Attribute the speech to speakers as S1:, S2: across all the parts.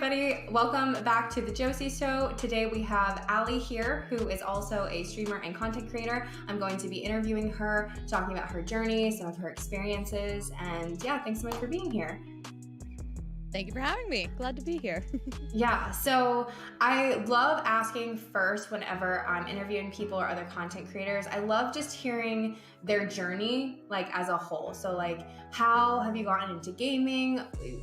S1: everybody. Welcome back to the Josie Show. Today we have Allie here, who is also a streamer and content creator. I'm going to be interviewing her, talking about her journey, some of her experiences, and yeah, thanks so much for being here.
S2: Thank you for having me. Glad to be here.
S1: Yeah, so I love asking first whenever I'm interviewing people or other content creators. I love just hearing their journey, like as a whole. So like, how have you gotten into gaming?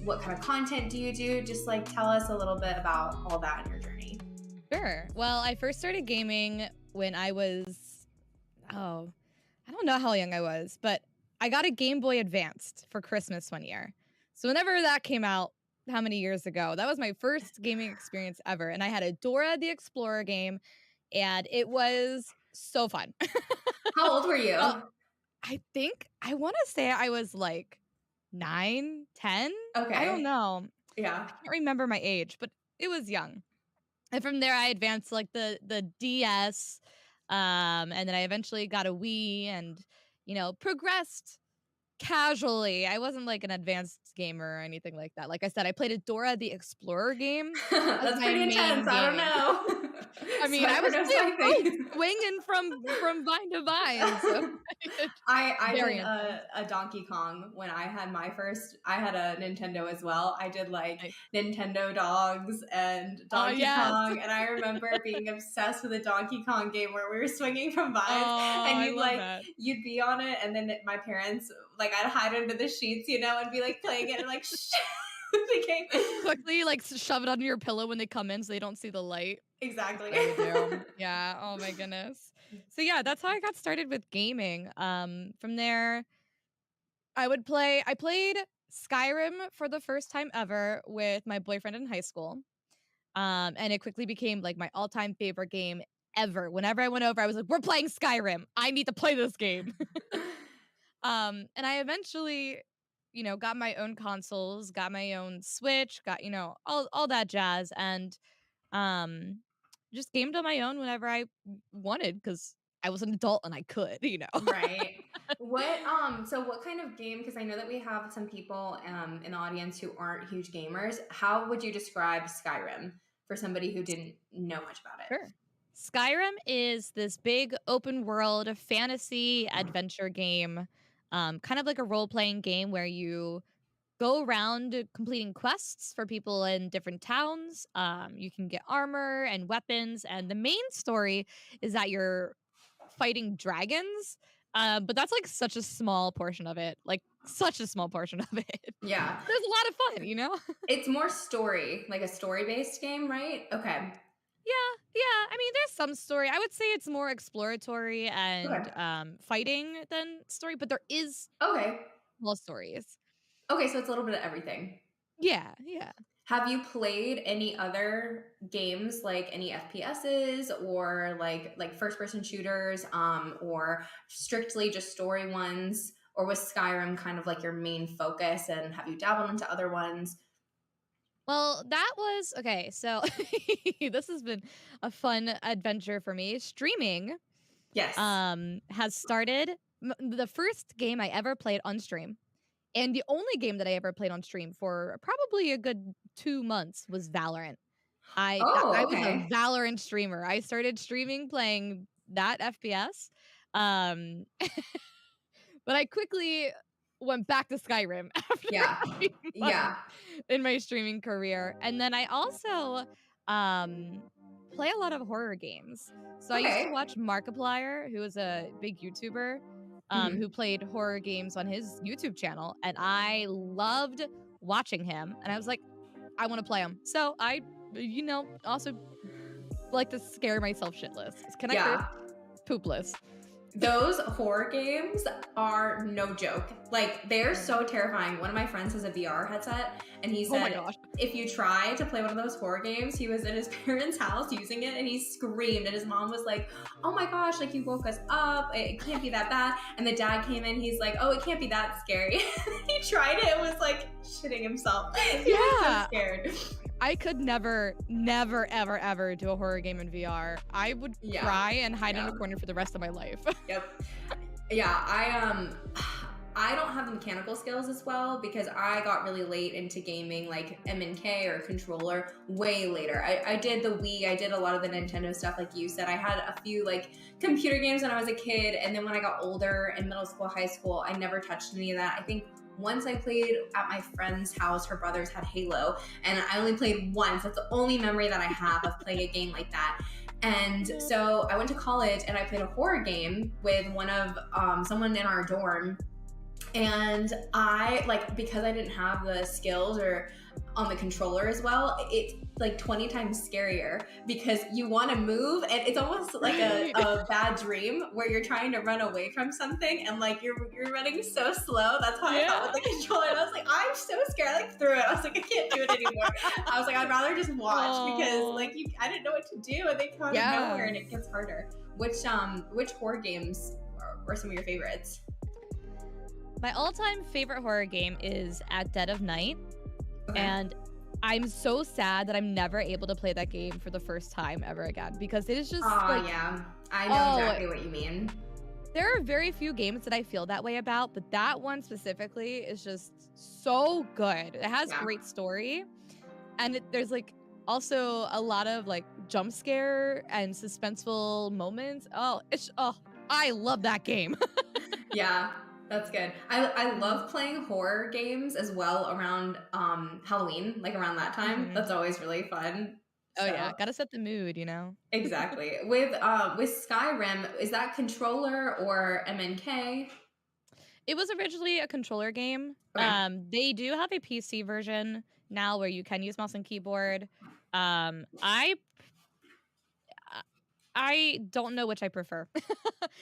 S1: What kind of content do you do? Just like tell us a little bit about all that in your journey.
S2: Sure. Well, I first started gaming when I was, I don't know how young I was, but I got a Game Boy Advanced for Christmas one year. So whenever that came out, how many years ago, that was my first gaming experience ever. And I had a Dora the Explorer game, and it was so fun.
S1: How old were you?
S2: I think, I want to say I was like 9, 10.
S1: Okay.
S2: I don't know.
S1: Yeah.
S2: I can't remember my age, but it was young. And from there, I advanced to like the DS, and then I eventually got a Wii and, progressed casually. I wasn't like an advanced gamer or anything like that. Like I said, I played a Dora the Explorer game.
S1: That's pretty intense. I don't know.
S2: I mean, I was swinging from vine to vine. So
S1: I did a Donkey Kong when I had my first. I had a Nintendo as well. I did like Nintendo Dogs and Donkey Kong, and I remember being obsessed with a Donkey Kong game where we were swinging from vines, and you'd be on it, and then my parents I'd hide under the sheets, and be like playing it and like the game.
S2: Quickly like shove it under your pillow when they come in so they don't see the light.
S1: Exactly.
S2: Yeah. Oh my goodness. So yeah, that's how I got started with gaming. From there, I played Skyrim for the first time ever with my boyfriend in high school. And it quickly became like my all-time favorite game ever. Whenever I went over, I was like, we're playing Skyrim. I need to play this game. And I eventually, got my own consoles, got my own Switch, got, all that jazz, and just gamed on my own whenever I wanted because I was an adult and I could,
S1: Right. What kind of game, because I know that we have some people in the audience who aren't huge gamers, how would you describe Skyrim for somebody who didn't know much about it?
S2: Sure. Skyrim is this big open world fantasy adventure game, kind of like a role-playing game where you go around completing quests for people in different towns. You can get armor and weapons, and the main story is that you're fighting dragons. But that's like such a small portion of it. Such a small portion of it.
S1: Yeah.
S2: There's a lot of fun,
S1: It's more story, like a story-based game, right? Okay.
S2: Yeah. I mean, there's some story. I would say it's more exploratory and fighting than story, but there is small stories.
S1: Okay, so it's a little bit of everything.
S2: Yeah.
S1: Have you played any other games, like any FPSs or like first-person shooters, or strictly just story ones? Or was Skyrim kind of like your main focus, and have you dabbled into other ones?
S2: Well, that was okay. So this has been a fun adventure for me. Streaming,
S1: yes,
S2: has started. The first game I ever played on stream, and the only game that I ever played on stream for probably a good 2 months was Valorant. I was a Valorant streamer. I started streaming playing that FPS, but I quickly went back to Skyrim after in my streaming career. And then I also play a lot of horror games. So I used to watch Markiplier, who is a big YouTuber, who played horror games on his YouTube channel, and I loved watching him, and I was like, I want to play them. So I also like to scare myself shitless. Can I curse? Poopless.
S1: Those horror games are no joke. Like, they're so terrifying. One of my friends has a VR headset, and he said, if you try to play one of those horror games, he was in his parents' house using it, and he screamed, and his mom was like, oh my gosh, like, you woke us up. It can't be that bad. And the dad came in, he's like, oh, it can't be that scary. He tried it and was like shitting himself. He was so scared.
S2: I could never, ever, ever do a horror game in VR. I would cry and hide in a corner for the rest of my life.
S1: Yep. Yeah, I don't have the mechanical skills as well because I got really late into gaming, like M&K or controller way later. I did the Wii, I did a lot of the Nintendo stuff like you said. I had a few like computer games when I was a kid, and then when I got older in middle school, high school, I never touched any of that. I think once I played at my friend's house, her brothers had Halo, and I only played once. That's the only memory that I have of playing a game like that. And so I went to college and I played a horror game with one of someone in our dorm. And I, like, because I didn't have the skills or on the controller as well, it's like 20 times scarier because you want to move and it's almost like a bad dream where you're trying to run away from something and like you're running so slow. That's how I felt with the controller. And I was like, I'm so scared. I like threw it. I was like, I can't do it anymore. I was like, I'd rather just watch because like I didn't know what to do and they come out of nowhere and it gets harder. Which horror games are some of your favorites?
S2: My all-time favorite horror game is At Dead of Night.
S1: Okay.
S2: And I'm so sad that I'm never able to play that game for the first time ever again because it is just
S1: yeah. I know exactly what you mean.
S2: There are very few games that I feel that way about, but that one specifically is just so good. It has great story, and there's like also a lot of like jump scare and suspenseful moments. I love that game.
S1: Yeah. That's good. I love playing horror games as well around Halloween, like around that time. That's always really fun.
S2: Oh yeah, gotta set the mood, you know.
S1: Exactly. With Skyrim, is that controller or M&K?
S2: It was originally a controller game.
S1: Okay.
S2: They do have a PC version now where you can use mouse and keyboard. I don't know which I prefer.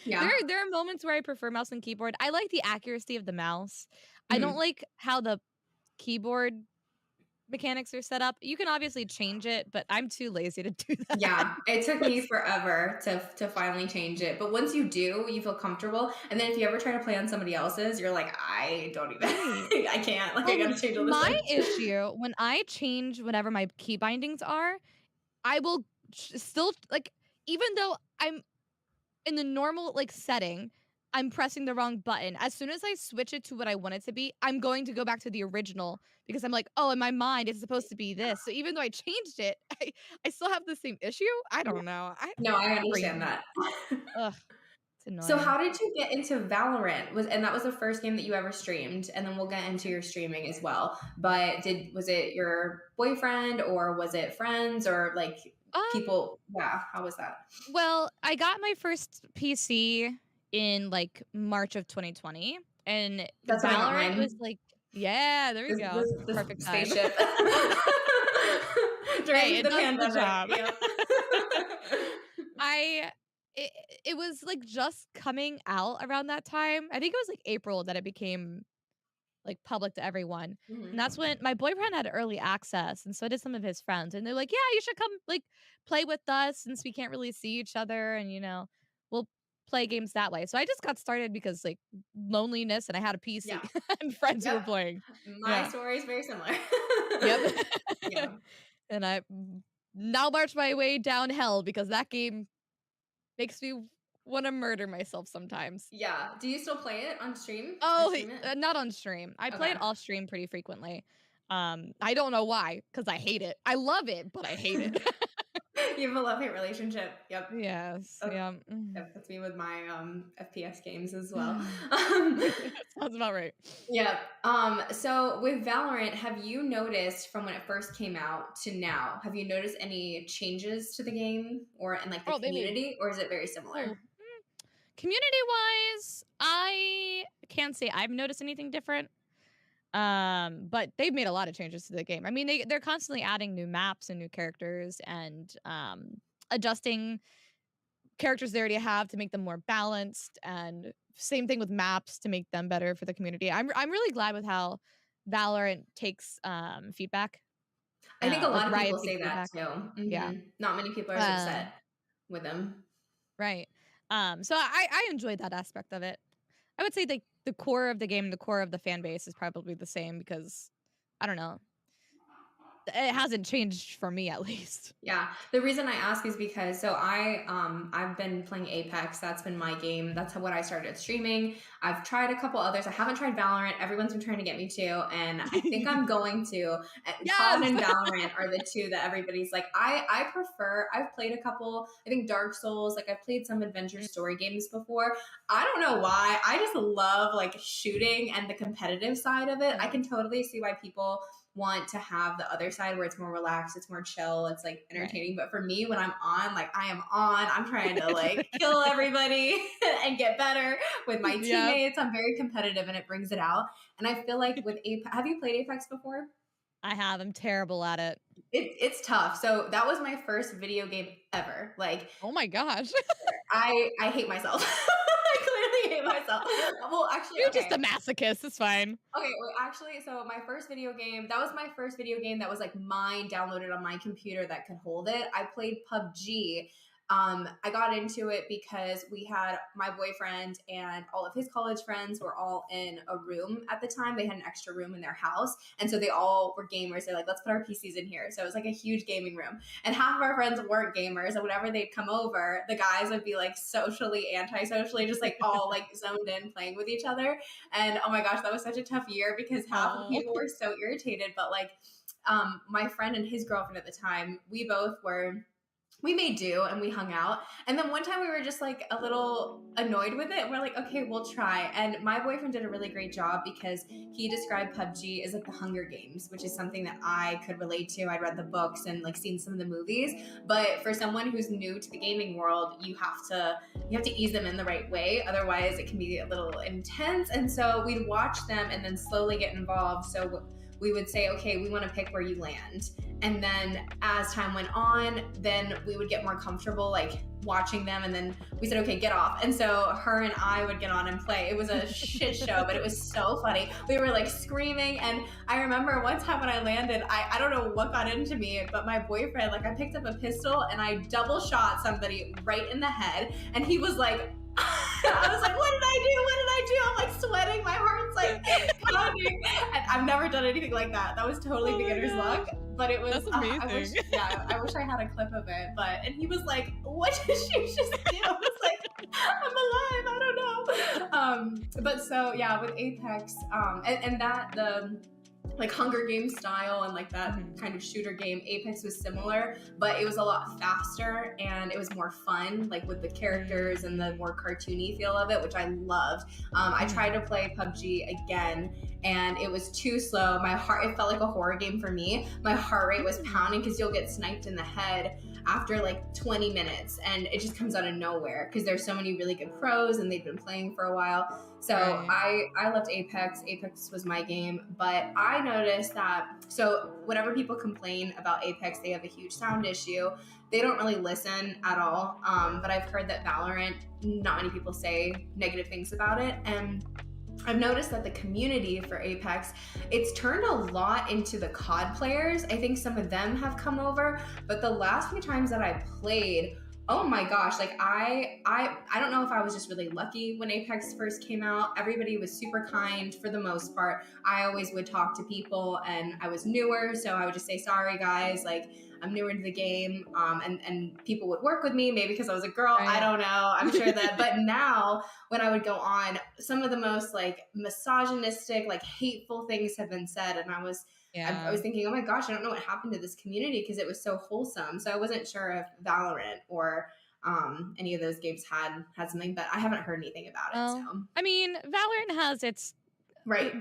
S1: Yeah.
S2: There are moments where I prefer mouse and keyboard. I like the accuracy of the mouse. I don't
S1: Mhm.
S2: like how the keyboard mechanics are set up. You can obviously change it, but I'm too lazy to do that.
S1: Yeah, it took me forever to finally change it. But once you do, you feel comfortable. And then if you ever try to play on somebody else's, you're like, I don't even, I can't. Like, I gotta change all this.
S2: My issue when I change whatever my key bindings are, I will still like, even though I'm in the normal like setting, I'm pressing the wrong button. As soon as I switch it to what I want it to be, I'm going to go back to the original because I'm like, oh, in my mind, it's supposed to be this. So even though I changed it, I still have the same issue. I don't know.
S1: No, I understand that.
S2: Ugh, it's annoying.
S1: So how did you get into Valorant? And that was the first game that you ever streamed, and then we'll get into your streaming as well. But was it your boyfriend or was it friends or like people? Yeah, how was that?
S2: Well, I got my first PC in like March of 2020, and
S1: That's when I got
S2: Valorant
S1: mine.
S2: was like, yeah, there we go.
S1: This
S2: Perfect
S1: spaceship.
S2: During
S1: the pandemic. Yep.
S2: It was like just coming out around that time. I think it was like April that it became like public to everyone. And that's when my boyfriend had early access, and so did some of his friends. And they're like, "Yeah, you should come like play with us since we can't really see each other, and we'll play games that way." So I just got started because like loneliness, and I had a PC and friends who were playing.
S1: My story is very similar.
S2: Yep.
S1: Yeah.
S2: And I now march my way down hell because that game makes me want to murder myself sometimes.
S1: Yeah. Do you still play it on stream?
S2: Oh, not on stream. I play it
S1: Okay.
S2: off stream pretty frequently. I don't know why, because I hate it. I love it, but I hate it.
S1: You have a love-hate relationship. Yep.
S2: Yes.
S1: Yeah. That's me with my FPS games as well.
S2: Sounds about right.
S1: Yeah. So with Valorant, have you noticed from when it first came out to now, have you noticed any changes to the game or in like the community, or is it very similar?
S2: Community-wise, I can't say I've noticed anything different. But they've made a lot of changes to the game. I mean, they're constantly adding new maps and new characters and adjusting characters they already have to make them more balanced, and same thing with maps to make them better for the community. I'm really glad with how Valorant takes feedback.
S1: I think a lot
S2: like
S1: of people
S2: Riot
S1: say
S2: takes
S1: that
S2: feedback.
S1: too.
S2: Yeah.
S1: Not many people are as upset with them.
S2: Right. So I enjoyed that aspect of it. I would say the core of the game, the core of the fan base is probably the same because I don't know. it hasn't changed for me at least.
S1: Yeah. The reason I ask is because I've been playing Apex. That's been my game. That's what I started streaming. I've tried a couple others. I haven't tried Valorant. Everyone's been trying to get me to, and I think I'm going to. COD
S2: Yes.
S1: and Valorant are the two that everybody's like. I prefer. I've played a couple. I think Dark Souls. Like I've played some adventure story games before. I don't know why. I just love like shooting and the competitive side of it. I can totally see why people want to have the other side where it's more relaxed, it's more chill, it's like entertaining. Right. But for me, when I'm on, like I am on, I'm trying to like kill everybody and get better with my teammates. I'm very competitive and it brings it out. And I feel like with Apex, have you played Apex before?
S2: I have. I'm terrible at it.
S1: It's tough. So that was my first video game ever. Like,
S2: oh my gosh.
S1: I hate myself. I clearly hate myself. Well, actually,
S2: you're just a masochist. It's fine.
S1: Okay, well, actually, so my first video game, that was my first video game that was like mine, downloaded on my computer that could hold it. I played PUBG. I got into it because we had my boyfriend and all of his college friends were all in a room at the time. They had an extra room in their house. And so they all were gamers. They're like, let's put our PCs in here. So it was like a huge gaming room. And half of our friends weren't gamers. And whenever they'd come over, the guys would be like socially, anti-socially, just like all like zoned in playing with each other. And oh my gosh, that was such a tough year because half of people were so irritated. But like my friend and his girlfriend at the time, we made do and we hung out. And then one time we were just like a little annoyed with it. We're like, okay, we'll try. And my boyfriend did a really great job because he described PUBG as like the Hunger Games, which is something that I could relate to. I'd read the books and like seen some of the movies. But for someone who's new to the gaming world, you have to ease them in the right way. Otherwise it can be a little intense. And so we'd watch them and then slowly get involved. So we would say, okay, we want to pick where you land. And then as time went on, then we would get more comfortable like watching them. And then we said, okay, get off. And so her and I would get on and play. It was a shit show, but it was so funny. We were like screaming. And I remember one time when I landed, I don't know what got into me, but my boyfriend, like I picked up a pistol and I double shot somebody right in the head. And he was like, I was like, what did I do? What did I do? I'm like sweating. My heart's like pounding. And I've never done anything like that. That was totally beginner's luck. But it was,
S2: that's amazing.
S1: I wish I had a clip of it. And he was like, what did she just do? I was like, I'm alive. I don't know. But so yeah, with Apex, and that like Hunger Games style and like that kind of shooter game, Apex was similar, but it was a lot faster and it was more fun, like with the characters and the more cartoony feel of it, which I loved. I tried to play PUBG again and it was too slow. It felt like a horror game for me. My heart rate was pounding because you'll get sniped in the head after like 20 minutes and it just comes out of nowhere because there's so many really good pros and they've been playing for a while. So I loved Apex. Apex was my game, but I noticed that, so whenever people complain about Apex, they have a huge sound issue. They don't really listen at all. But I've heard that Valorant, not many people say negative things about it. And I've noticed that the community for Apex, it's turned a lot into the COD players. I think some of them have come over, but the last few times that I played, oh my gosh, like I don't know if I was just really lucky when Apex first came out. Everybody was super kind for the most part. I always would talk to people and I was newer, so I would just say, sorry guys, like I'm newer to the game, and people would work with me, maybe because I was a girl, I don't know, I'm sure that, but now when I would go on, some of the most like misogynistic, like hateful things have been said, and I was thinking, oh my gosh, I don't know what happened to this community because it was so wholesome. So I wasn't sure if Valorant or any of those games had something, but I haven't heard anything about it. So
S2: I mean, Valorant has its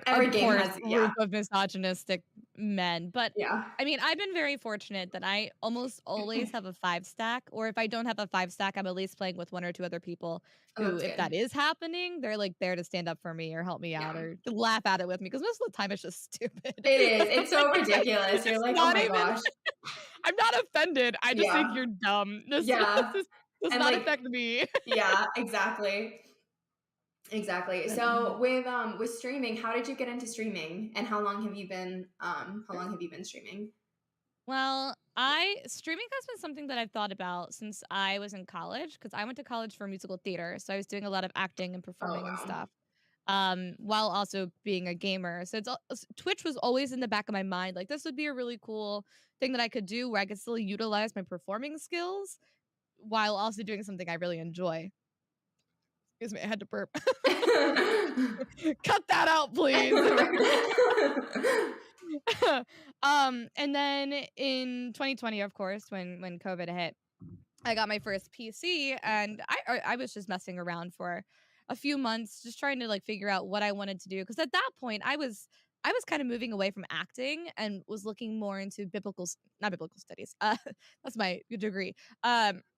S1: every game has
S2: group of misogynistic men, but
S1: yeah.
S2: I mean, I've been very fortunate that I almost always have a 5-stack, or if I don't have a 5-stack, I'm at least playing with 1 or 2 other people who, if that is happening, they're like there to stand up for me or help me out or laugh at it with me because most of the time it's just stupid.
S1: It is. It's so ridiculous. You're like, oh my gosh.
S2: I'm not offended. I just think you're dumb. This does not affect me.
S1: Yeah, exactly. So with streaming, how did you get into streaming, and how long have you been streaming?
S2: Well, streaming has been something that I've thought about since I was in college because I went to college for musical theater, so I was doing a lot of acting and performing and stuff. while also being a gamer. So Twitch was always in the back of my mind. Like, this would be a really cool thing that I could do where I could still utilize my performing skills while also doing something I really enjoy. Excuse me, I had to burp. Cut that out, please. And then in 2020, of course, when COVID hit, I got my first PC, and I was just messing around for a few months, just trying to like figure out what I wanted to do. Because at that point, I was kind of moving away from acting and was looking more into not biblical studies. That's my degree.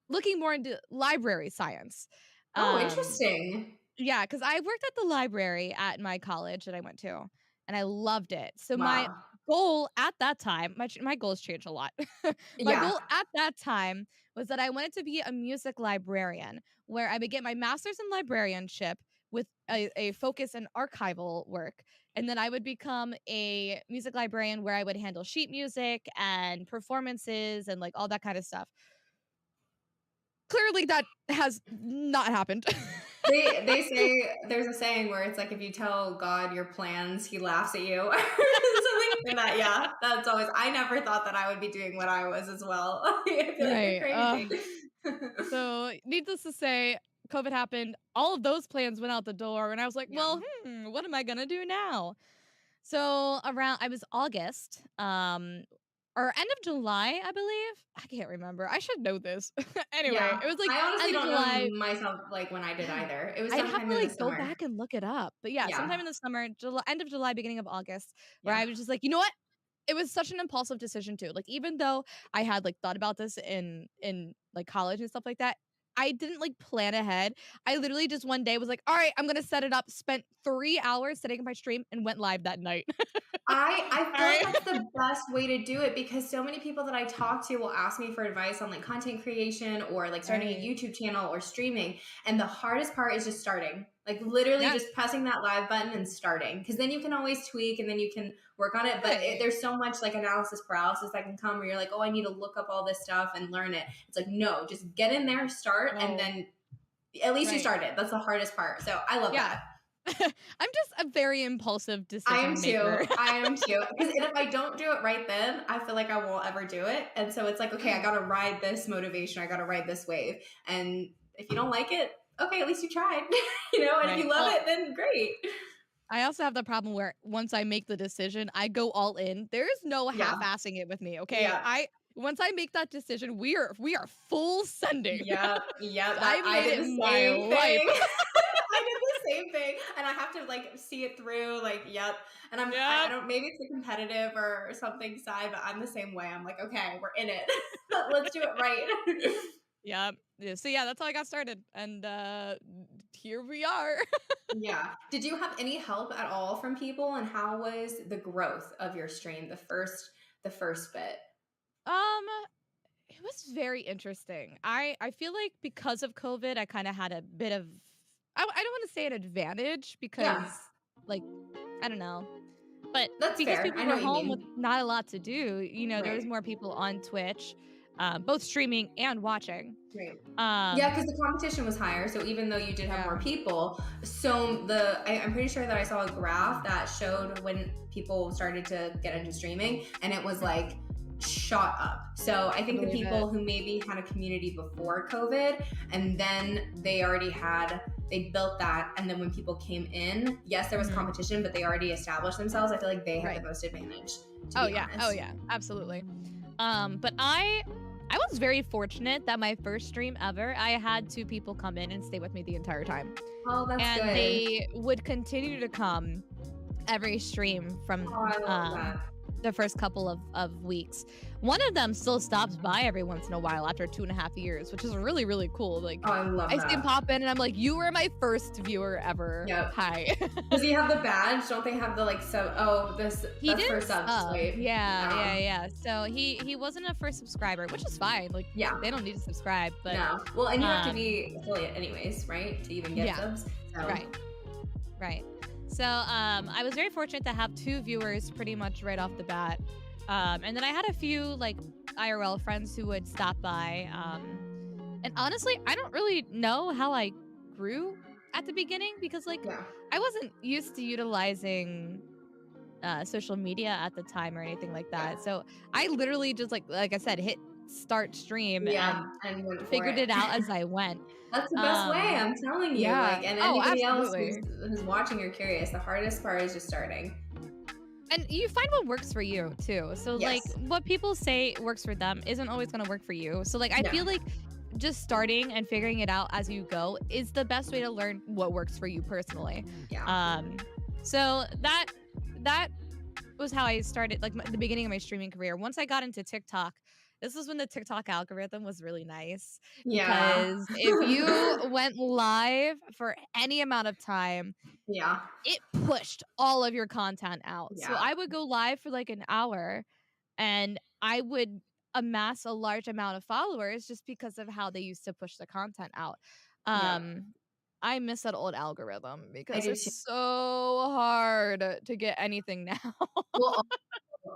S2: Looking more into library science.
S1: Oh,
S2: Um,
S1: interesting.
S2: yeah, because I worked at the library at my college that I went to, and I loved it. So my
S1: Wow.
S2: goal at that time, my goals change a lot. My
S1: Yeah.
S2: goal at that time was that I wanted to be a music librarian, where I would get my master's in librarianship with a focus in archival work. And then I would become a music librarian where I would handle sheet music and performances and like all that kind of stuff. Clearly, that has not happened.
S1: They say there's a saying where it's like if you tell God your plans, he laughs at you. Something like that. Yeah, that's always. I never thought that I would be doing what I was as well. I feel like you're
S2: Right.
S1: crazy.
S2: So, needless to say, COVID happened. All of those plans went out the door, and I was like,
S1: Yeah.
S2: "Well, what am I gonna do now?" So I was August, or end of July, I believe. I can't remember. I should know this. Anyway,
S1: Yeah.
S2: it was like
S1: I honestly
S2: end of
S1: don't
S2: July.
S1: know myself like when I did
S2: Yeah,
S1: either. It was
S2: I'd have
S1: sometime
S2: to
S1: in the
S2: like go
S1: summer.
S2: back and look it up. But yeah,
S1: Yeah.
S2: sometime in the summer, end of July, beginning of August, where
S1: Yeah.
S2: I was just like, you know what? It was such an impulsive decision too. Like even though I had like thought about this in like college and stuff like that, I didn't like plan ahead. I literally just one day was like, all right, I'm gonna set it up. Spent 3 hours setting up my stream and went live that night.
S1: I
S2: All
S1: feel like
S2: right.
S1: that's the best way to do it because so many people that I talk to will ask me for advice on like content creation or like starting a
S2: Right.
S1: YouTube channel or streaming. And the hardest part is just starting. Like literally
S2: Yeah.
S1: just pressing that live button and starting. Because then you can always tweak and then you can work on it. But
S2: Right.
S1: there's so much like analysis paralysis that can come where you're like, oh, I need to look up all this stuff and learn it. It's like, no, just get in there, start, and
S2: Oh,
S1: then at least you
S2: right.
S1: started. That's the hardest part. So I love
S2: Yeah.
S1: that.
S2: I'm just a very impulsive
S1: I am
S2: decision
S1: too.
S2: maker.
S1: I am too. Because if I don't do it right then, I feel like I won't ever do it. And so it's like, okay, I got to ride this motivation. I got to ride this wave. And if you don't like it, okay, at least you tried. And if
S2: Right.
S1: you love it, then great.
S2: I also have the problem where once I make the decision, I go all in. There is no
S1: Yeah.
S2: half-assing it with me, okay?
S1: Yeah.
S2: Once I make that decision, we are full sending.
S1: Yep. Yep.
S2: I
S1: I
S2: made
S1: did
S2: it
S1: the
S2: my
S1: same
S2: life.
S1: thing. I did the same thing. And I have to like see it through, like, yep. And I
S2: Yep.
S1: don't, maybe it's a competitive or something side, but I'm the same way. I'm like, okay, we're in it. Let's do it right.
S2: Yep. Yeah, so yeah, that's how I got started. And here we are.
S1: Yeah. Did you have any help at all from people, and how was the growth of your stream the first bit?
S2: Um, it was very interesting. I feel like because of COVID, I kind of had a bit of I don't want to say an advantage
S1: Yeah,
S2: because like I don't know. But
S1: that's
S2: because
S1: fair.
S2: people
S1: I know
S2: were
S1: what you
S2: home with
S1: mean.
S2: not a lot to do, there was
S1: Right.
S2: more people on Twitch, both streaming and watching.
S1: Right. Yeah,
S2: Um,
S1: because the competition was higher. So even though you did have more
S2: yeah.
S1: people, so I'm pretty sure that I saw a graph that showed when people started to get into streaming, and it was like shot up. So I
S2: I
S1: think the
S2: believe
S1: people
S2: it.
S1: who maybe had a community before COVID, and then they built that, and then when people came in, yes, there was
S2: Mhm.
S1: competition, but they already established themselves. I feel like they had
S2: Right.
S1: the most advantage. To
S2: Oh
S1: be
S2: yeah. Oh
S1: honest.
S2: yeah. Absolutely. But I was very fortunate that my first stream ever, I had two people come in and stay with me the entire time.
S1: Oh, that's
S2: And
S1: good.
S2: they would continue to come every stream from
S1: Oh, I love that.
S2: the first couple of weeks. One of them still stops by every once in a while after 2.5 years, which is really, really cool. Like,
S1: Oh, I love
S2: I see him
S1: that.
S2: pop in and I'm like, you were my first viewer ever.
S1: Yep.
S2: Hi.
S1: Does he have the badge? Don't they have the like sub? Oh,
S2: He
S1: that's
S2: did
S1: for subs.
S2: sub.
S1: Wait.
S2: Yeah. So he wasn't a first subscriber, which is fine. Like,
S1: Yeah.
S2: they don't need to subscribe, but
S1: No. Well, and you have to
S2: um
S1: be affiliate anyways, right? To even get
S2: yeah,
S1: subs. So.
S2: right. So I was very fortunate to have two viewers pretty much right off the bat. And then I had a few like IRL friends who would stop by. And honestly, I don't really know how I grew at the beginning because like
S1: Yeah.
S2: I wasn't used to utilizing social media at the time or anything like
S1: Yeah.
S2: that. So I literally just like I said, hit start stream
S1: Yeah,
S2: and
S1: and went for
S2: figured
S1: it.
S2: it out as I went.
S1: That's the best way, I'm telling you,
S2: Yeah.
S1: like, and
S2: Oh,
S1: anybody else
S2: absolutely.
S1: who's watching or curious, the hardest part is just starting.
S2: And you find what works for you too. So like
S1: Yes.
S2: what people say works for them isn't always going to work for you. So like I
S1: Yeah.
S2: feel like just starting and figuring it out as you go is the best way to learn what works for you personally.
S1: Yeah.
S2: So that was how I started like the beginning of my streaming career. Once I got into TikTok, this was when the TikTok algorithm was really nice
S1: Yeah.
S2: because if you went live for any amount of time,
S1: Yeah.
S2: it pushed all of your content out. So
S1: Yeah.
S2: I would go live for like an hour and I would amass a large amount of followers just because of how they used to push the content out.
S1: Yeah.
S2: I miss that old algorithm
S1: I
S2: because
S1: do
S2: it's
S1: too.
S2: so hard to get anything now.
S1: Well,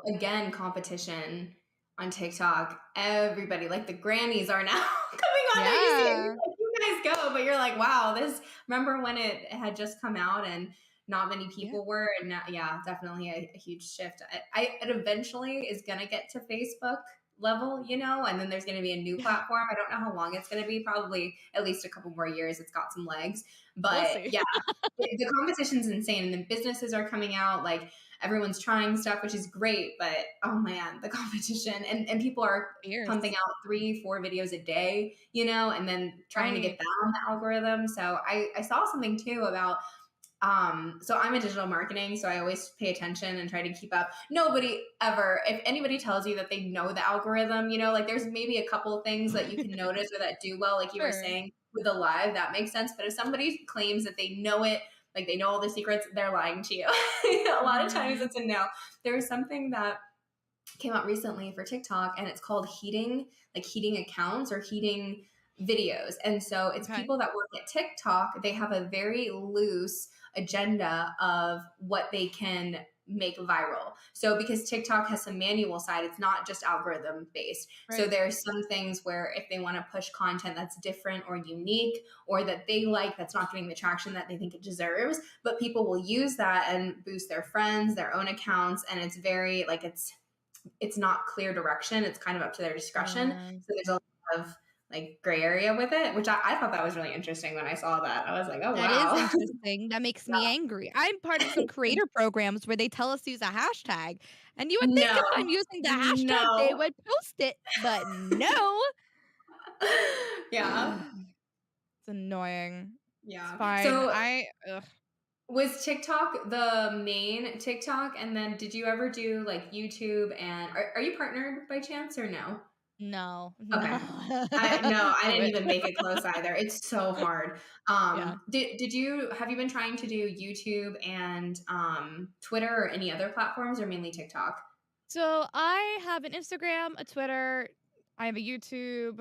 S1: again, competition on TikTok. Everybody, like the grannies, are now coming on there. You see it,
S2: Yeah.
S1: you're like, you guys go, but you're like, wow, this. Remember when it had just come out and not many
S2: Yeah.
S1: people were, and now, yeah, definitely a huge shift. It eventually is gonna get to Facebook level, and then there's gonna be a new
S2: Yeah.
S1: platform. I don't know how long it's gonna be. Probably at least a couple more years. It's got some legs,
S2: We'll
S1: but
S2: see.
S1: yeah, the competition's insane, and then businesses are coming out like everyone's trying stuff, which is great, but oh man, the competition, and people are pumping
S2: Fierce.
S1: out 3-4 videos a day, and then trying to get
S2: Right.
S1: that on the algorithm. So I saw something too about so I'm in digital marketing, so I always pay attention and try to keep up. Nobody ever, if anybody tells you that they know the algorithm, like there's maybe a couple of things that you can notice or that do well, like you were
S2: Sure.
S1: saying with the live, that makes sense. But if somebody claims that they know it, like they know all the secrets, they're lying to you. A lot of times it's a no. There was something that came out recently for TikTok, and it's called heating, like heating accounts or heating videos. And so it's
S2: Okay.
S1: people that work at TikTok, they have a very loose agenda of what they can make viral. So because TikTok has some manual side, it's not just algorithm based.
S2: Right.
S1: So there's some things where if they want to push content that's different or unique or that they like that's not getting the traction that they think it deserves, but people will use that and boost their friends, their own accounts, and it's very like it's not clear direction. It's kind of up to their discretion.
S2: Yeah.
S1: So there's a lot of like gray area with it, which I thought that was really interesting when I saw that. I was like, oh,
S2: That is
S1: wow.
S2: interesting. That makes me angry. I'm part of some creator programs where they tell us to use a hashtag. And you would think
S1: No,
S2: if I'm using the hashtag, they
S1: no.
S2: would post it. But no.
S1: Yeah.
S2: It's annoying.
S1: Yeah.
S2: It's fine.
S1: So
S2: Ugh.
S1: was TikTok the main TikTok? And then did you ever do like YouTube? And are you partnered by chance or no?
S2: No.
S1: Okay.
S2: No.
S1: I
S2: I
S1: didn't
S2: wish.
S1: even make it close either. It's so hard.
S2: Yeah.
S1: Have you been trying to do YouTube and Twitter or any other platforms or mainly TikTok?
S2: So I have an Instagram, a Twitter, I have a YouTube,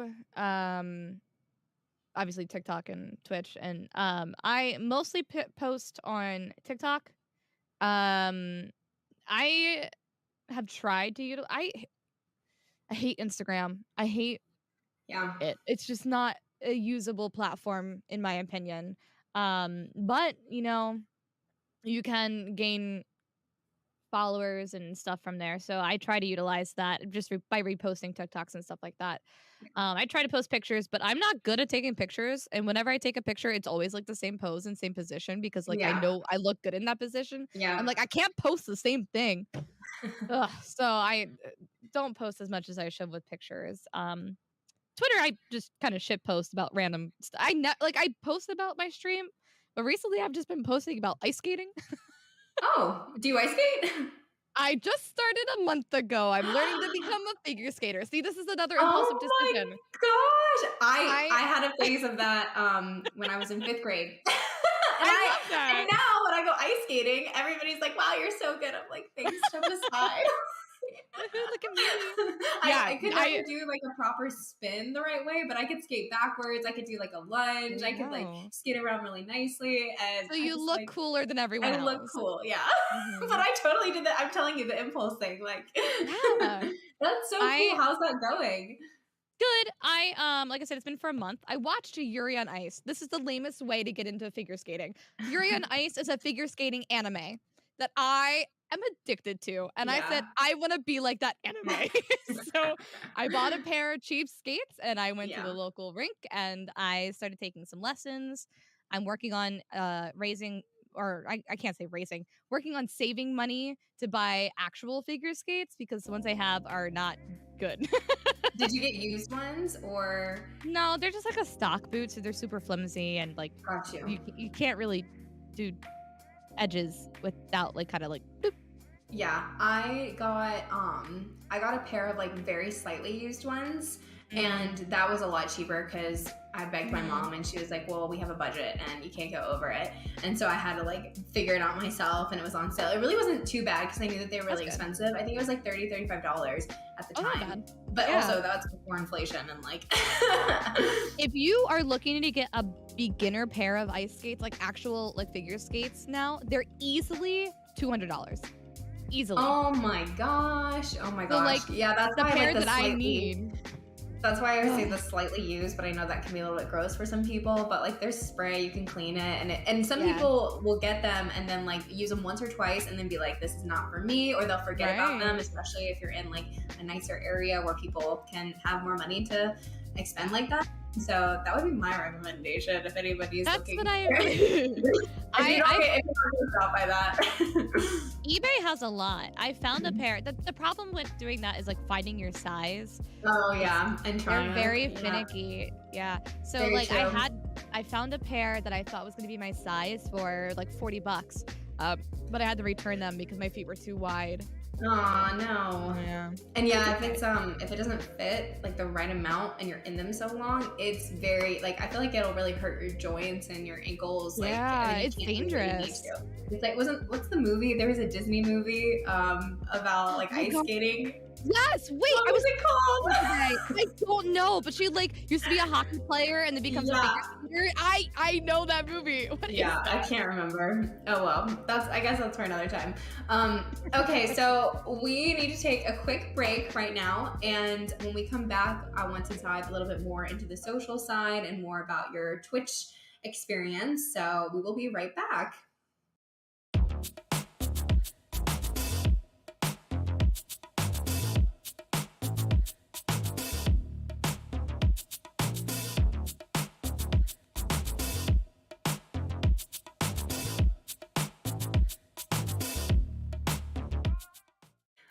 S2: obviously TikTok and Twitch, and I mostly post on TikTok. I have tried to utilize. I hate Instagram. I hate
S1: Yeah.
S2: it. It's just not a usable platform in my opinion. But you can gain followers and stuff from there. So I try to utilize that just by reposting TikToks and stuff like that. I try to post pictures, but I'm not good at taking pictures. And whenever I take a picture, it's always like the same pose and same position because like I
S1: Yeah.
S2: know I look good in that position. I'm
S1: Yeah.
S2: like, I can't post the same thing. Ugh, so I don't post as much as I should with pictures. Twitter, I just kind of shit post about random stuff. I post about my stream, but recently I've just been posting about ice skating.
S1: Oh, do you ice skate?
S2: I just started a month ago. I'm learning to become a figure skater. See, this is another impulsive
S1: Oh my
S2: decision.
S1: gosh. I
S2: I
S1: had a phase of that when I was in 5th grade.
S2: I love that.
S1: And now when I go ice skating, everybody's like, wow, you're so good. I'm like, thanks, step aside.
S2: Look at me.
S1: I could never do like a proper spin the right way, but I could skate backwards. I could do like a lunge. I could like skate around really nicely. And
S2: so you look cooler than everyone else.
S1: I look cool, yeah. But I totally did that. I'm telling you, the impulse thing, like,
S2: Yeah.
S1: that's so cool. How's that going?
S2: Good. I like I said, it's been for a month. I watched Yuri on Ice. This is the lamest way to get into figure skating. Yuri on Ice is a figure skating anime that I am addicted to. And I said,
S1: Yeah.
S2: I want to be like that anime. So I bought a pair of cheap skates and I went to the
S1: Yeah.
S2: local rink and I started taking some lessons. I'm working on raising or I can't say raising, working on saving money to buy actual figure skates because the ones I have are not good.
S1: Did you get used ones or?
S2: No, they're just like a stock boot, so they're super flimsy and like
S1: Got you.
S2: you can't really do edges without like kind of like boop.
S1: Yeah, I got a pair of like very slightly used ones, and that was a lot cheaper because I begged my mom and she was like, well, we have a budget and you can't go over it. And so I had to like figure it out myself, and it was on sale. It really wasn't too bad because I knew that they were really expensive. I think it was like $35 at the time. But also that's before inflation and like
S2: if you are looking to get a beginner pair of ice skates, like actual like figure skates now, they're easily $200. Easily.
S1: Oh my gosh. Oh my gosh.
S2: So, like,
S1: yeah, that's
S2: the
S1: why
S2: pair
S1: I like
S2: that I need.
S1: That's why I always say the slightly used, but I know that can be a little bit gross for some people. But like there's spray, you can clean it, and some people will get them and then like use them once or twice and then be like, this is not for me, or they'll forget about them, especially if you're in like a nicer area where people can have more money to expend like that. So that would be my recommendation if anybody's looking.
S2: That's what I
S1: out by that.
S2: eBay has a lot. I found a pair. The problem with doing that is like finding your size.
S1: Oh yeah, and
S2: they're very finicky. Yeah. So very like true. I found a pair that I thought was going to be my size for like $40, but I had to return them because my feet were too wide.
S1: Oh no.
S2: Yeah.
S1: And yeah, if it doesn't fit like the right amount and you're in them so long, it's very like I feel like it'll really hurt your joints and your ankles. Like,
S2: yeah, it's dangerous.
S1: It's like what's the movie? There was a Disney movie about like ice skating.
S2: Yes, wait,
S1: what was it called?
S2: I don't know, but she like used to be a hockey player and then becomes a figure skater. I know that movie.
S1: I can't remember. Oh well, I guess that's for another time. Okay, so we need to take a quick break right now, and when we come back, I want to dive a little bit more into the social side and more about your Twitch experience. So we will be right back.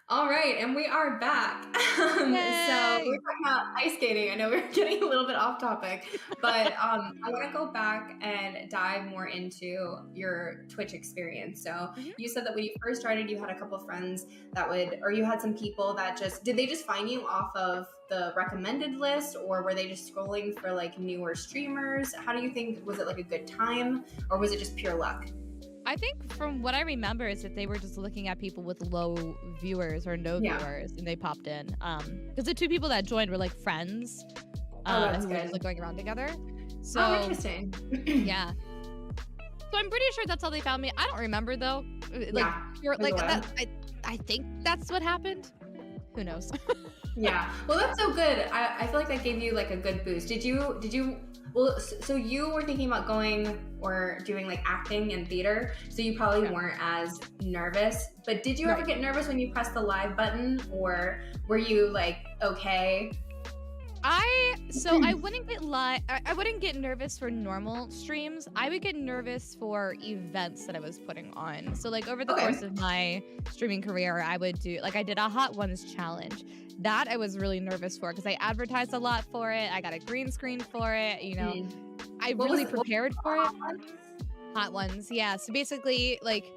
S1: All right, and we are back. So we're talking about ice skating. I know we're getting a little bit off topic, but I want to go back and dive more into your Twitch experience. So you said that when you first started, you had a couple of friends or you had some people that did they just find you off of the recommended list, or were they just scrolling for like newer streamers? How do you think, was it like a good time, or was it just pure luck?
S2: I think from what I remember is that they were just looking at people with low viewers or no viewers, and they popped in. Because the two people that joined were like friends who were just like going around together. So
S1: interesting.
S2: Yeah. So I'm pretty sure that's how they found me. I don't remember though. Like that. I think that's what happened. Who knows?
S1: Yeah. Well, that's so good. I feel like that gave you like a good boost. Did you? Well, so you were thinking about going or doing like acting and theater, so you probably weren't as nervous. But did you ever get nervous when you pressed the live button, or were you like okay?
S2: I wouldn't get I wouldn't get nervous for normal streams. I would get nervous for events that I was putting on. So like over the course of my streaming career, I would do like I did a Hot Ones challenge. That I was really nervous for because I advertised a lot for it. I got a green screen for it. You know, I really prepared for it. Hot Ones, yeah. So basically, like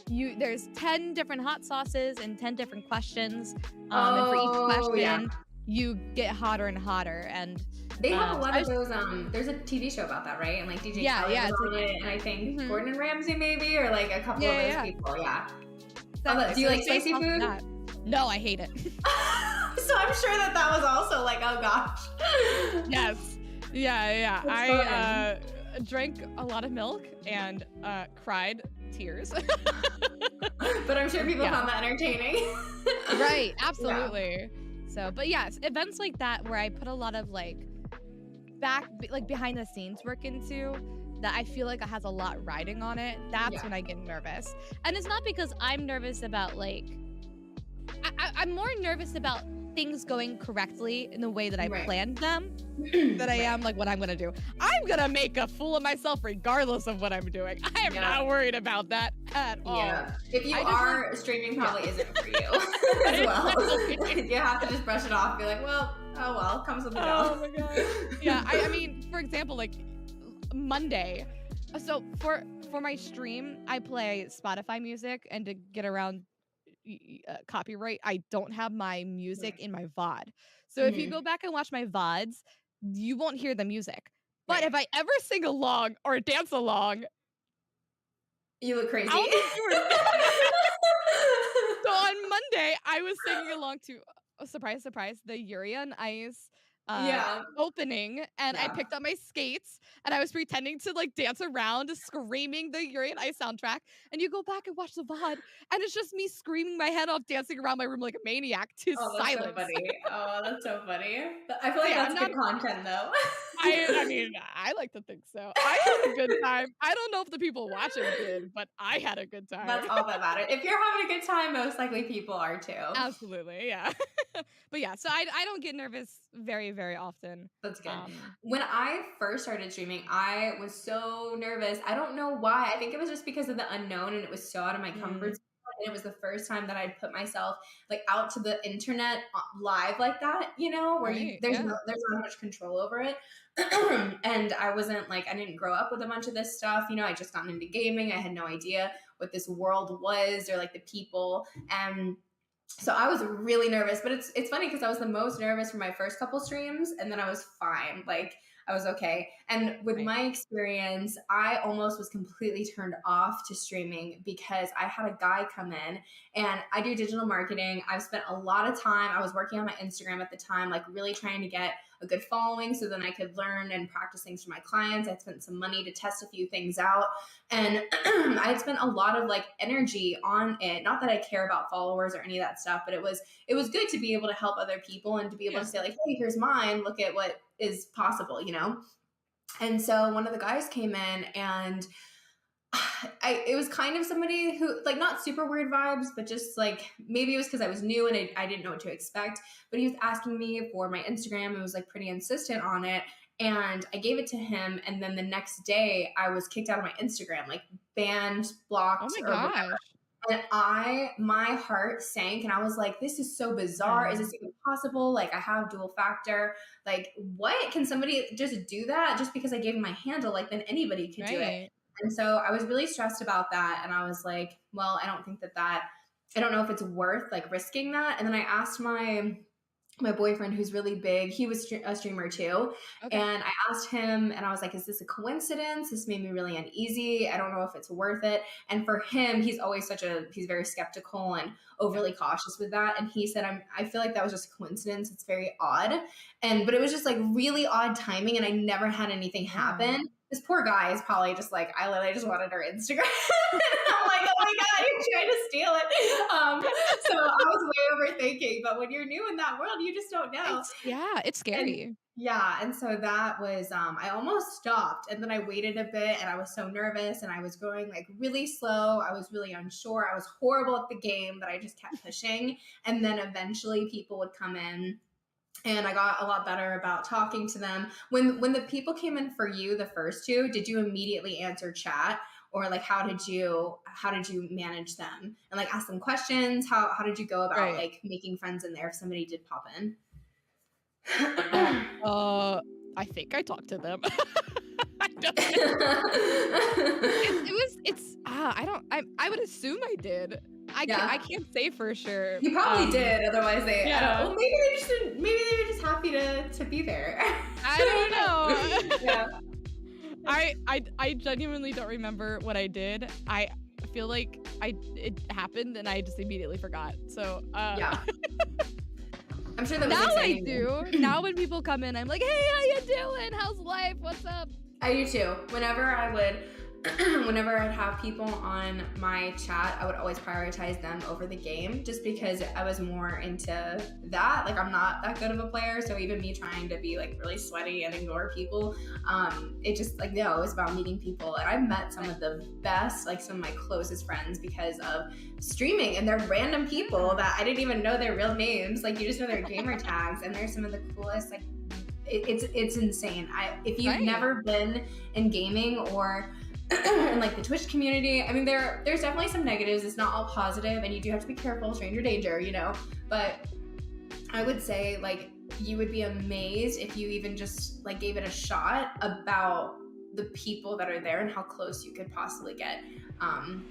S2: there's 10 different hot sauces and 10 different questions. And for each question, you get hotter and hotter. And
S1: they have a lot of those. There's a TV show about that, right? And like DJ Khaled was on it, and I think Gordon Ramsay maybe, or like a couple of those people. Yeah.
S2: Exactly.
S1: Do you like spicy food?
S2: No, I hate it.
S1: So I'm sure that was also like, oh gosh.
S2: Yes. Yeah. I drank a lot of milk and cried tears.
S1: But I'm sure people found that entertaining.
S2: Right. Absolutely. So, but yes, events like that where I put a lot of like behind the scenes work into that I feel like it has a lot riding on it, that's when I get nervous. And it's not because I'm nervous about like, I'm more nervous about things going correctly in the way that I planned them than I am like what I'm gonna do. I'm gonna make a fool of myself regardless of what I'm doing. I am not worried about that at all.
S1: Yeah. If you are, streaming probably isn't for you as well. You have to just brush it off and be like, well, oh well, comes with the job.
S2: Oh my god. Yeah, I mean, for example, like Monday. So for my stream, I play Spotify music, and to get around copyright, I don't have my music in my VOD. So if you go back and watch my VODs, you won't hear the music. But if I ever sing along or dance along,
S1: you look crazy.
S2: So on Monday, I was singing along to, surprise, surprise, the Yuri on Ice opening, and I picked up my skates and I was pretending to like dance around screaming the Yuri on Ice soundtrack, and you go back and watch the VOD and it's just me screaming my head off, dancing around my room like a maniac to silence.
S1: So funny. Oh, that's so funny. I feel like that's good content though.
S2: I mean, I like to think so. I had a good time. I don't know if the people watching did, but I had a good time.
S1: That's all that matters. If you're having a good time, most likely people are too.
S2: Absolutely, yeah. But yeah, so I don't get nervous very, very often.
S1: That's good. When I first started streaming, I was so nervous. I don't know why. I think it was just because of the unknown, and it was so out of my comfort zone. And it was the first time that I'd put myself like out to the internet live like that, you know, where there's not much control over it. And I wasn't like, I didn't grow up with a bunch of this stuff. You know, I just gotten into gaming. I had no idea what this world was or like the people. And so I was really nervous, but it's funny because I was the most nervous for my first couple streams, and then I was fine. Like I was okay. And with my experience, I almost was completely turned off to streaming because I had a guy come in, and I do digital marketing. I've spent a lot of time. I was working on my Instagram at the time, like really trying to get a good following so then I could learn and practice things for my clients. I spent some money to test a few things out, and I had spent a lot of like energy on it. Not that I care about followers or any of that stuff, but it was good to be able to help other people and to be able to say like, hey, here's mine. Look at what is possible, you know? And so one of the guys came in, and it was kind of somebody who like not super weird vibes, but just like maybe it was because I was new and I didn't know what to expect, but he was asking me for my Instagram and was like pretty insistent on it. And I gave it to him. And then the next day I was kicked out of my Instagram, like banned, blocked.
S2: Oh my gosh.
S1: And my heart sank, and I was like, this is so bizarre. Is this even possible? Like I have dual factor. Like what? Can somebody just do that just because I gave him my handle? Like then anybody could do it. And so I was really stressed about that. And I was like, well, I don't think I don't know if it's worth like risking that. And then I asked my boyfriend, who's really big, he was a streamer too. Okay. And I asked him, and I was like, is this a coincidence? This made me really uneasy. I don't know if it's worth it. And for him, he's always he's very skeptical and overly cautious with that. And he said, I feel like that was just a coincidence. It's very odd. But it was just like really odd timing. And I never had anything happen. This poor guy is probably just like, I literally just wanted her Instagram. I'm like, oh my God, you're trying to steal it. So I was way overthinking, but when you're new in that world, you just don't know.
S2: It's scary.
S1: And so that was, I almost stopped, and then I waited a bit, and I was so nervous, and I was going like really slow. I was really unsure. I was horrible at the game, but I just kept pushing. And then eventually people would come in, and I got a lot better about talking to them. When the people came in for you, the first two, did you immediately answer chat? Or like, how did you manage them and like ask them questions? How did you go about like making friends in there if somebody did pop in?
S2: I think I talked to them. I don't know. I would assume I did. I can't say for sure.
S1: You probably did. Otherwise they, well, maybe they were just happy to be there.
S2: I don't know. I genuinely don't remember what I did. I feel like it happened and I just immediately forgot. So
S1: I'm sure that was
S2: now
S1: exciting.
S2: I do. Now when people come in, I'm like, hey, how you doing? How's life? What's up?
S1: I do too. Whenever I would whenever I'd have people on my chat, I would always prioritize them over the game just because I was more into that. Like, I'm not that good of a player, so even me trying to be like really sweaty and ignore people, it just like, no, it was about meeting people. And I've met some of the best, like some of my closest friends because of streaming, and they're random people that I didn't even know their real names. Like, you just know their gamer tags, and they're some of the coolest, like, it's insane. If you've never been in gaming or in like the Twitch community, I mean, there's definitely some negatives. It's not all positive, and you do have to be careful, stranger danger, you know. But I would say, like, you would be amazed if you even just like gave it a shot about the people that are there and how close you could possibly get. I'm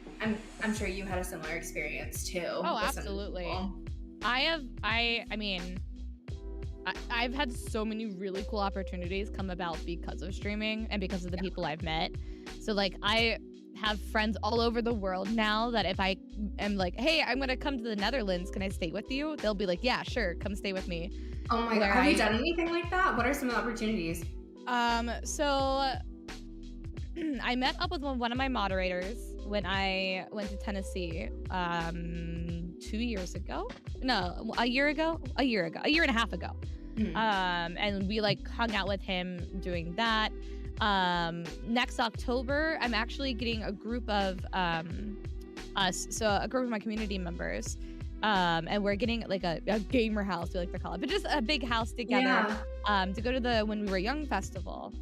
S1: sure you had a similar experience too.
S2: Oh, absolutely. I've had so many really cool opportunities come about because of streaming and because of the people I've met. So like, I have friends all over the world now that if I am like, hey, I'm gonna come to the Netherlands, can I stay with you? They'll be like, yeah, sure, come stay with me.
S1: Oh my God, have you done anything like that? What are some of the opportunities?
S2: So I met up with one of my moderators when I went to Tennessee 2 years ago. No, a year and a half ago. And we like hung out with him doing that. Next October, I'm actually getting a group of a group of my community members. And we're getting like a gamer house, we like to call it, but just a big house together to go to the When We Were Young festival.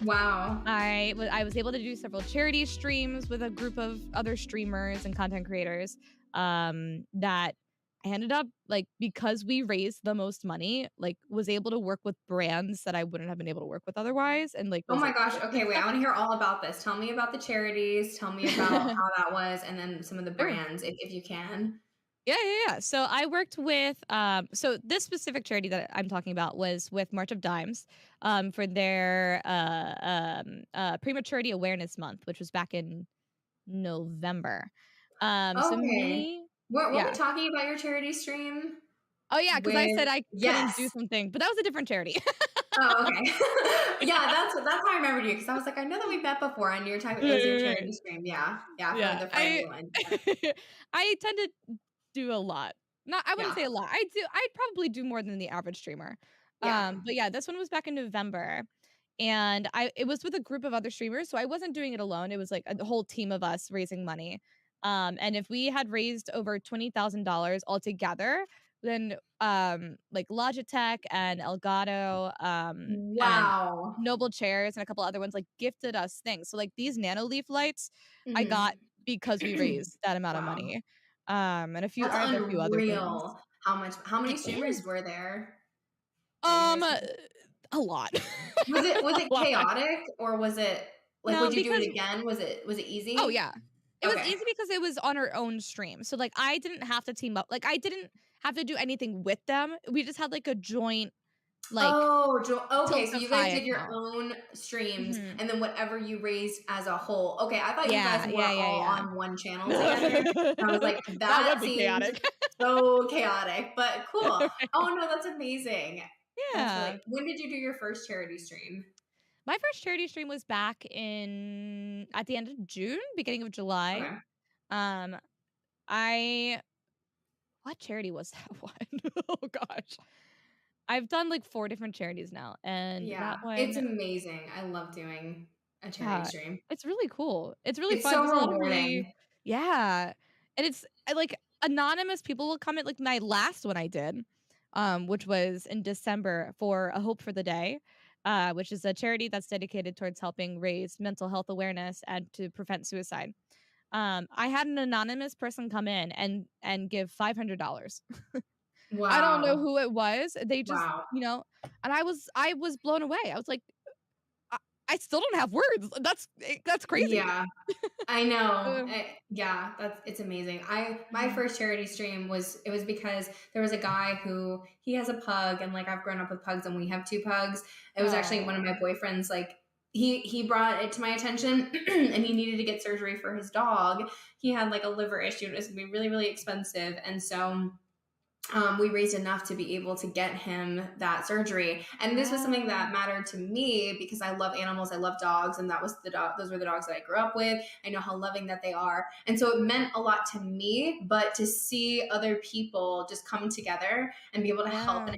S1: Wow.
S2: I was able to do several charity streams with a group of other streamers and content creators that I ended up, like, because we raised the most money, like, was able to work with brands that I wouldn't have been able to work with otherwise. And like,
S1: oh my gosh. Okay, wait, I want to hear all about this. Tell me about the charities. Tell me about how that was, and then some of the brands, if you can.
S2: Yeah. So I worked with, so this specific charity that I'm talking about was with March of Dimes for their Prematurity Awareness Month, which was back in November. So me,
S1: Weren't we talking about your charity stream?
S2: Oh yeah, because I said I couldn't do something, but that was a different charity.
S1: Oh, okay. Yeah, that's how I remembered you, because I was like, I know that we met before and you're talking as your charity stream. Yeah, for the Friday one.
S2: I tend to do a lot. I wouldn't say a lot. I'd probably do more than the average streamer. But yeah, this one was back in November. And it was with a group of other streamers, so I wasn't doing it alone. It was like a whole team of us raising money. And if we had raised over $20,000 altogether, then like Logitech and Elgato and Noble Chairs and a couple other ones like gifted us things. So like these nano leaf lights I got because we raised that amount of money. And a few other things.
S1: How many streamers were there?
S2: A lot.
S1: Was it chaotic, or was it like, would you do it again? Was it easy?
S2: Oh yeah. It was easy because it was on our own stream. So like I didn't have to team up. Like I didn't have to do anything with them. We just had like a joint like
S1: okay, so you guys did your own streams and then whatever you raised as a whole. Okay, I thought you guys were all on one channel together. I was like, that seems chaotic. So chaotic, but cool. Right. Oh no, that's amazing.
S2: Yeah.
S1: When did you do your first charity stream?
S2: My first charity stream was back at the end of June, beginning of July. Okay. What charity was that one? Oh gosh. I've done like 4 different charities now, and that one,
S1: it's amazing. I love doing a charity stream.
S2: It's really cool. It's really fun.
S1: So rewarding.
S2: And it's like anonymous people will comment. Like my last one I did, which was in December for A Hope for the Day, which is a charity that's dedicated towards helping raise mental health awareness and to prevent suicide. I had an anonymous person come in and give $500. Wow. I don't know who it was. They just, and I was blown away. I was like, I still don't have words. That's crazy.
S1: Yeah, I know. It's amazing. My first charity stream was because there was a guy who he has a pug, and like I've grown up with pugs, and we have 2 pugs. It was actually one of my boyfriends. Like he brought it to my attention, and he needed to get surgery for his dog. He had like a liver issue, and it was gonna be really, really expensive, and so we raised enough to be able to get him that surgery. And this was something that mattered to me because I love animals. I love dogs. And those were the dogs that I grew up with. I know how loving that they are. And so it meant a lot to me, but to see other people just come together and be able to help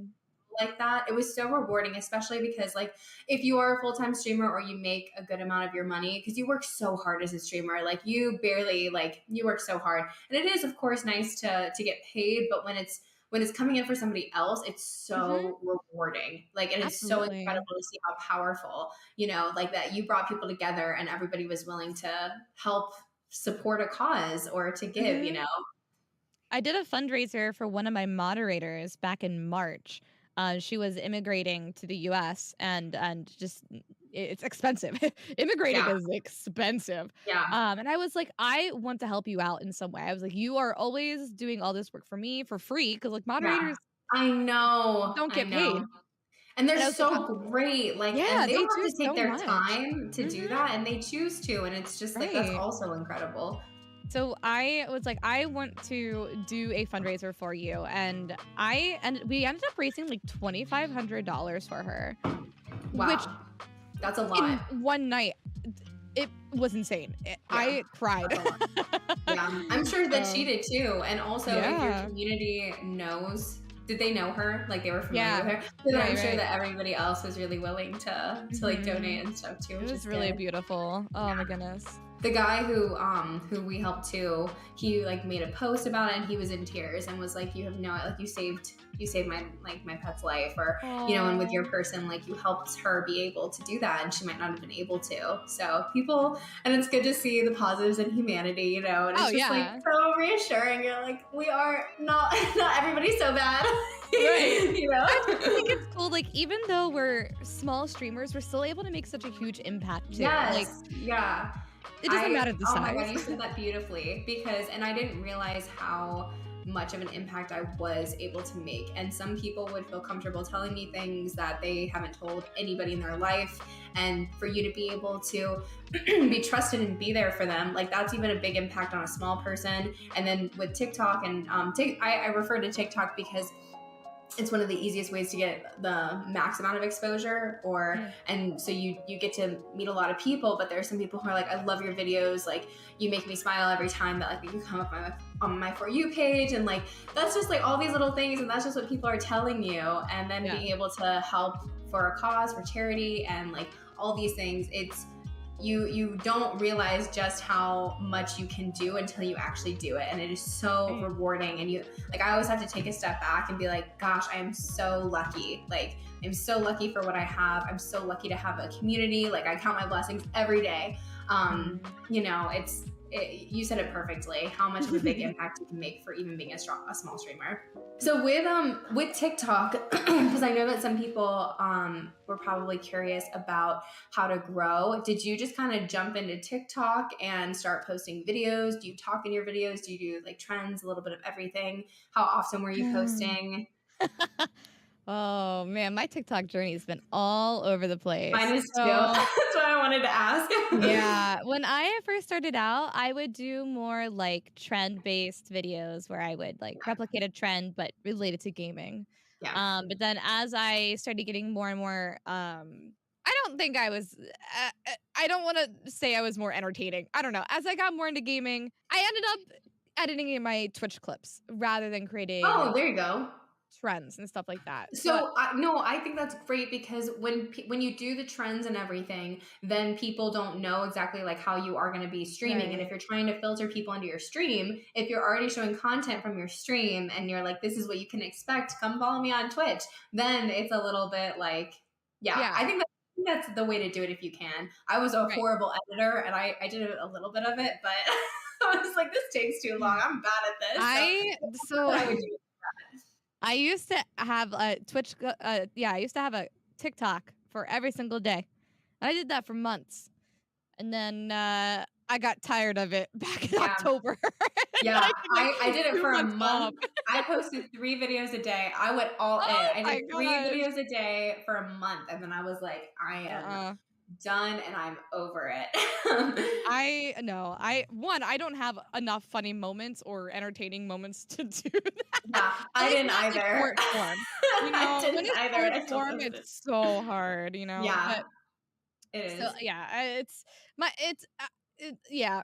S1: like that, it was so rewarding, especially because like if you are a full-time streamer or you make a good amount of your money, because you work so hard as a streamer, like you work so hard, and it is of course nice to get paid, but when it's coming in for somebody else, it's so rewarding. Like, and it's so incredible to see how powerful, like that you brought people together and everybody was willing to help support a cause or to give,
S2: I did a fundraiser for one of my moderators back in March. She was immigrating to the US and just it's expensive. Immigrating is expensive.
S1: Yeah.
S2: And I was like, I want to help you out in some way. I was like, you are always doing all this work for me for free because like moderators
S1: I know
S2: don't get paid.
S1: And they're so great. Like, and they don't have to take their time to do that, and they choose to. And it's just like, that's also incredible.
S2: So I was like, I want to do a fundraiser for you. And we ended up raising like $2,500 for her.
S1: Wow. Which, that's a lot.
S2: In one night. It was insane. I cried.
S1: Yeah. I'm sure that she did too. And also if your community knows, did they know her? Like they were familiar with her? Then I'm sure that everybody else was really willing to like donate and stuff too.
S2: It was really beautiful. Oh my goodness.
S1: The guy who we helped too, he like made a post about it and he was in tears and was like, you have no, like you saved my pet's life, or and with your person, like you helped her be able to do that and she might not have been able to. So and it's good to see the positives in humanity, and it's just like so reassuring. You're like, we are not everybody's so bad.
S2: Right. I think it's cool. Like, even though we're small streamers, we're still able to make such a huge impact too.
S1: Yes.
S2: Like, it doesn't matter the size.
S1: Oh my God, you said that beautifully, and I didn't realize how much of an impact I was able to make. And some people would feel comfortable telling me things that they haven't told anybody in their life. And for you to be able to be trusted and be there for them, like that's even a big impact on a small person. And then with TikTok and I refer to TikTok because it's one of the easiest ways to get the max amount of exposure, and so you get to meet a lot of people. But there are some people who are like, I love your videos, like you make me smile every time that like you come up on my For You page, and like that's just like all these little things, and that's just what people are telling you. And then being able to help for a cause, for charity, and like all these things, it's you don't realize just how much you can do until you actually do it, and it is so rewarding. And I always have to take a step back and be like, gosh, I am so lucky. Like I'm so lucky for what I have. I'm so lucky to have a community. Like I count my blessings every day. You said it perfectly, how much of a big impact you can make for even being a small streamer. So with TikTok, because I know that some people were probably curious about how to grow. Did you just kind of jump into TikTok and start posting videos? Do you talk in your videos? Do you do like trends, a little bit of everything? How often were you posting?
S2: Oh man, my TikTok journey has been all over the place.
S1: Mine is too. That's what I wanted to ask.
S2: Yeah, when I first started out, I would do more like trend-based videos where I would like replicate a trend but related to gaming.
S1: Yeah.
S2: But then as I started getting more and more, I don't think I was. I don't want to say I was more entertaining. I don't know. As I got more into gaming, I ended up editing in my Twitch clips rather than creating.
S1: Oh, there you go.
S2: Trends and stuff like that.
S1: So I think that's great, because when you do the trends and everything, then people don't know exactly like how you are going to be streaming. And if you're trying to filter people into your stream, if you're already showing content from your stream and you're like, this is what you can expect, come follow me on Twitch, then it's a little bit like, I think that's the way to do it if you can. I was a horrible editor, and I did a little bit of it, but I was like, this takes too long. I'm bad at this. I would do that.
S2: I used to have a Twitch. I used to have a TikTok for every single day. And I did that for months, and then I got tired of it back in October.
S1: I did it for a month. I posted 3 videos a day. I went all in. I did 3 videos a day for a month, and then I was like, I am done and I'm over it.
S2: I know. I don't have enough funny moments or entertaining moments to do that.
S1: Yeah,
S2: At
S1: I
S2: least
S1: didn't
S2: not like
S1: either.
S2: short form.
S1: I
S2: When
S1: didn't
S2: it's
S1: either, and
S2: short
S1: I still
S2: form,
S1: posted
S2: it's
S1: it.
S2: so hard,
S1: Yeah,
S2: But
S1: it
S2: so
S1: is.
S2: yeah, it's my yeah.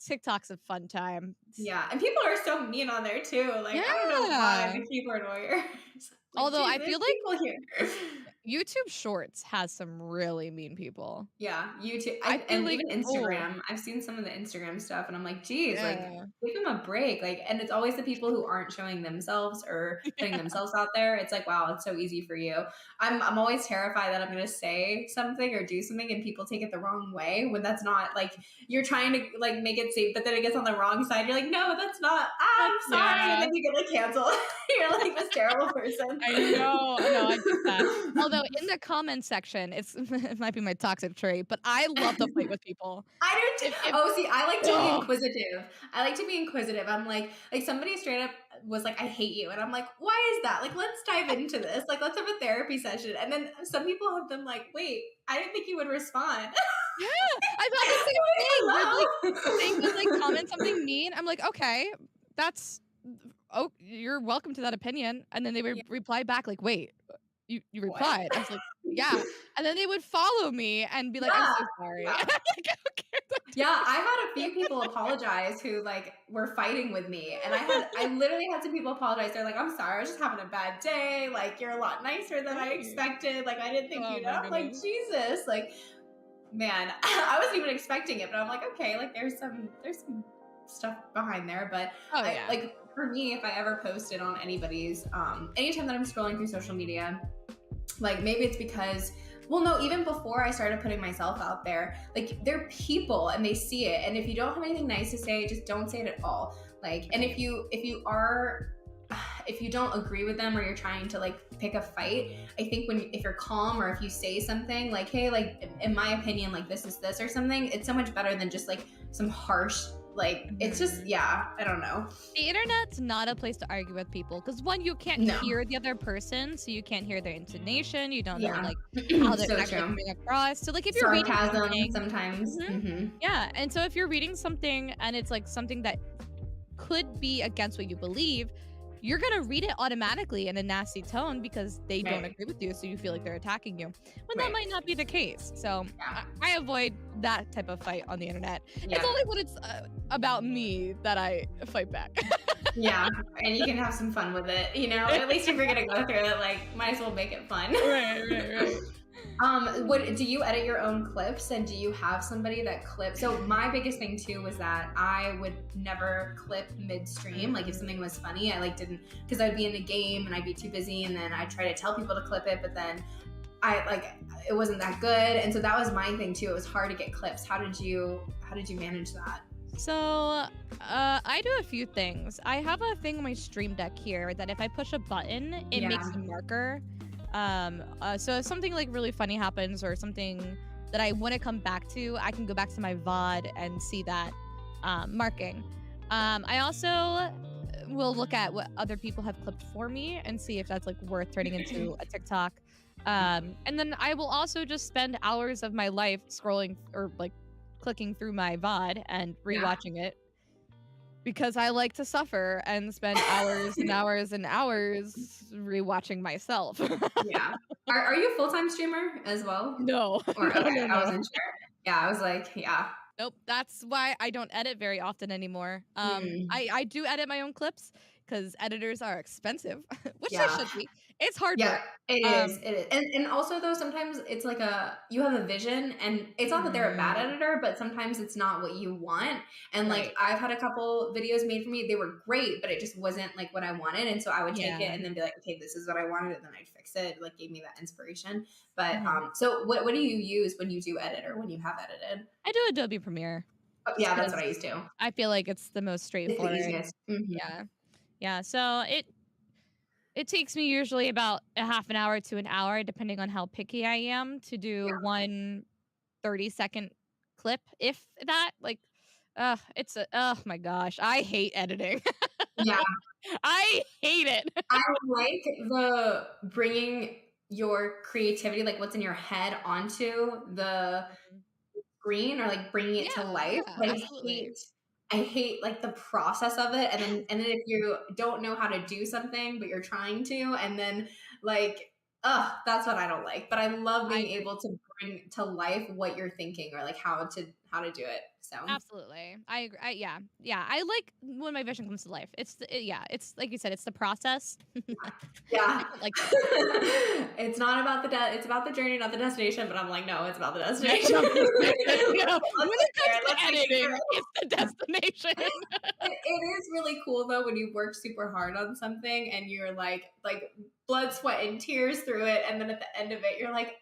S2: TikTok's a fun time.
S1: Yeah, and people are so mean on there too. Like, I don't know why
S2: Yeah.
S1: the keyboard warriors. Like,
S2: Although
S1: geez,
S2: I
S1: there's
S2: feel like
S1: people here.
S2: YouTube Shorts has some really mean people.
S1: Yeah, YouTube,
S2: I feel
S1: and
S2: like
S1: even
S2: oh
S1: Instagram. I've seen some of the Instagram stuff, and I'm like, geez, like,
S2: yeah.
S1: give them a break. Like, and it's always the people who aren't showing themselves or putting
S2: Yeah.
S1: themselves out there. It's like, wow, it's so easy for you. I'm always terrified that I'm gonna say something or do something, and people take it the wrong way when that's not like you're trying to like make it safe, but then it gets on the wrong side. You're like, no, that's not. I'm sorry, and
S2: Yeah.
S1: then you get like canceled. You're like this terrible person.
S2: I know. No, I get that. Although in the comment section, it might be my toxic trait, but I love to fight with people.
S1: I do too.
S2: If
S1: Oh, see, I like to be
S2: oh,
S1: inquisitive. I like to be inquisitive. I'm like somebody straight up was like, I hate you. And I'm like, why is that? Like, let's dive into this. Like, let's have a therapy session. And then some people have been like, wait, I didn't think you would respond.
S2: yeah, I thought the same
S1: Like,
S2: thing. They would like
S1: hello.
S2: comment something mean. I'm like, okay, that's oh, you're welcome to that opinion. And then they would
S1: Yeah.
S2: reply back like, wait, you
S1: What?
S2: replied. I was like, yeah. And then they would follow me and be like, I'm
S1: Yeah.
S2: so sorry.
S1: Yeah.
S2: Like, okay, don't do
S1: Yeah,
S2: it.
S1: I had a few people apologize who like were fighting with me, and I literally had some people apologize. They're like, "I'm sorry, I was just having a bad day. Like, you're a lot nicer than I
S2: Right.
S1: expected. Like, I didn't think
S2: Oh
S1: you'd."
S2: my
S1: I'm like,
S2: goodness.
S1: Jesus, like, man, I wasn't even expecting it, but I'm like, okay, like, there's some stuff behind there, but
S2: Oh
S1: I
S2: yeah.
S1: like for me, if I ever posted on anybody's, anytime that I'm scrolling through social media, like maybe it's because well no, even before I started putting myself out there, like they're people and they see it, and if you don't have anything nice to say, just don't say it at all. Like, and if you are if you don't agree with them or you're trying to like pick a fight, I think if you're calm or if you say something like, hey, like in my opinion, like this is this or something, it's so much better than just like some harsh, like it's just,
S2: Mhm.
S1: yeah, I don't know.
S2: The internet's not a place to argue with people because one, you can't
S1: No.
S2: hear the other person, so you can't hear their intonation. You don't know
S1: Yeah.
S2: like how they're
S1: So
S2: actually
S1: true.
S2: coming across. So like if you're reading
S1: Sarcasm
S2: something,
S1: sometimes.
S2: mhm,
S1: Hmm.
S2: yeah, and so if you're reading something and it's like something that could be against what you believe, you're gonna read it automatically in a nasty tone because they don't
S1: Right.
S2: agree with you, so you feel like they're attacking you. When that
S1: Right.
S2: might not be the case. So
S1: Yeah.
S2: I avoid that type of fight on the internet. It's
S1: Yeah.
S2: only when it's about me that I fight back.
S1: Yeah. And you can have some fun with it, you know? At least if you're gonna go through it, like, might as well make it fun.
S2: Right.
S1: What do you edit your own clips, and do you have somebody that clips? So my biggest thing too was that I would never clip midstream. Like if something was funny, I like didn't, because I'd be in a game and I'd be too busy, and then I'd try to tell people to clip it, but then I like it wasn't that good, and so that was my thing too. It was hard to get clips. How did you manage that?
S2: So, I do a few things. I have a thing on my stream deck here that if I push a button, it makes
S1: Yeah.
S2: a marker. So if something like really funny happens or something that I want to come back to, I can go back to my VOD and see that marking. I also will look at what other people have clipped for me and see if that's like worth turning into a TikTok. And then I will also just spend hours of my life scrolling or like clicking through my VOD and
S1: Yeah.
S2: rewatching it because I like to suffer and spend hours and hours and hours rewatching myself.
S1: Yeah. Are you a full-time streamer as well?
S2: No,
S1: Or okay, I
S2: no.
S1: wasn't sure. Yeah, I was like, yeah.
S2: Nope. That's why I don't edit very often anymore.
S1: Mm,
S2: I do edit my own clips because editors are expensive, which they
S1: yeah.
S2: should be. It's hard
S1: Yeah,
S2: work.
S1: it is,
S2: Um,
S1: it is. And also though, sometimes it's like you have a vision, and it's not that they're a bad
S2: mhm,
S1: editor, but sometimes it's not what you want. And like
S2: right.
S1: I've had a couple videos made for me, they were great, but it just wasn't like what I wanted. And so I would take it
S2: Yeah.
S1: and then be like, okay, this is what I wanted, and then I'd fix it. It like gave me that inspiration. But
S2: Mhm.
S1: so what do you use when you do edit or when you have edited?
S2: I do Adobe Premiere
S1: Oh,
S2: just
S1: yeah, that's what
S2: because
S1: I used to.
S2: I feel like it's the most
S1: It's the
S2: straightforward.
S1: easiest. Hmm.
S2: Yeah. Yeah. So it takes me usually about a half an hour to an hour, depending on how picky I am, to do
S1: Yeah.
S2: one 30-second clip, if that. Like, oh my gosh, I hate editing.
S1: Yeah.
S2: I hate it.
S1: I like the bringing. your creativity, like what's in your head, onto the
S2: Mhm.
S1: screen, or like bringing it to
S2: Yeah,
S1: life.
S2: yeah,
S1: But
S2: absolutely.
S1: I hate like the process of it. And
S2: Yes.
S1: then if you don't know how to do something, but you're trying to, and then like, that's what I don't like. But I love
S2: I
S1: being
S2: agree.
S1: able to bring to life what you're thinking, or like how to do it. So
S2: Absolutely. I agree. Yeah. Yeah. I like when my vision comes to life. Yeah, it's like you said, it's the process. I
S1: yeah.
S2: don't like the
S1: It's not about it's about the journey, not the destination. But I'm like, no, it's about the
S2: Definitely
S1: destination.
S2: not the destination. Yeah.
S1: Let's
S2: When
S1: get
S2: it comes
S1: there.
S2: to
S1: Let's make it
S2: editing, it's the destination.
S1: it is really cool though when you work super hard on something and you're like blood, sweat, and tears through it, and then at the end of it, you're like,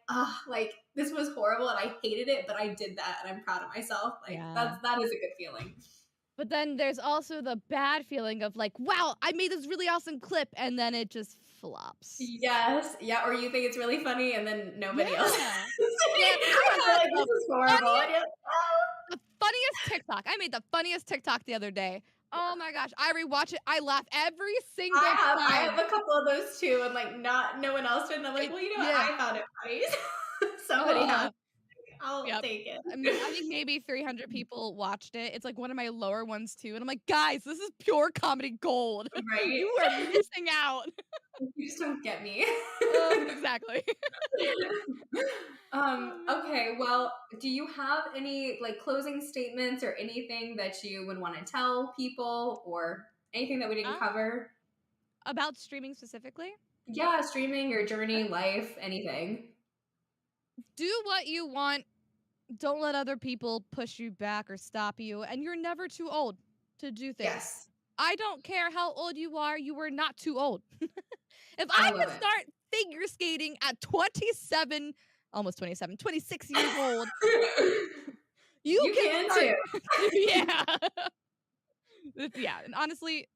S1: like this was horrible and I hated it, but I did that and I'm proud of myself. Like
S2: Yeah.
S1: that is a good feeling.
S2: But then there's also the bad feeling of like, wow, I made this really awesome clip, and then it just flops.
S1: Yes, yeah, or you think it's really funny and then nobody else.
S2: Yeah. Man,
S1: And you're like, this is horrible. And you're like,
S2: the funniest TikTok. I made the funniest TikTok the other day. Oh my gosh, I rewatch it. I laugh every single
S1: I
S2: time.
S1: have a couple of those too, and like not no one else did. And I'm like, well, you know what?
S2: Yeah.
S1: I found it funny. Somebody has.
S2: Oh,
S1: I'll
S2: yep.
S1: take it.
S2: I think maybe 300 people watched it. It's like one of my lower ones too. And I'm like, guys, this is pure comedy gold.
S1: Right?
S2: You are missing out.
S1: You just don't get me.
S2: Exactly. Oh man.
S1: Okay, well, do you have any like closing statements or anything that you would want to tell people, or anything that we didn't
S2: Um,
S1: cover?
S2: about streaming specifically,
S1: Yeah, streaming, your journey, life, anything.
S2: do what you want. Don't let other people push you back or stop you. And you're never too old to do things.
S1: Yes,
S2: I don't care how old you are not too old. If I
S1: I love
S2: could
S1: it.
S2: start figure skating at 27, almost 27, 26 years old, you
S1: You
S2: can
S1: can
S2: start.
S1: too.
S2: Yeah. Yeah, and honestly,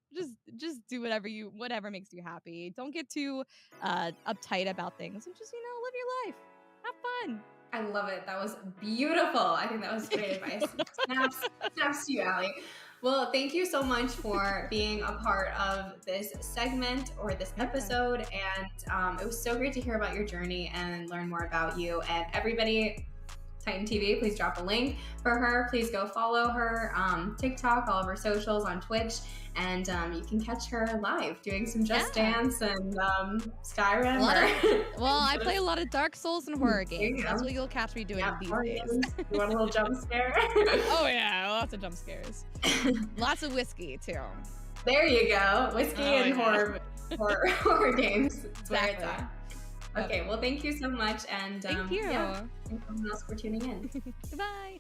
S2: just do whatever makes you happy. Don't get too uptight about things, and just live your life. Have fun.
S1: I love it. That was beautiful. I think that was great advice. Snaps to you, Allie. Well, thank you so much for being a part of this segment or this episode. And it was so great to hear about your journey and learn more about you. And everybody, Titan TV, please drop a link for her. Please go follow her TikTok, all of her socials, on Twitch, and you can catch her live doing some Just Dance and Skyrim.
S2: I play a lot of Dark Souls and horror games. That's what you'll catch me doing these days.
S1: You want a little jump scare?
S2: Oh yeah, lots of jump scares. Lots of whiskey too.
S1: There you go. Whiskey and horror games.
S2: Exactly.
S1: Okay, well, thank you so much, and
S2: thank you.
S1: Yeah, thank everyone else for tuning in.
S2: Goodbye.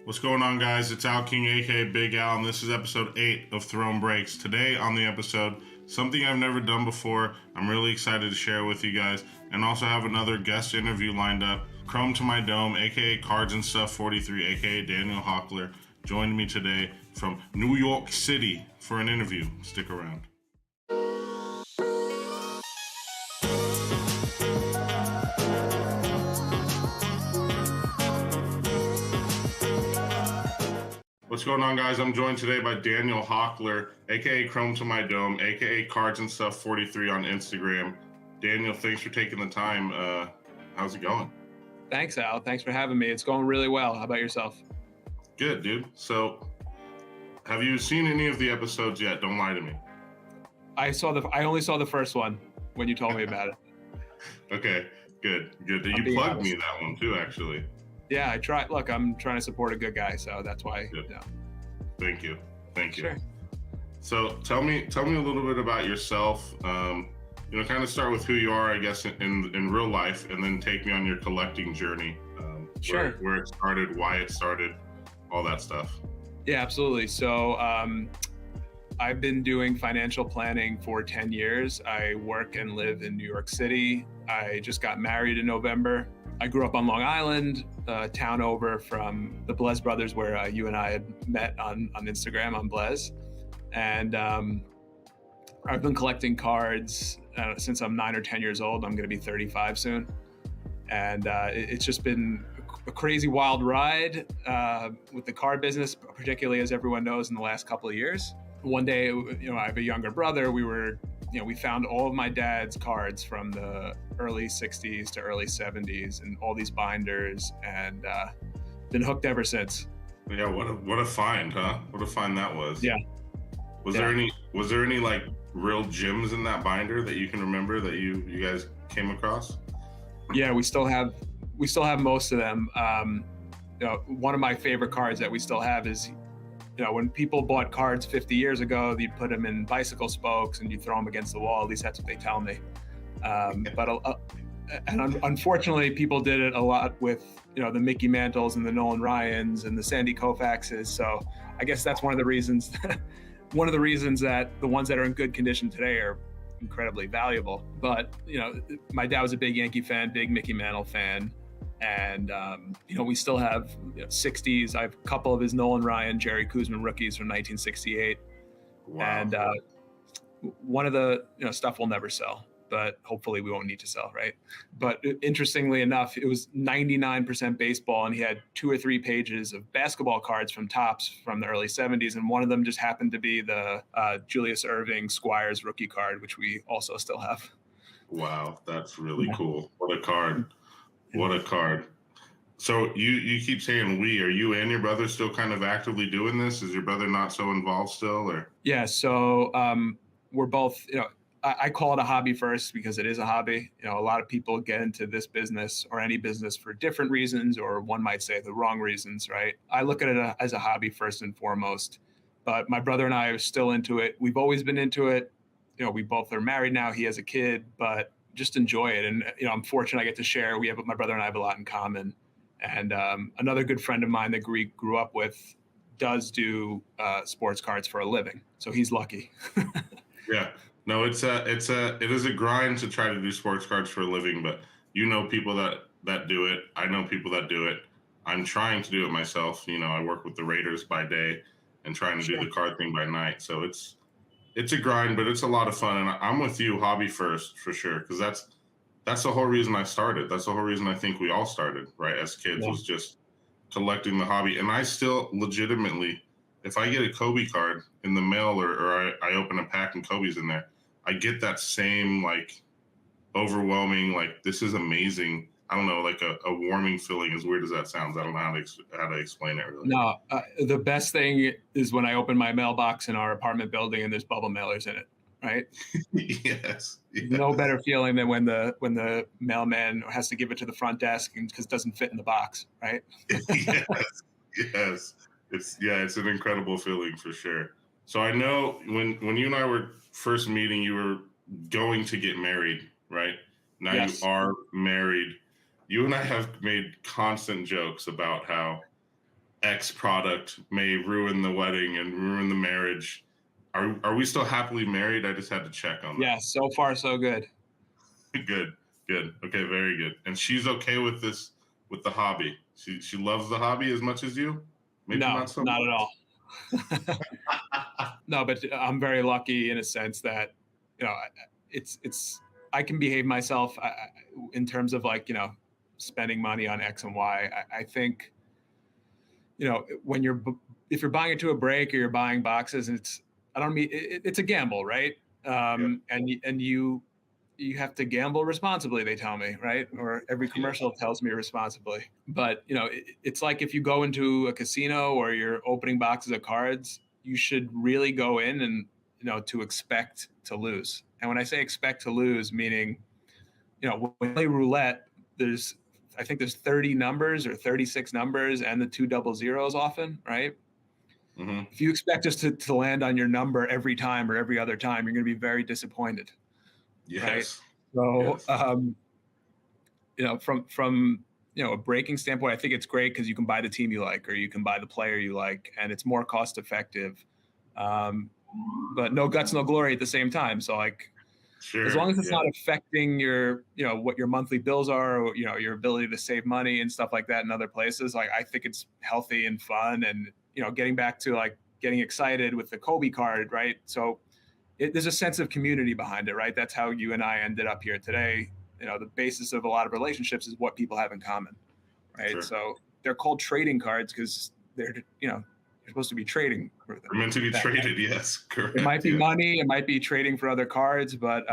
S3: What's going on, guys? It's Al King, aka Big Al, and this is episode 8 of Throne Breaks. Today on the episode, something I've never done before. I'm really excited to share with you guys, and also have another guest interview lined up. Chrome to my Dome, aka Cards and Stuff 43, aka Daniel Hockler, joined me today from New York City for an interview. Stick around. What's going on, guys? I'm joined today by Daniel Hockler, aka Chrome to my Dome, aka Cards and Stuff 43 on Instagram. Daniel, thanks for taking the time. How's it going?
S4: Thanks, Al. Thanks for having me. It's going really well. How about yourself?
S3: Good, dude. So, have you seen any of the episodes yet? Don't lie to me.
S4: I only saw the first one when you told me about it.
S3: Okay, good. You plugged me that one too, actually.
S4: Yeah, I try. Look, I'm trying to support a good guy, so that's why. Yeah.
S3: Thank you.
S4: Sure.
S3: So tell me a little bit about yourself. Kind of start with who you are, I guess, in real life, and then take me on your collecting journey.
S4: Sure.
S3: Where it started, why it started, all that stuff.
S4: Yeah, absolutely. So I've been doing financial planning for 10 years. I work and live in New York City. I just got married in November. I grew up on Long Island, a town over from the Blez brothers, where you and I had met on Instagram on Blez. And I've been collecting cards since I'm 9 or 10 years old. I'm going to be 35 soon. And it's just been a crazy wild ride with the card business, particularly, as everyone knows, in the last couple of years. One day, I have a younger brother. We found all of my dad's cards from the early 60s to early 70s and all these binders, and been hooked ever since.
S3: Yeah, what a find, huh? What a find that was.
S4: Yeah.
S3: Was there any like real gems in that binder that you can remember that you guys came across?
S4: Yeah, we still have most of them. One of my favorite cards that we still have is, when people bought cards 50 years ago, you'd put them in bicycle spokes and you throw them against the wall. At least that's what they tell me. Unfortunately, people did it a lot with, the Mickey Mantles and the Nolan Ryans and the Sandy Koufaxes. So I guess that's one of the reasons that the ones that are in good condition today are incredibly valuable. But, my dad was a big Yankee fan, big Mickey Mantle fan. And, we still have 60s. I have a couple of his Nolan Ryan, Jerry Koosman rookies from 1968.
S3: Wow.
S4: And one of the stuff we'll never sell, but hopefully we won't need to sell, right? But interestingly enough, it was 99% baseball, and he had 2 or 3 pages of basketball cards from Topps from the early 70s, and one of them just happened to be the Julius Erving Squires rookie card, which we also still have.
S3: Wow, that's really cool. What a card. What a card. So you keep saying we. Are you and your brother still kind of actively doing this? Is your brother not so involved still, or?
S4: Yeah, so we're both, I call it a hobby first because it is a hobby. A lot of people get into this business or any business for different reasons, or one might say the wrong reasons, right? I look at it as a hobby first and foremost. But my brother and I are still into it. We've always been into it. We both are married now. He has a kid, but just enjoy it. And, I'm fortunate I get to share. My brother and I have a lot in common. And another good friend of mine that grew up with does do sports cards for a living. So he's lucky.
S3: Yeah. No, it is a grind to try to do sports cards for a living, but people that do it. I know people that do it. I'm trying to do it myself. I work with the Raiders by day and trying to do the card thing by night. So it's a grind, but it's a lot of fun. And I'm with you, hobby first, for sure, because that's the whole reason I started. That's the whole reason I think we all started, right, as kids, was just collecting the hobby. And I still legitimately, if I get a Kobe card in the mail or I open a pack and Kobe's in there, I get that same, like, overwhelming, like, this is amazing. I don't know, like a warming feeling, as weird as that sounds. I don't know how to explain it, really.
S4: No, the best thing is when I open my mailbox in our apartment building and there's bubble mailers in it, right?
S3: Yes.
S4: No better feeling than when the mailman has to give it to the front desk because it doesn't fit in the box, right?
S3: Yes. It's an incredible feeling for sure. So I know when you and I were first meeting, you were going to get married, right? Now
S4: Yes.
S3: You are married. You and I have made constant jokes about how X product may ruin the wedding and ruin the marriage. Are we still happily married? I just had to check on that.
S4: Yeah, so far so good.
S3: Good. Okay, very good. And she's okay with this, with the hobby. She loves the hobby as much as you? Maybe
S4: No,
S3: not so
S4: not
S3: much.
S4: at all. No, but I'm very lucky in a sense that, it's I can behave myself in terms of, like, spending money on X and Y. I think, if you're buying into a break or you're buying boxes, it's a gamble, right? And you have to gamble responsibly, they tell me, right? Or every commercial tells me responsibly. But, it's like if you go into a casino or you're opening boxes of cards, you should really go in and, to expect to lose. And when I say expect to lose, meaning, when you play roulette, I think there's 30 numbers or 36 numbers and the 2 double zeros often, right?
S3: Mm-hmm.
S4: If you expect us to land on your number every time or every other time, you're going to be very disappointed.
S3: Yes.
S4: Right? So,
S3: yes.
S4: From a breaking standpoint, I think it's great because you can buy the team you like, or you can buy the player you like, and it's more cost effective. But no guts, no glory at the same time. So, like,
S3: Sure.
S4: As long as it's not affecting your, what your monthly bills are, or, your ability to save money and stuff like that in other places. Like, I think it's healthy and fun, and, getting back to like getting excited with the Kobe card, right? So there's a sense of community behind it, right? That's how you and I ended up here today. The basis of a lot of relationships is what people have in common, right?
S3: Sure.
S4: So they're called trading cards because they're, you're supposed to be trading for them.
S3: They're meant to be traded, yes, correct.
S4: It might be money, it might be trading for other cards, but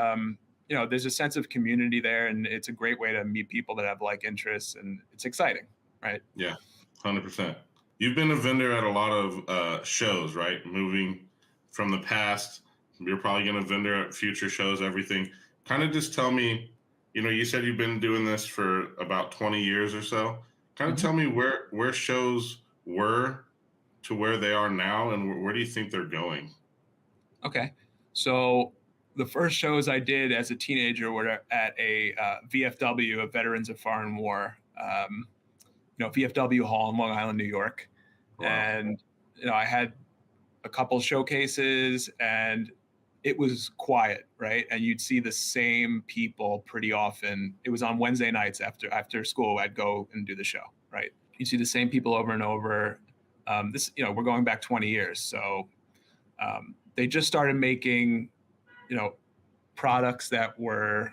S4: there's a sense of community there, and it's a great way to meet people that have like interests, and it's exciting, right?
S3: Yeah, 100%. You've been a vendor at a lot of shows, right? Moving from the past, you're probably going to vendor at future shows, everything. Kind of just tell me, you said you've been doing this for about 20 years or so. Kind of tell me where shows were to where they are now, and where do you think they're going?
S4: Okay. So the first shows I did as a teenager were at a VFW, a Veterans of Foreign War, VFW Hall in Long Island, New York. Wow. And, I had a couple showcases, and it was quiet, right? And you'd see the same people pretty often. It was on Wednesday nights after school. I'd go and do the show, right? You'd see the same people over and over. We're going back 20 years. So they just started making, products that were,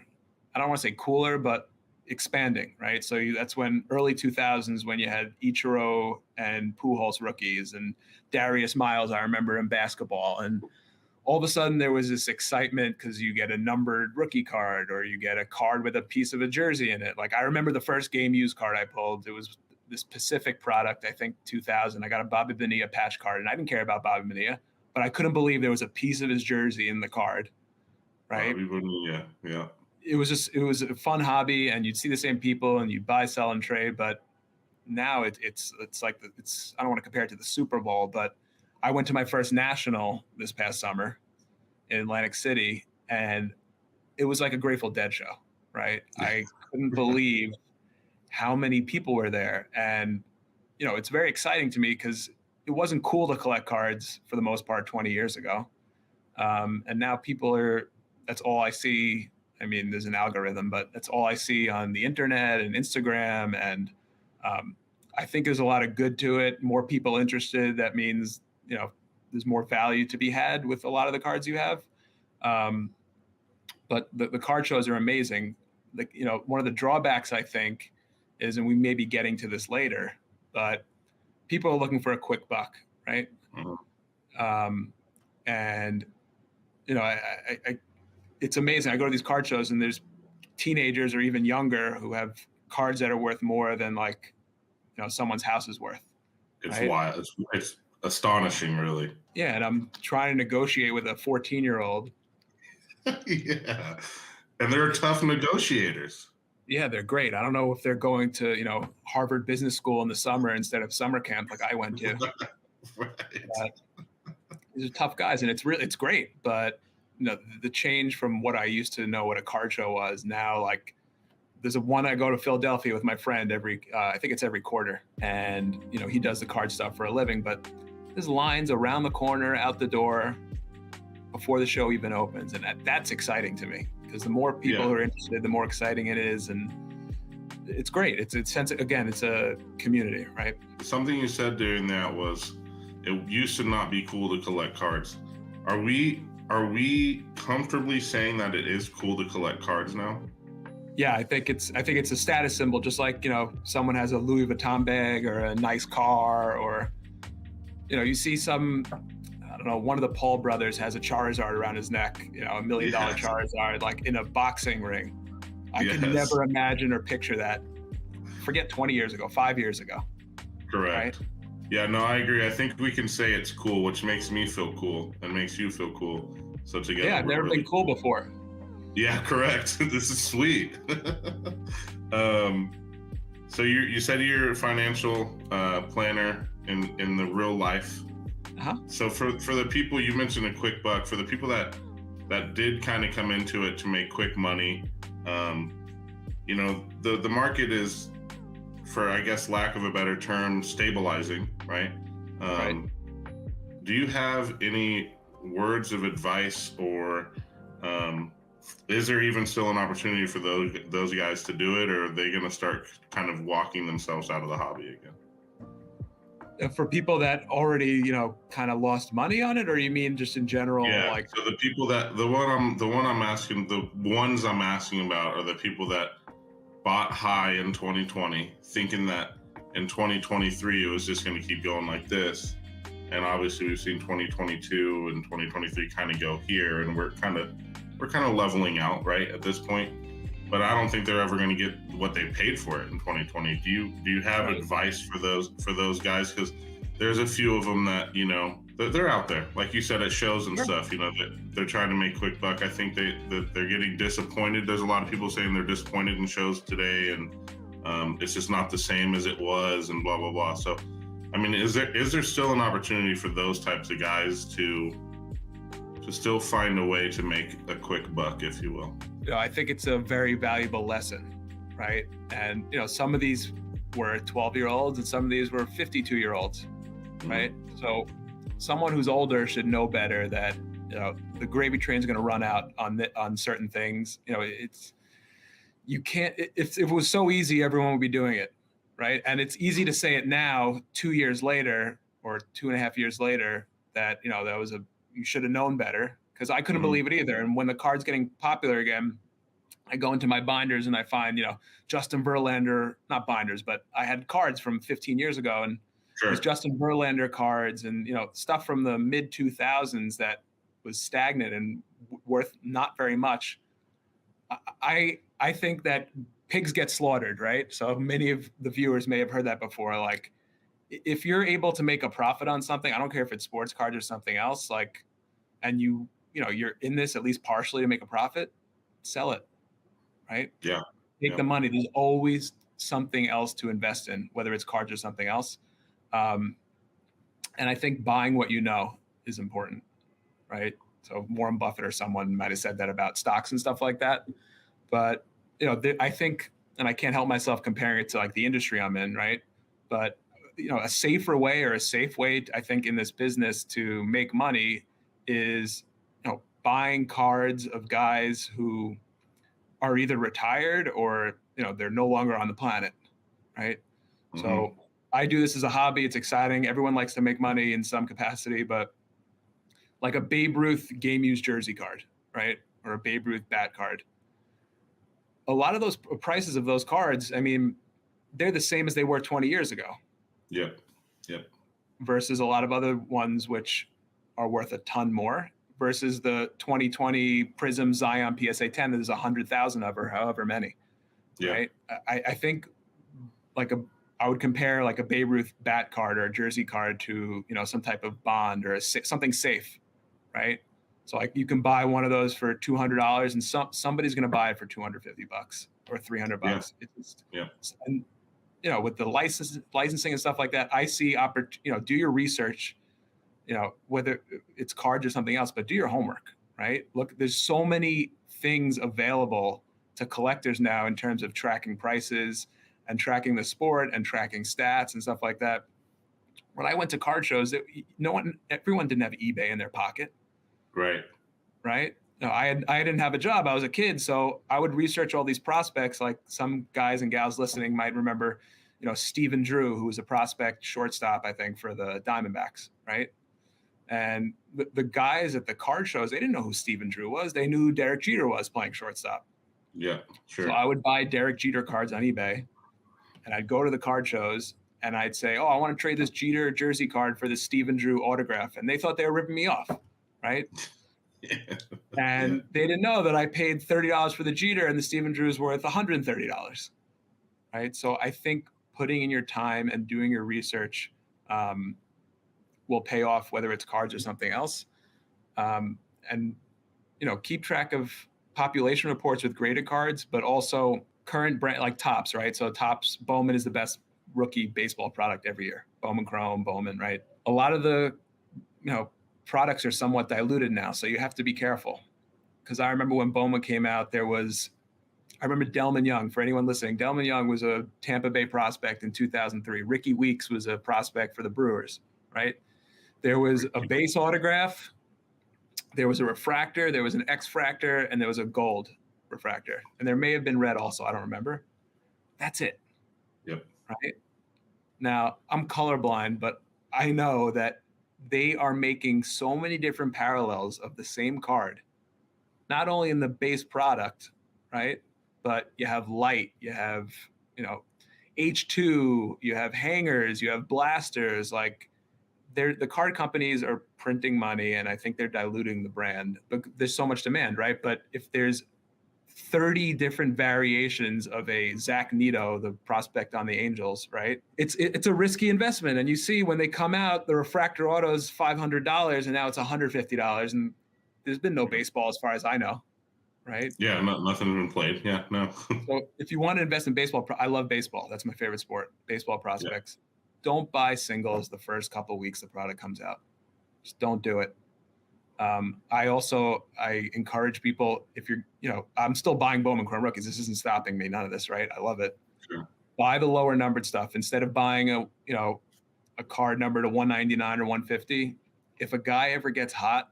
S4: I don't want to say cooler, but expanding, right? So that's when early 2000s, when you had Ichiro and Pujols rookies and Darius Miles, I remember, in basketball. And all of a sudden there was this excitement because you get a numbered rookie card, or you get a card with a piece of a jersey in it. Like, I remember the first game used card I pulled, it was this Pacific product, I think 2000. I got a Bobby Bonilla patch card, and I didn't care about Bobby Bonilla, but I couldn't believe there was a piece of his jersey in the card, right?
S3: Bobby Bonilla, yeah.
S4: It was a fun hobby, and you'd see the same people, and you'd buy, sell, and trade. But now it's like I don't want to compare it to the Super Bowl, but I went to my first national this past summer in Atlantic City, and it was like a Grateful Dead show, right? I couldn't believe how many people were there. And, it's very exciting to me because it wasn't cool to collect cards for the most part 20 years ago. And now that's all I see. I mean, there's an algorithm, but that's all I see on the internet and Instagram. And I think there's a lot of good to it. More people interested. That means, there's more value to be had with a lot of the cards you have. But the card shows are amazing. One of the drawbacks, I think, is, and we may be getting to this later, but people are looking for a quick buck, right? Mm-hmm. And, it's amazing. I go to these card shows, and there's teenagers or even younger who have cards that are worth more than someone's house is worth.
S3: It's
S4: right?
S3: wild. It's astonishing, really.
S4: Yeah. And I'm trying to negotiate with a 14-year-old.
S3: Yeah. And they're tough negotiators.
S4: Yeah, they're great. I don't know if they're going to, Harvard Business School in the summer instead of summer camp like I went to. Right. These are tough guys, and it's great. But the change from what I used to know what a card show was, now, like, there's one I go to Philadelphia with my friend I think it's every quarter, and he does the card stuff for a living. But there's lines around the corner, out the door, before the show even opens, and that's exciting to me, because the more people who are interested, the more exciting it is, and it's great. It's a community, right? Something
S3: you said during that was, it used to not be cool to collect cards. Are we comfortably saying that it is cool to collect cards now?
S4: Yeah, I think it's a status symbol, just like, someone has a Louis Vuitton bag or a nice car, or, you see some, I don't know, one of the Paul brothers has a Charizard around his neck, $1 million Charizard, like in a boxing ring. I could never imagine or picture that. Forget 20 years ago, 5 years ago.
S3: Correct. Right? Yeah, no, I agree. I think we can say it's cool, which makes me feel cool and makes you feel cool. So together,
S4: I've never been cool before.
S3: Yeah, correct. This is sweet. So you said you're a financial planner in the real life.
S4: Uh-huh.
S3: So for the people, you mentioned a quick buck. For the people that did kind of come into it to make quick money, the market is, for, I guess, lack of a better term, stabilizing, right?
S4: Right.
S3: Do you have any words of advice or Is there even still an opportunity for those guys to do it, or are they going to start kind of walking themselves out of the hobby again?
S4: For people that already, kind of lost money on it, or you mean just in general?
S3: Yeah.
S4: Like,
S3: so the people that the ones I'm asking about are the people that bought high in 2020, thinking that in 2023 it was just going to keep going like this. And obviously we've seen 2022 and 2023 kind of go here, and we're kind of leveling out right at this point. But I don't think they're ever going to get what they paid for it in 2020. Do you have advice for those guys? Because there's a few of them that they're out there, like you said, at shows and stuff. They're trying to make quick buck. I think they're getting disappointed. There's a lot of people saying they're disappointed in shows today, and it's just not the same as it was, and blah blah blah. So, I mean, is there still an opportunity for those types of guys to still find a way to make a quick buck, if you will?
S4: I think it's a very valuable lesson, right? And some of these were 12-year-olds, and some of these were 52-year-olds, right? So someone who's older should know better that the gravy train's going to run out on certain things. You can't. If it was so easy, everyone would be doing it, right? And it's easy to say it now, 2 years later or 2.5 years later, that you should have known better, because I couldn't believe it either. And when the card's getting popular again, I go into my binders and I find, Justin Verlander, not binders, but I had cards from 15 years ago, and there's Justin Verlander cards and, stuff from the mid 2000s that was stagnant and worth not very much. I think that pigs get slaughtered, right? So many of the viewers may have heard that before. Like, if you're able to make a profit on something, I don't care if it's sports cards or something else, like, and you're in this at least partially to make a profit, sell it, right?
S3: Yeah.
S4: Take the money. There's always something else to invest in, whether it's cards or something else. And I think buying what you know is important, right? So Warren Buffett or someone might have said that about stocks and stuff like that. But, I think, and I can't help myself comparing it to like the industry I'm in, right? But, a safer way, or a safe way, I think, in this business to make money is, buying cards of guys who are either retired or, they're no longer on the planet, right? Mm-hmm. So I do this as a hobby. It's exciting. Everyone likes to make money in some capacity, but like a Babe Ruth game used jersey card, right? Or a Babe Ruth bat card. A lot of those prices of those cards, I mean, they're the same as they were 20 years ago.
S3: Yep.
S4: Versus a lot of other ones which are worth a ton more, versus the 2020 Prism Zion PSA 10 that there's 100,000 of, or however many. Yeah. Right? I think I would compare like a Babe Ruth bat card or a jersey card to, some type of bond or something safe, right? So like you can buy one of those for $200 and somebody's going to buy it for $250 or $300.
S3: Yeah.
S4: And with the licensing and stuff like that, I see do your research, whether it's cards or something else, but do your homework, right? Look, there's so many things available to collectors now in terms of tracking prices and tracking the sport and tracking stats and stuff like that. When I went to card shows, everyone didn't have eBay in their pocket. Right. No, I didn't have a job. I was a kid, so I would research all these prospects. Like some guys and gals listening might remember, Stephen Drew, who was a prospect shortstop, I think, for the Diamondbacks, right? And the guys at the card shows, they didn't know who Stephen Drew was. They knew who Derek Jeter was playing shortstop.
S3: Yeah, sure.
S4: So I would buy Derek Jeter cards on eBay, and I'd go to the card shows, and I'd say, I want to trade this Jeter jersey card for this Stephen Drew autograph. And they thought they were ripping me off, right? And they didn't know that I paid $30 for the Jeter and the Stephen Drew is worth $130, right? So I think putting in your time and doing your research will pay off, whether it's cards or something else. And, keep track of population reports with graded cards, but also current brand like Topps, right? So Topps Bowman is the best rookie baseball product every year. Bowman Chrome, Bowman, right? A lot of the, products are somewhat diluted now, so you have to be careful. Because I remember when Bowman came out, I remember Delman Young. For anyone listening, Delman Young was a Tampa Bay prospect in 2003. Ricky Weeks was a prospect for the Brewers, right? There was a base autograph, there was a refractor, there was an X-fractor, and there was a gold refractor. And there may have been red also, I don't remember. That's it.
S3: Yep.
S4: Right? Now, I'm colorblind, but I know that they are making so many different parallels of the same card, not only in the base product, right? But you have light, you have, H2, you have hangers, you have blasters. Like, the card companies are printing money, and I think they're diluting the brand. But there's so much demand, right? But if there's 30 different variations of a Zach Neto, the prospect on the Angels, right? It's a risky investment. And you see when they come out, the refractor auto is $500 and now it's $150. And there's been no baseball as far as I know, right?
S3: Yeah, nothing's been played. Yeah, no.
S4: So if you want to invest in baseball, I love baseball. That's my favorite sport, baseball prospects. Yeah. Don't buy singles the first couple of weeks the product comes out. Just don't do it. I encourage people, if I'm still buying Bowman Chrome rookies. This isn't stopping me. None of this, right? I love it.
S3: Sure.
S4: Buy the lower numbered stuff instead of buying a card number to 199 or 150. If a guy ever gets hot,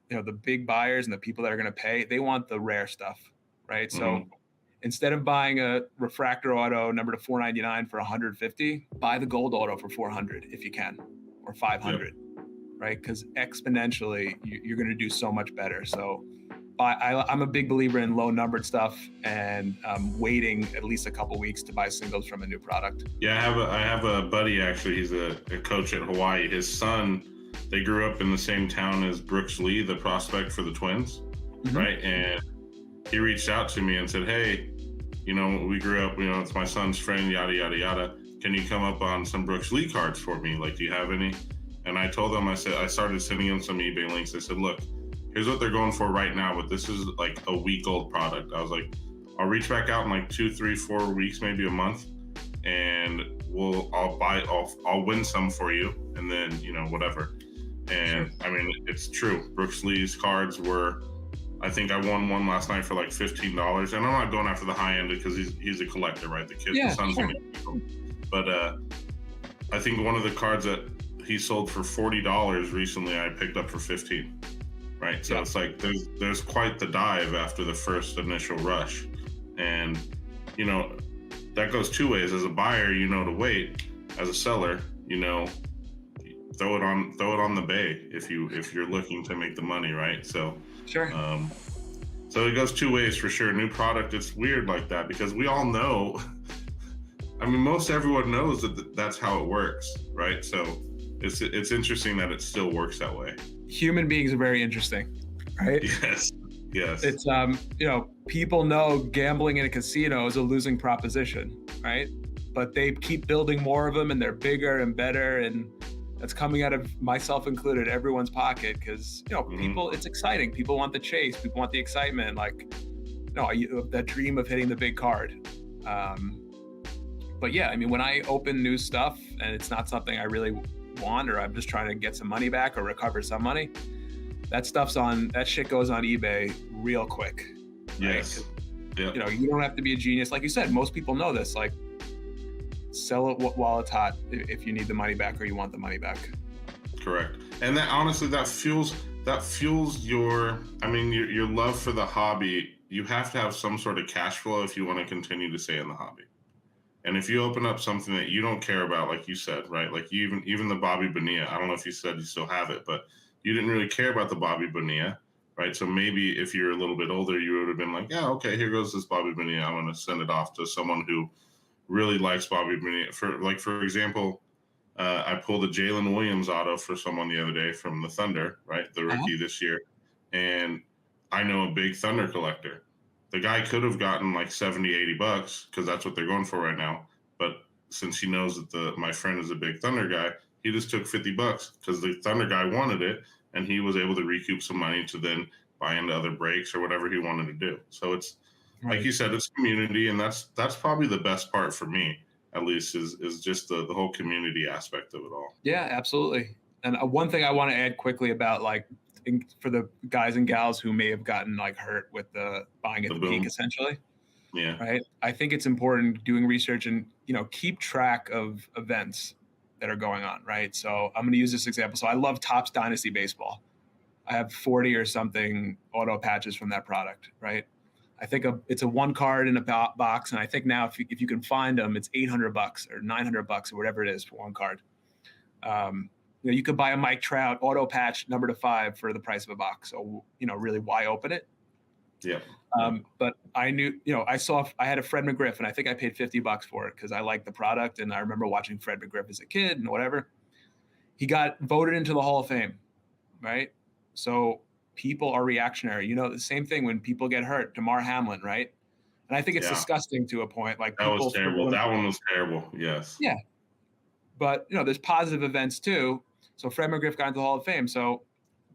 S4: the big buyers and the people that are going to pay, they want the rare stuff, right? Mm-hmm. So instead of buying a refractor auto number to 499 for 150, buy the gold auto for 400 if you can, or 500. Yep. Right? Because exponentially, you're going to do so much better. So I'm a big believer in low numbered stuff and waiting at least a couple weeks to buy singles from a new product.
S3: Yeah, I have a buddy, actually. He's a coach at Hawaii. His son, they grew up in the same town as Brooks Lee, the prospect for the Twins, mm-hmm. right? And he reached out to me and said, hey, we grew up, it's my son's friend, yada, yada, yada. Can you come up on some Brooks Lee cards for me? Like, do you have any? And I told them, I started sending them some eBay links. I said, look, here's what they're going for right now, but this is like a week old product. I was like, I'll reach back out in like 2, 3, 4 weeks, maybe a month, and I'll win some for you, and then whatever. And I mean, it's true. Brooks Lee's cards were, I think I won one last night for like $15, and I'm not going after the high end because he's a collector, right? The son's gonna keep them. But I think one of the cards that he sold for $40 recently, I picked up for $15, right? So It's like there's quite the dive after the first initial rush, and that goes two ways. As a buyer, to wait. As a seller, throw it on the bay if you're looking to make the money, right? So
S4: sure.
S3: So it goes two ways for sure. New product, it's weird like that because we all know. I mean, most everyone knows that that's how it works, right? So. It's interesting that it still works that way.
S4: Human beings are very interesting, right?
S3: Yes.
S4: It's people know gambling in a casino is a losing proposition, right? But they keep building more of them, and they're bigger and better, and that's coming out of, myself included, everyone's pocket because mm-hmm. people. It's exciting. People want the chase. People want the excitement. Like, that dream of hitting the big card. But yeah, I mean, when I open new stuff and it's not something I really want, or I'm just trying to get some money back or recover some money, that shit goes on eBay real quick.
S3: Yes.
S4: Right? Yeah. You don't have to be a genius. Like you said, most people know this, like, sell it while it's hot if you need the money back or you want the money back.
S3: Correct. And that, honestly, that fuels your love for the hobby. You have to have some sort of cash flow if you want to continue to stay in the hobby. And if you open up something that you don't care about, like you said, right? Like even the Bobby Bonilla, I don't know if you said you still have it, but you didn't really care about the Bobby Bonilla, right? So maybe if you're a little bit older, you would have been like, yeah, okay, here goes this Bobby Bonilla. I'm going to send it off to someone who really likes Bobby Bonilla. For example, I pulled a Jalen Williams auto for someone the other day from the Thunder, right? The rookie this year. And I know a big Thunder collector. The guy could have gotten like $70, $80 because that's what they're going for right now. But since he knows that my friend is a big Thunder guy, he just took $50 because the Thunder guy wanted it, and he was able to recoup some money to then buy into other breaks or whatever he wanted to do. So it's like you said, it's community, and that's probably the best part for me, at least, is just the whole community aspect of it all.
S4: Yeah, absolutely. And one thing I want to add quickly about, like, for the guys and gals who may have gotten like hurt with the buying at the peak, essentially.
S3: Yeah.
S4: Right. I think it's important doing research and, keep track of events that are going on. Right. So I'm going to use this example. So I love Topps Dynasty Baseball. I have 40 or something auto patches from that product, right? I think it's a 1 card in a box, and I think now if you can find them, it's $800 or $900 or whatever it is for 1 card. You could buy a Mike Trout auto patch number to 5 for the price of a box. So really, why open it?
S3: Yeah.
S4: But I knew, I had a Fred McGriff, and I think I paid $50 for it because I liked the product, and I remember watching Fred McGriff as a kid and whatever. He got voted into the Hall of Fame, right? So people are reactionary. The same thing when people get hurt. DeMar Hamlin, right? And I think it's disgusting to a point. Like,
S3: that was terrible. That one was terrible. Yes.
S4: Yeah. But there's positive events too. So Fred McGriff got into the Hall of Fame. So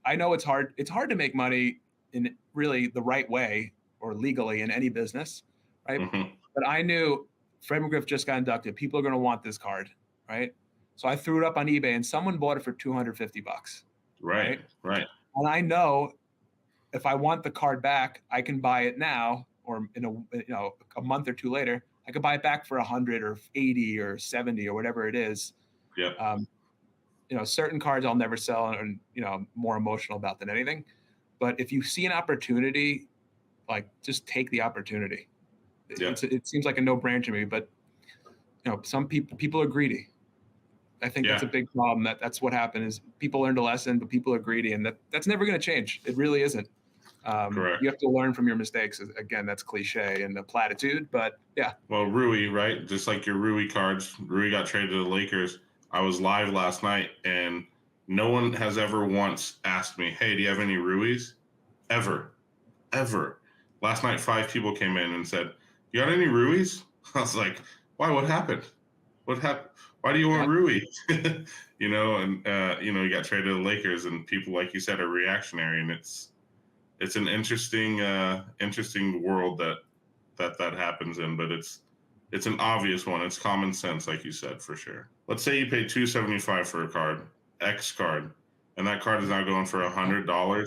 S4: I know it's hard. It's hard to make money in really the right way or legally in any business, right? Mm-hmm. But I knew Fred McGriff just got inducted. People are going to want this card, right? So I threw it up on eBay, and someone bought it for $250.
S3: Right.
S4: And I know if I want the card back, I can buy it now, or in a month or two later, I could buy it back for 100 or 80 or 70 or whatever it is.
S3: Yeah.
S4: Certain cards I'll never sell, and more emotional about than anything. But if you see an opportunity, like, just take the opportunity. Yeah. It seems like a no-brainer to me, but some people are greedy. I think that's a big problem. That's what happened is people learned a lesson, but people are greedy, and that's never going to change. It really isn't.
S3: Correct.
S4: You have to learn from your mistakes. Again, that's cliche and a platitude, but yeah.
S3: Well, Rui, right? Just like your Rui cards, Rui got traded to the Lakers. I was live last night, and no one has ever once asked me, hey, do you have any Ruis? Ever. Last night, 5 people came in and said, you got any Ruis? I was like, why? What happened? Why do you want Rui? And he got traded to the Lakers, and people, like you said, are reactionary, and it's an interesting world that happens in, but it's an obvious one. It's common sense, like you said, for sure. Let's say you pay $275 for a card, X card, and that card is now going for $100.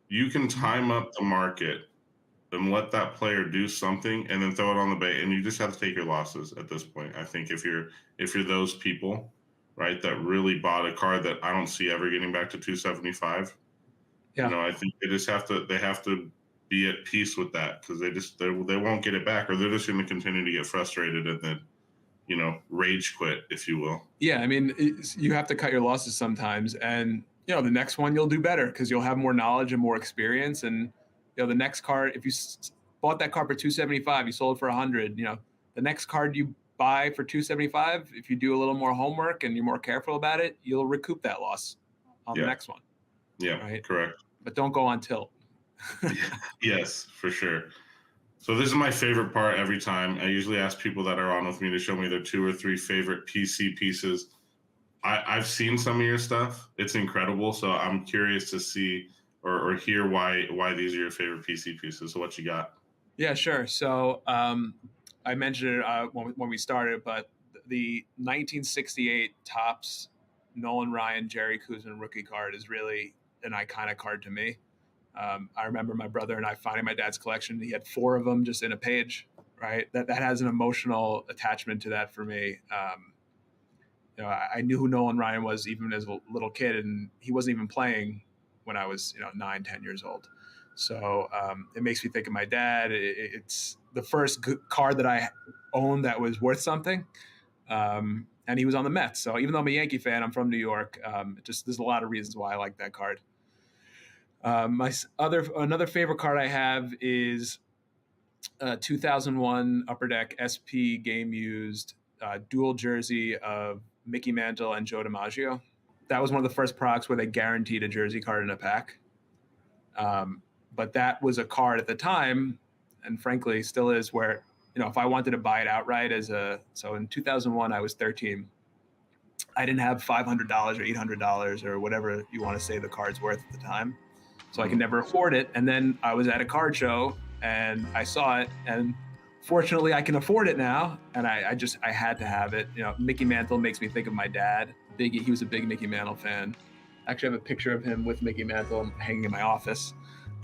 S3: You can time up the market and let that player do something and then throw it on the bait, and you just have to take your losses at this point. I think if you're those people, right, that really bought a card that I don't see ever getting back to $275, I think they have to be at peace with that, because they won't get it back, or they're just going to continue to get frustrated and then rage quit, if you will.
S4: Yeah, I mean, you have to cut your losses sometimes, and the next one you'll do better because you'll have more knowledge and more experience. And the next card, if you bought that card for $275, you sold it for $100. The next card you buy for $275, if you do a little more homework and you're more careful about it, you'll recoup that loss on the next one.
S3: Yeah, right? Correct.
S4: But don't go on tilt.
S3: Yes, for sure. So this is my favorite part every time. I usually ask people that are on with me to show me their 2 or 3 favorite PC pieces. I've seen some of your stuff. It's incredible. So I'm curious to see or hear why these are your favorite PC pieces. So what you got?
S4: Yeah, sure. So I mentioned it when we started, but the 1968 Topps Nolan Ryan, Jerry Kuzman rookie card is really an iconic card to me. I remember my brother and I finding my dad's collection. He had 4 of them just in a page, right? That has an emotional attachment to that for me. I knew who Nolan Ryan was even as a little kid, and he wasn't even playing when I was 9, 10 years old. So it makes me think of my dad. It's the first card that I owned that was worth something. And he was on the Mets. So even though I'm a Yankee fan, I'm from New York. There's a lot of reasons why I like that card. Another favorite card I have is 2001 Upper Deck SP game used dual jersey of Mickey Mantle and Joe DiMaggio. That was one of the first products where they guaranteed a jersey card in a pack. But that was a card at the time, and frankly still is, where if I wanted to buy it outright so in 2001 I was 13. I didn't have $500 or $800 or whatever you want to say the card's worth at the time. So I could never afford it. And then I was at a card show and I saw it, and fortunately I can afford it now. And I had to have it. Mickey Mantle makes me think of my dad. He was a big Mickey Mantle fan. Actually, I have a picture of him with Mickey Mantle hanging in my office.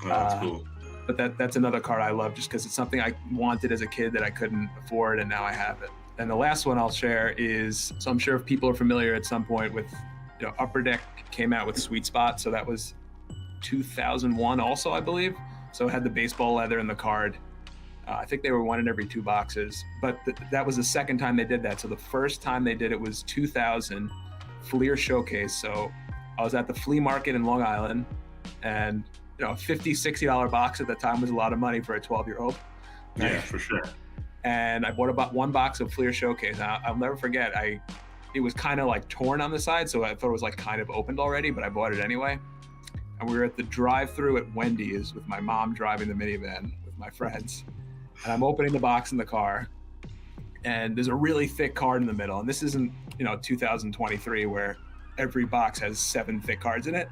S3: Oh, that's cool.
S4: But that's another card I love just because it's something I wanted as a kid that I couldn't afford, and now I have it. And the last one I'll share is, so I'm sure if people are familiar at some point with, Upper Deck came out with Sweet Spot. So that was 2001 also, I believe. So it had the baseball leather in the card. I think they were 1 in every 2 boxes, but that was the second time they did that. So the first time they did it was 2000 Fleer Showcase. So I was at the flea market in Long Island, and a $50, $60 box at the time was a lot of money for a 12-year-old.
S3: Right? Yeah, for sure.
S4: And I bought about 1 box of Fleer Showcase. I'll never forget, it was kind of like torn on the side, so I thought it was like kind of opened already, but I bought it anyway. And we were at the drive-thru at Wendy's with my mom driving the minivan with my friends. And I'm opening the box in the car, and there's a really thick card in the middle. And this isn't, 2023 where every box has 7 thick cards in it.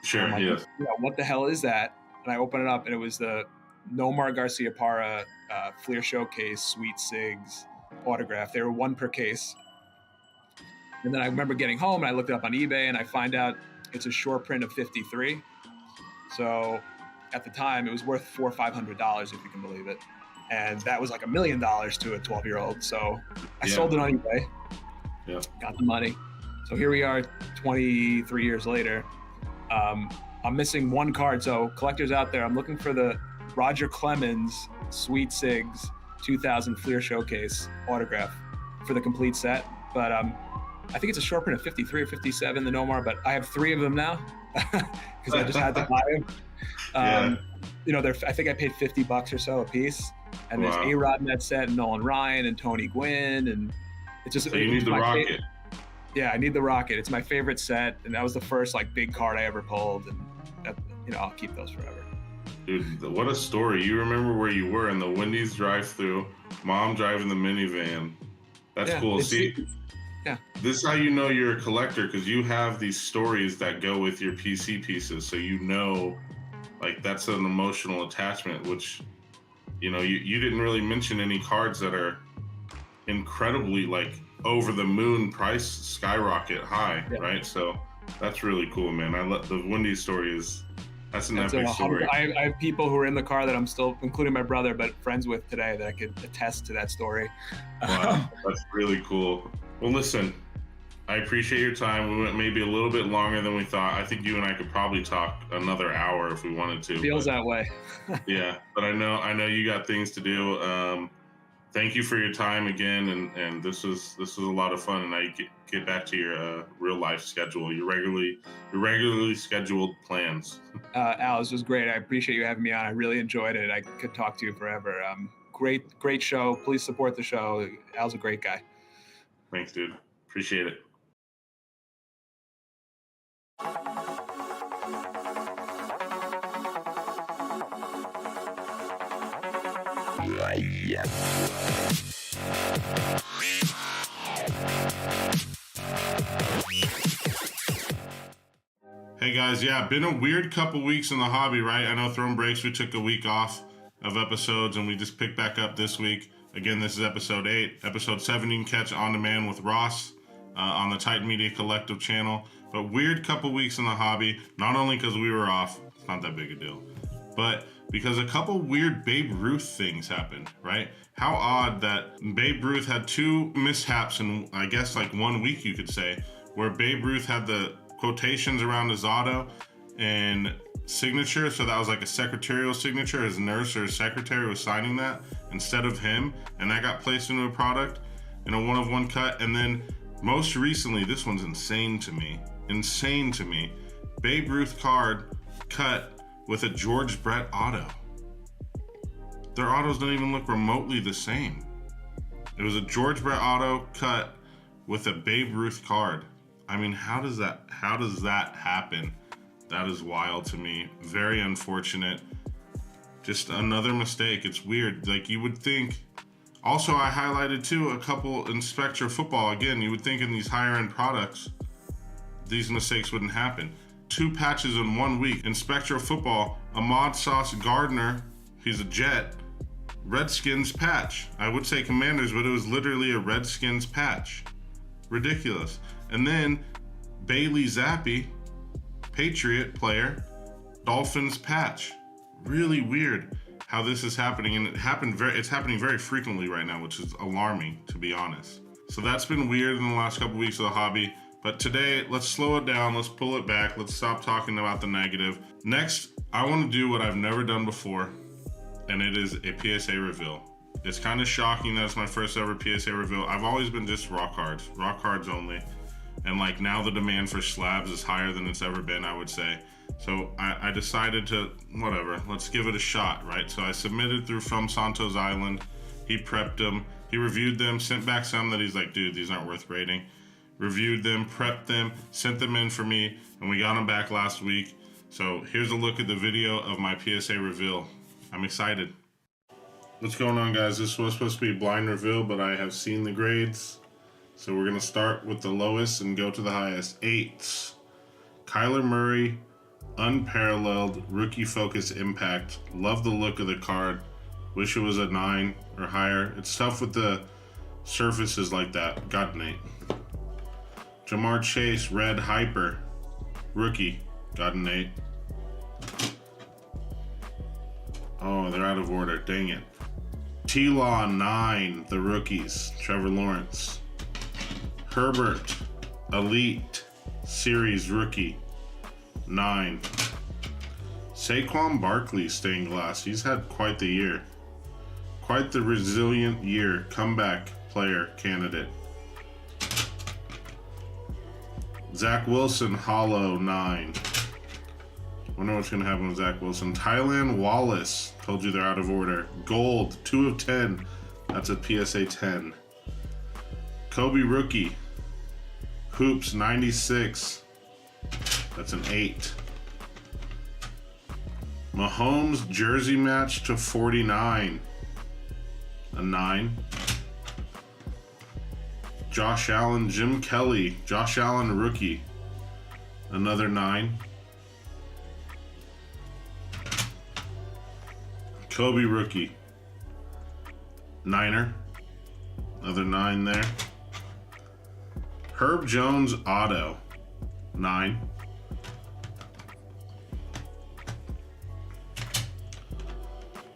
S3: Sure,
S4: like,
S3: yes.
S4: What the hell is that? And I open it up, and it was the Nomar Garciaparra Fleer Showcase Sweet Sigs autograph. They were 1 per case. And then I remember getting home, and I looked it up on eBay, and I find out it's a short print of 53. So at the time, it was worth $400 or $500, if you can believe it. And that was like $1 million to a 12-year-old. So I sold it on eBay. Yeah. Got the money. So here we are 23 years later. I'm missing 1 card. So collectors out there, I'm looking for the Roger Clemens Sweet Sigs 2000 Fleer Showcase autograph for the complete set. But I think it's a short print of 53 or 57, the Nomar, but I have 3 of them now because I just had to buy them. I think I paid $50 or so a piece. And there's A-Rod in that set, and Nolan Ryan and Tony Gwynn, and it's just.
S3: So you need the rocket.
S4: Yeah, I need the rocket. It's my favorite set, and that was the first big card I ever pulled, and I'll keep those forever.
S3: Dude, what a story! You remember where you were in the Wendy's drive-thru, mom driving the minivan. That's cool. See, this is how you know you're a collector, because you have these stories that go with your PC pieces, so that's an emotional attachment, which. You didn't really mention any cards that are incredibly over the moon price skyrocket high, right? So that's really cool, man. The Wendy's story that's an epic story.
S4: I have people who are in the car that I'm still, including my brother, but friends with today that I could attest to that story.
S3: Wow, that's really cool. Well, listen, I appreciate your time. We went maybe a little bit longer than we thought. I think you and I could probably talk another hour if we wanted to.
S4: Feels that way.
S3: Yeah, but I know you got things to do. Thank you for your time again, and this was a lot of fun. And I get back to your real life schedule, your regularly scheduled plans.
S4: Al, this was great. I appreciate you having me on. I really enjoyed it. I could talk to you forever. Great show. Please support the show. Al's a great guy.
S3: Thanks, dude. Appreciate it. Hey guys, been a weird couple weeks in the hobby, right? I know Throne Breaks, we took a week off of episodes and we just picked back up this week. Again, this is episode 8. Episode 7 you can catch on demand with Ross on the Titan Media Collective channel. But weird couple weeks in the hobby, not only because we were off, it's not that big a deal, but because a couple weird Babe Ruth things happened, right? How odd that Babe Ruth had 2 mishaps in, I guess, 1 week, you could say, where Babe Ruth had the quotations around his auto and signature, so that was a secretarial signature. His nurse or his secretary was signing that instead of him, and that got placed into a product in a 1-of-1 cut. And then most recently, this one's insane to me, Babe Ruth card cut with a George Brett auto. Their autos don't even look remotely the same. It was a George Brett auto cut with a Babe Ruth card. I mean, how does that happen? That is wild to me. Very unfortunate. Just another mistake. It's weird. You would think. Also, I highlighted too a couple in Spectra football. Again, you would think in these higher end products, these mistakes wouldn't happen. 2 patches in 1 week. In Spectra football, Ahmad Sauce Gardner, he's a Jet, Redskins patch. I would say Commanders, but it was literally a Redskins patch. Ridiculous. And then Bailey Zappi, Patriot player, Dolphins patch. Really weird how this is happening, and it's happening very frequently right now, which is alarming, to be honest. So that's been weird in the last couple weeks of the hobby. But today, let's slow it down. Let's pull it back. Let's stop talking about the negative. Next, I want to do what I've never done before, and it is a PSA reveal. It's kind of shocking that it's my first ever PSA reveal. I've always been just rock cards only. And like now the demand for slabs is higher than it's ever been, I would say. So I decided to, whatever, let's give it a shot, right? So I submitted through From Santos Island. He prepped them, he reviewed them, sent back some that he's like, dude, these aren't worth rating. Reviewed them, prepped them, sent them in for me, and we got them back last week. So here's a look at the video of my PSA reveal. I'm excited. What's going on, guys? This was supposed to be a blind reveal, but I have seen the grades. So we're gonna start with the lowest and go to the highest. 8s. Kyler Murray, unparalleled rookie focus impact. Love the look of the card. Wish it was a 9 or higher. It's tough with the surfaces like that. Got an 8. Jamar Chase, red hyper, rookie. Got an 8. Oh, they're out of order. Dang it. T-Law 9, the rookies. Trevor Lawrence. Herbert, elite series rookie. 9. Saquon Barkley, stained glass. He's had quite the year. Quite the resilient year. Comeback player candidate. Zach Wilson, hollow. 9. Wonder what's gonna happen with Zach Wilson. Tylan Wallace. Told you they're out of order. Gold, 2 of 10. That's a PSA 10. Kobe rookie. Hoops, 96. That's an 8. Mahomes jersey match to 49. A 9. Josh Allen, Jim Kelly. Josh Allen rookie. Another 9. Kobe rookie. 9er. Another 9 there. Herb Jones auto. 9.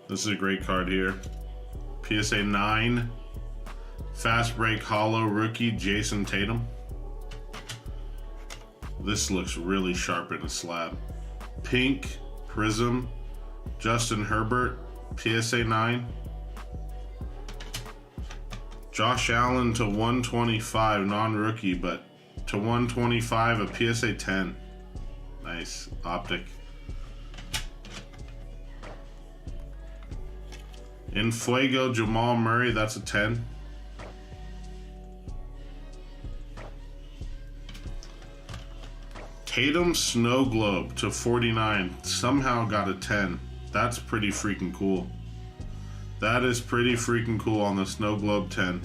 S3: This is a great card here. PSA 9. Fast break hollow rookie Jason Tatum. This looks really sharp in a slab. Pink prism Justin Herbert. PSA 9. Josh Allen to 125, non-rookie, but to 125, a PSA 10. Nice optic. In Fuego, Jamal Murray, that's a 10. Tatum Snow Globe to 49, somehow got a 10. That's pretty freaking cool. That is pretty freaking cool on the Snow Globe 10.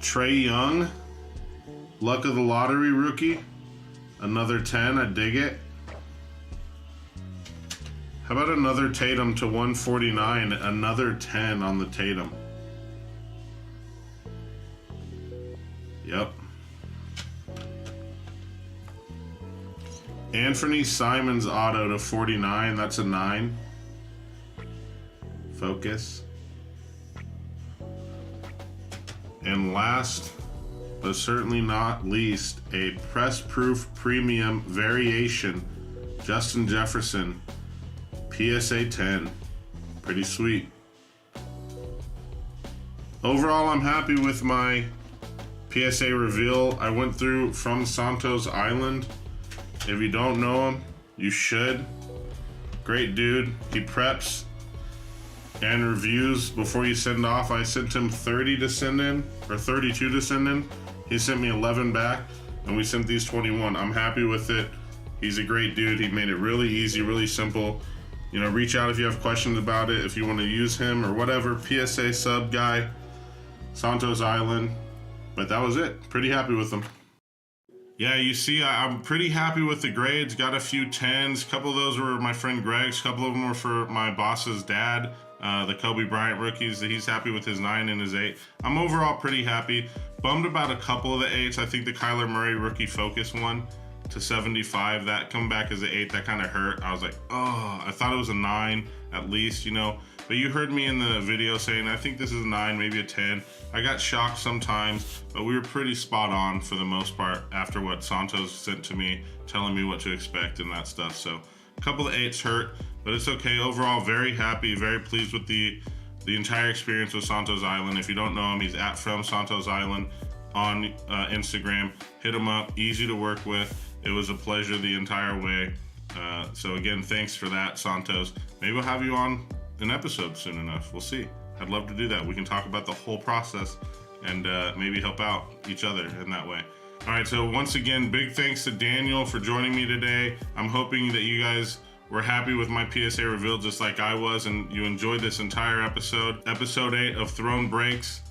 S3: Trey Young, luck of the lottery rookie, another 10, I dig it. How about another Tatum to 149, another 10 on the Tatum. Yep. Anthony Simons auto to 49, that's a 9. Focus. And last, but certainly not least, a press proof premium variation, Justin Jefferson, PSA 10. Pretty sweet. Overall, I'm happy with my PSA reveal. I went through From Santos Island. If you don't know him, you should. Great dude. He preps and reviews before you send off. I sent him 30 to send in, or 32 to send in. He sent me 11 back, and we sent these 21. I'm happy with it. He's a great dude. He made it really easy, really simple. You know, reach out if you have questions about it, if you want to use him or whatever. PSA sub guy, Santos Island. But that was it. Pretty happy with him. Yeah, you see, I'm pretty happy with the grades. Got a few 10s. A couple of those were my friend Greg's. A couple of them were for my boss's dad, the Kobe Bryant rookies. He's happy with his 9 and his 8. I'm overall pretty happy. Bummed about a couple of the 8s. I think the Kyler Murray rookie focus one to 75. That coming back as an 8, that kind of hurt. I was like, oh, I thought it was a 9 at least, you know. But you heard me in the video saying, I think this is a 9, maybe a 10. I got shocked sometimes, but we were pretty spot on for the most part after what Santos sent to me, telling me what to expect and that stuff. So a couple of 8s hurt, but it's okay. Overall, very happy, very pleased with the entire experience with Santos Island. If you don't know him, he's at From Santos Island on Instagram. Hit him up, easy to work with. It was a pleasure the entire way. So again, thanks for that, Santos. Maybe we'll have you on an episode soon enough. We'll see. I'd love to do that. We can talk about the whole process and maybe help out each other in that way. All right, so once again, big thanks to Daniel for joining me today. I'm hoping that you guys were happy with my PSA reveal just like I was, and you enjoyed this entire episode. Episode 8 of Thrown Breaks.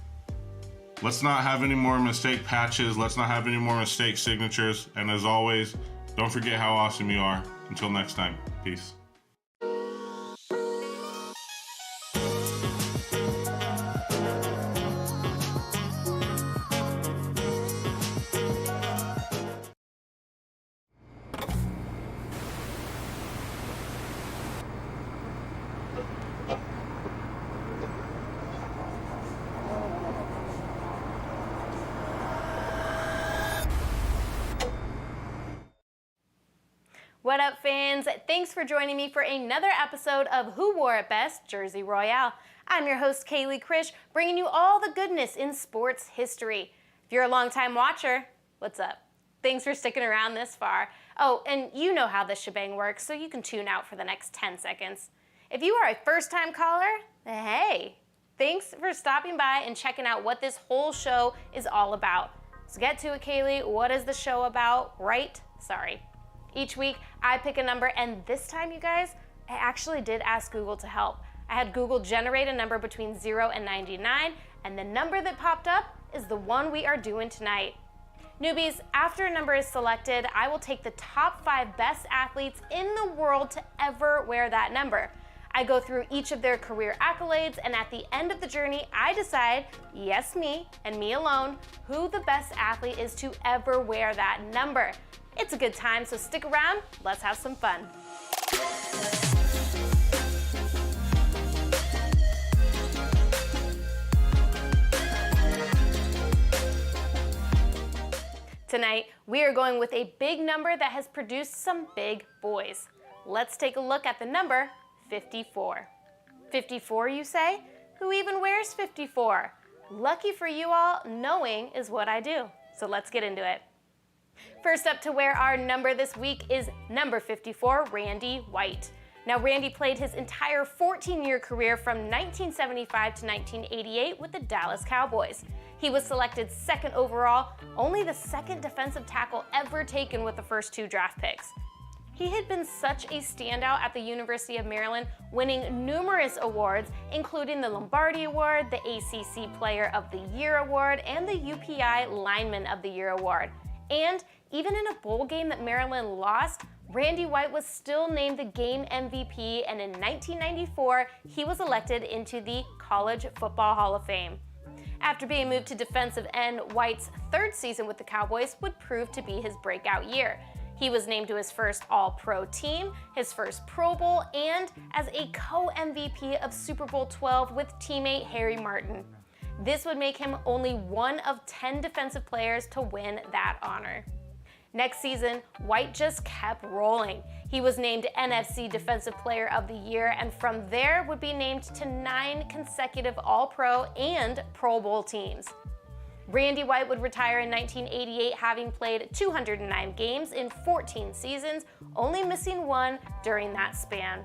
S3: Let's not have any more mistake patches. Let's not have any more mistake signatures. And as always, don't forget how awesome you are. Until next time, peace.
S5: What up, fans? Thanks for joining me for another episode of Who Wore It Best? Jersey Royale. I'm your host, Kaleigh Krish, bringing you all the goodness in sports history. If you're a longtime watcher, what's up? Thanks for sticking around this far. Oh, and you know how this shebang works, so you can tune out for the next 10 seconds. If you are a first-time caller, hey, thanks for stopping by and checking out what this whole show is all about. So get to it, Kaleigh. What is the show about, right? Sorry. Each week, I pick a number, and this time, you guys, I actually did ask Google to help. I had Google generate a number between 0 and 99, and the number that popped up is the one we are doing tonight. Newbies, after a number is selected, I will take the top 5 best athletes in the world to ever wear that number. I go through each of their career accolades, and at the end of the journey, I decide, yes, me, and me alone, who the best athlete is to ever wear that number. It's a good time, so stick around. Let's have some fun. Tonight, we are going with a big number that has produced some big boys. Let's take a look at the number 54. 54, you say? Who even wears 54? Lucky for you all, knowing is what I do. So let's get into it. First up to wear our number this week is number 54, Randy White. Now, Randy played his entire 14-year career from 1975 to 1988 with the Dallas Cowboys. He was selected 2nd overall, only the 2nd defensive tackle ever taken with the first 2 draft picks. He had been such a standout at the University of Maryland, winning numerous awards, including the Lombardi Award, the ACC Player of the Year Award, and the UPI Lineman of the Year Award. And even in a bowl game that Maryland lost, Randy White was still named the game MVP, and in 1994, he was elected into the College Football Hall of Fame. After being moved to defensive end, White's 3rd season with the Cowboys would prove to be his breakout year. He was named to his first All-Pro team, his first Pro Bowl, and as a co-MVP of Super Bowl 12 with teammate Harry Martin. This would make him only one of 10 defensive players to win that honor. Next season, White just kept rolling. He was named NFC Defensive Player of the Year, and from there would be named to 9 consecutive All-Pro and Pro Bowl teams. Randy White would retire in 1988, having played 209 games in 14 seasons, only missing 1 during that span.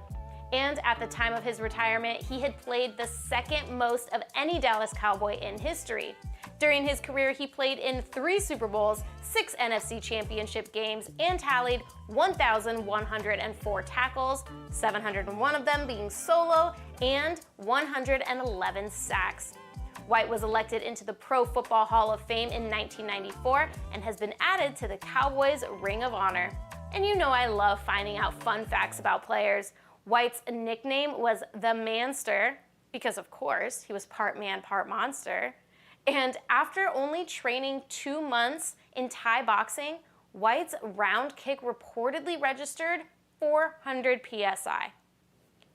S5: And at the time of his retirement, he had played the 2nd most of any Dallas Cowboy in history. During his career, he played in 3 Super Bowls, 6 NFC Championship games, and tallied 1,104 tackles, 701 of them being solo, and 111 sacks. White was elected into the Pro Football Hall of Fame in 1994 and has been added to the Cowboys Ring of Honor. And you know I love finding out fun facts about players. White's nickname was the Manster, because of course he was part man, part monster. And after only training 2 months in Thai boxing, White's round kick reportedly registered 400 psi.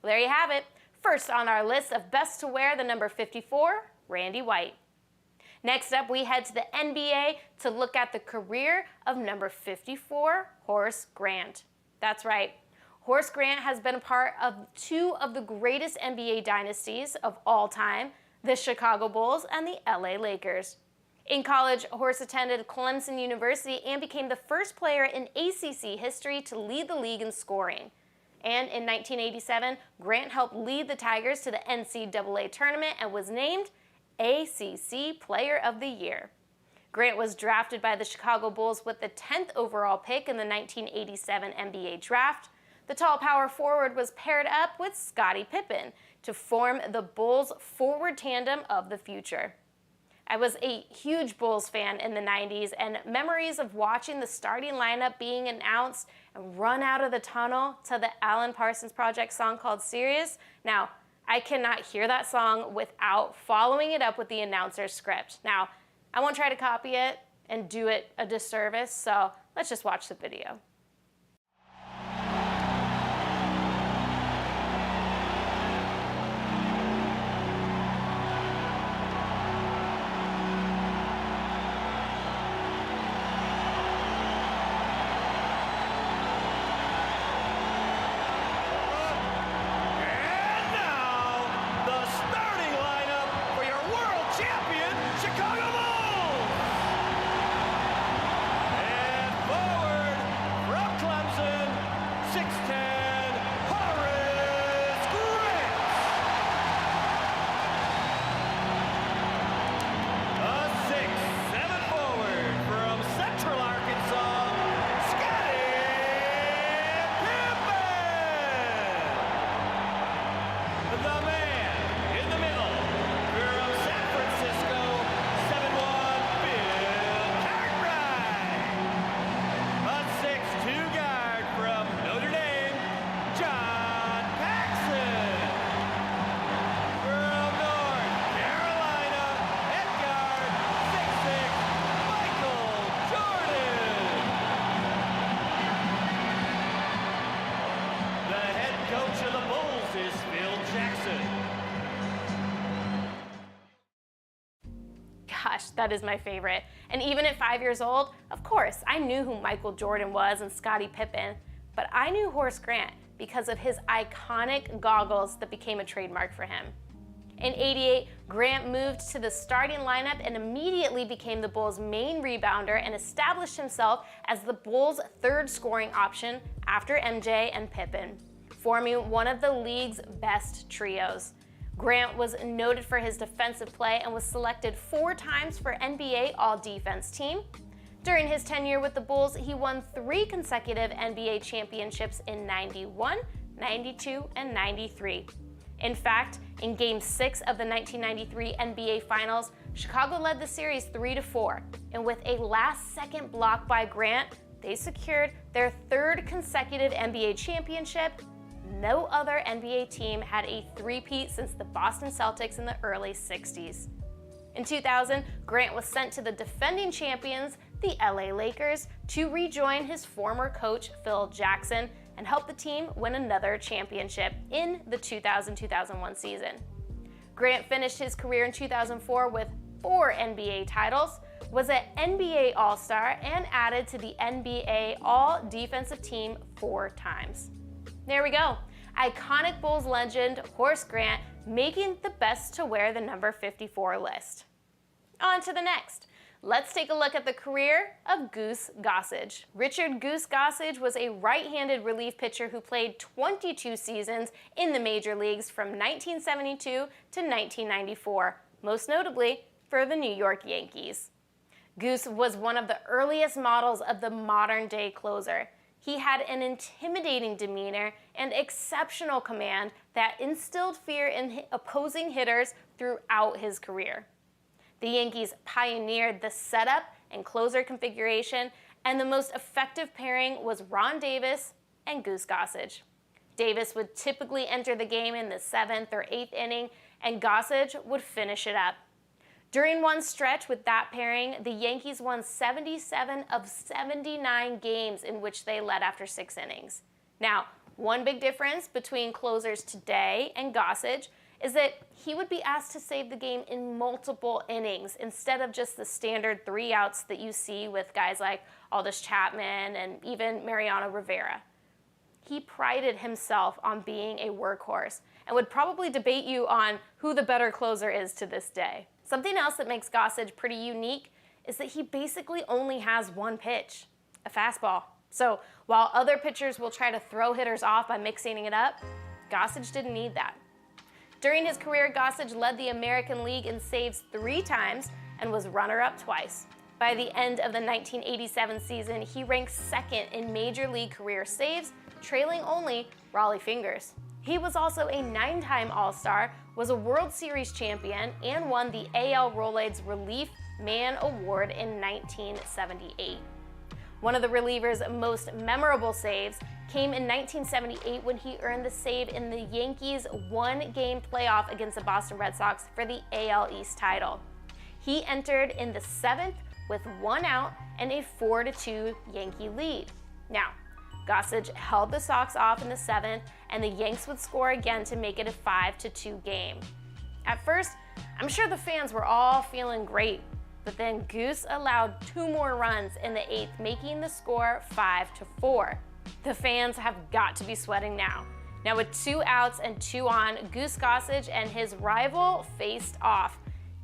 S5: Well, there you have it. First on our list of best to wear the number 54, Randy White. Next up, we head to the NBA to look at the career of number 54, Horace Grant. That's right. Horace Grant has been a part of two of the greatest NBA dynasties of all time, the Chicago Bulls and the LA Lakers. In college, Horace attended Clemson University and became the first player in ACC history to lead the league in scoring. And in 1987, Grant helped lead the Tigers to the NCAA tournament and was named ACC Player of the Year. Grant was drafted by the Chicago Bulls with the 10th overall pick in the 1987 NBA draft. The tall power forward was paired up with Scottie Pippen to form the Bulls forward tandem of the future. I was a huge Bulls fan in the 90s, and memories of watching the starting lineup being announced and run out of the tunnel to the Alan Parsons Project song called Serious. Now, I cannot hear that song without following it up with the announcer's script. Now, I won't try to copy it and do it a disservice, so let's just watch the video. Gosh, that is my favorite. And even at 5 years old, of course, I knew who Michael Jordan was and Scottie Pippen, but I knew Horace Grant because of his iconic goggles that became a trademark for him. In '88, Grant moved to the starting lineup and immediately became the Bulls' main rebounder and established himself as the Bulls' third scoring option after MJ and Pippen, forming one of the league's best trios. Grant was noted for his defensive play and was selected 4 times for NBA All-Defense Team. During his tenure with the Bulls, he won 3 consecutive NBA championships in '91, '92, and '93. In fact, in Game 6 of the 1993 NBA Finals, Chicago led the series 3-4, and with a last-second block by Grant, they secured their 3rd consecutive NBA championship. No other NBA team had a three-peat since the Boston Celtics in the early 60s. In 2000, Grant was sent to the defending champions, the LA Lakers, to rejoin his former coach, Phil Jackson, and help the team win another championship in the 2000-2001 season. Grant finished his career in 2004 with 4 NBA titles, was an NBA All-Star, and added to the NBA All-Defensive Team 4 times. There we go. Iconic Bulls legend Horace Grant making the best to wear the number 54 list. On to the next. Let's take a look at the career of Goose Gossage. Richard Goose Gossage was a right-handed relief pitcher who played 22 seasons in the major leagues from 1972 to 1994, most notably for the New York Yankees. Goose was one of the earliest models of the modern-day closer. He had an intimidating demeanor and exceptional command that instilled fear in opposing hitters throughout his career. The Yankees pioneered the setup and closer configuration, and the most effective pairing was Ron Davis and Goose Gossage. Davis would typically enter the game in the 7th or 8th inning, and Gossage would finish it up. During one stretch with that pairing, the Yankees won 77 of 79 games in which they led after 6 innings. Now, one big difference between closers today and Gossage is that he would be asked to save the game in multiple innings instead of just the standard 3 outs that you see with guys like Aroldis Chapman and even Mariano Rivera. He prided himself on being a workhorse and would probably debate you on who the better closer is to this day. Something else that makes Gossage pretty unique is that he basically only has one pitch, a fastball. So while other pitchers will try to throw hitters off by mixing it up, Gossage didn't need that. During his career, Gossage led the American League in saves 3 times and was runner-up twice. By the end of the 1987 season, he ranked 2nd in Major League career saves, trailing only Rollie Fingers. He was also a 9-time All-Star, was a World Series champion, and won the AL Rolaids Relief Man Award in 1978. One of the reliever's most memorable saves came in 1978 when he earned the save in the Yankees' 1-game playoff against the Boston Red Sox for the AL East title. He entered in the 7th with 1 out and a 4-2 Yankee lead. Now, Gossage held the Sox off in the 7th, and the Yanks would score again to make it a 5-2 game. At first, I'm sure the fans were all feeling great, but then Goose allowed 2 more runs in the 8th, making the score 5-4. The fans have got to be sweating now. Now with 2 outs and 2 on, Goose Gossage and his rival faced off.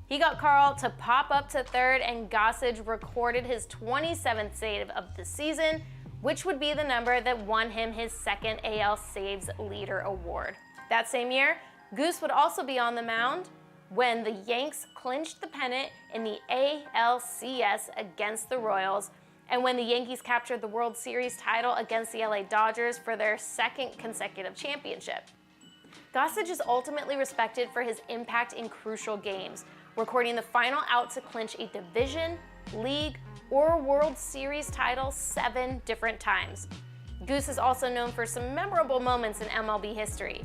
S5: He got Carl to pop up to 3rd, and Gossage recorded his 27th save of the season, which would be the number that won him his 2nd AL Saves Leader Award. That same year, Goose would also be on the mound when the Yanks clinched the pennant in the ALCS against the Royals, and when the Yankees captured the World Series title against the LA Dodgers for their 2nd consecutive championship. Gossage is ultimately respected for his impact in crucial games, recording the final out to clinch a division, league, or World Series title 7 different times. Goose is also known for some memorable moments in MLB history.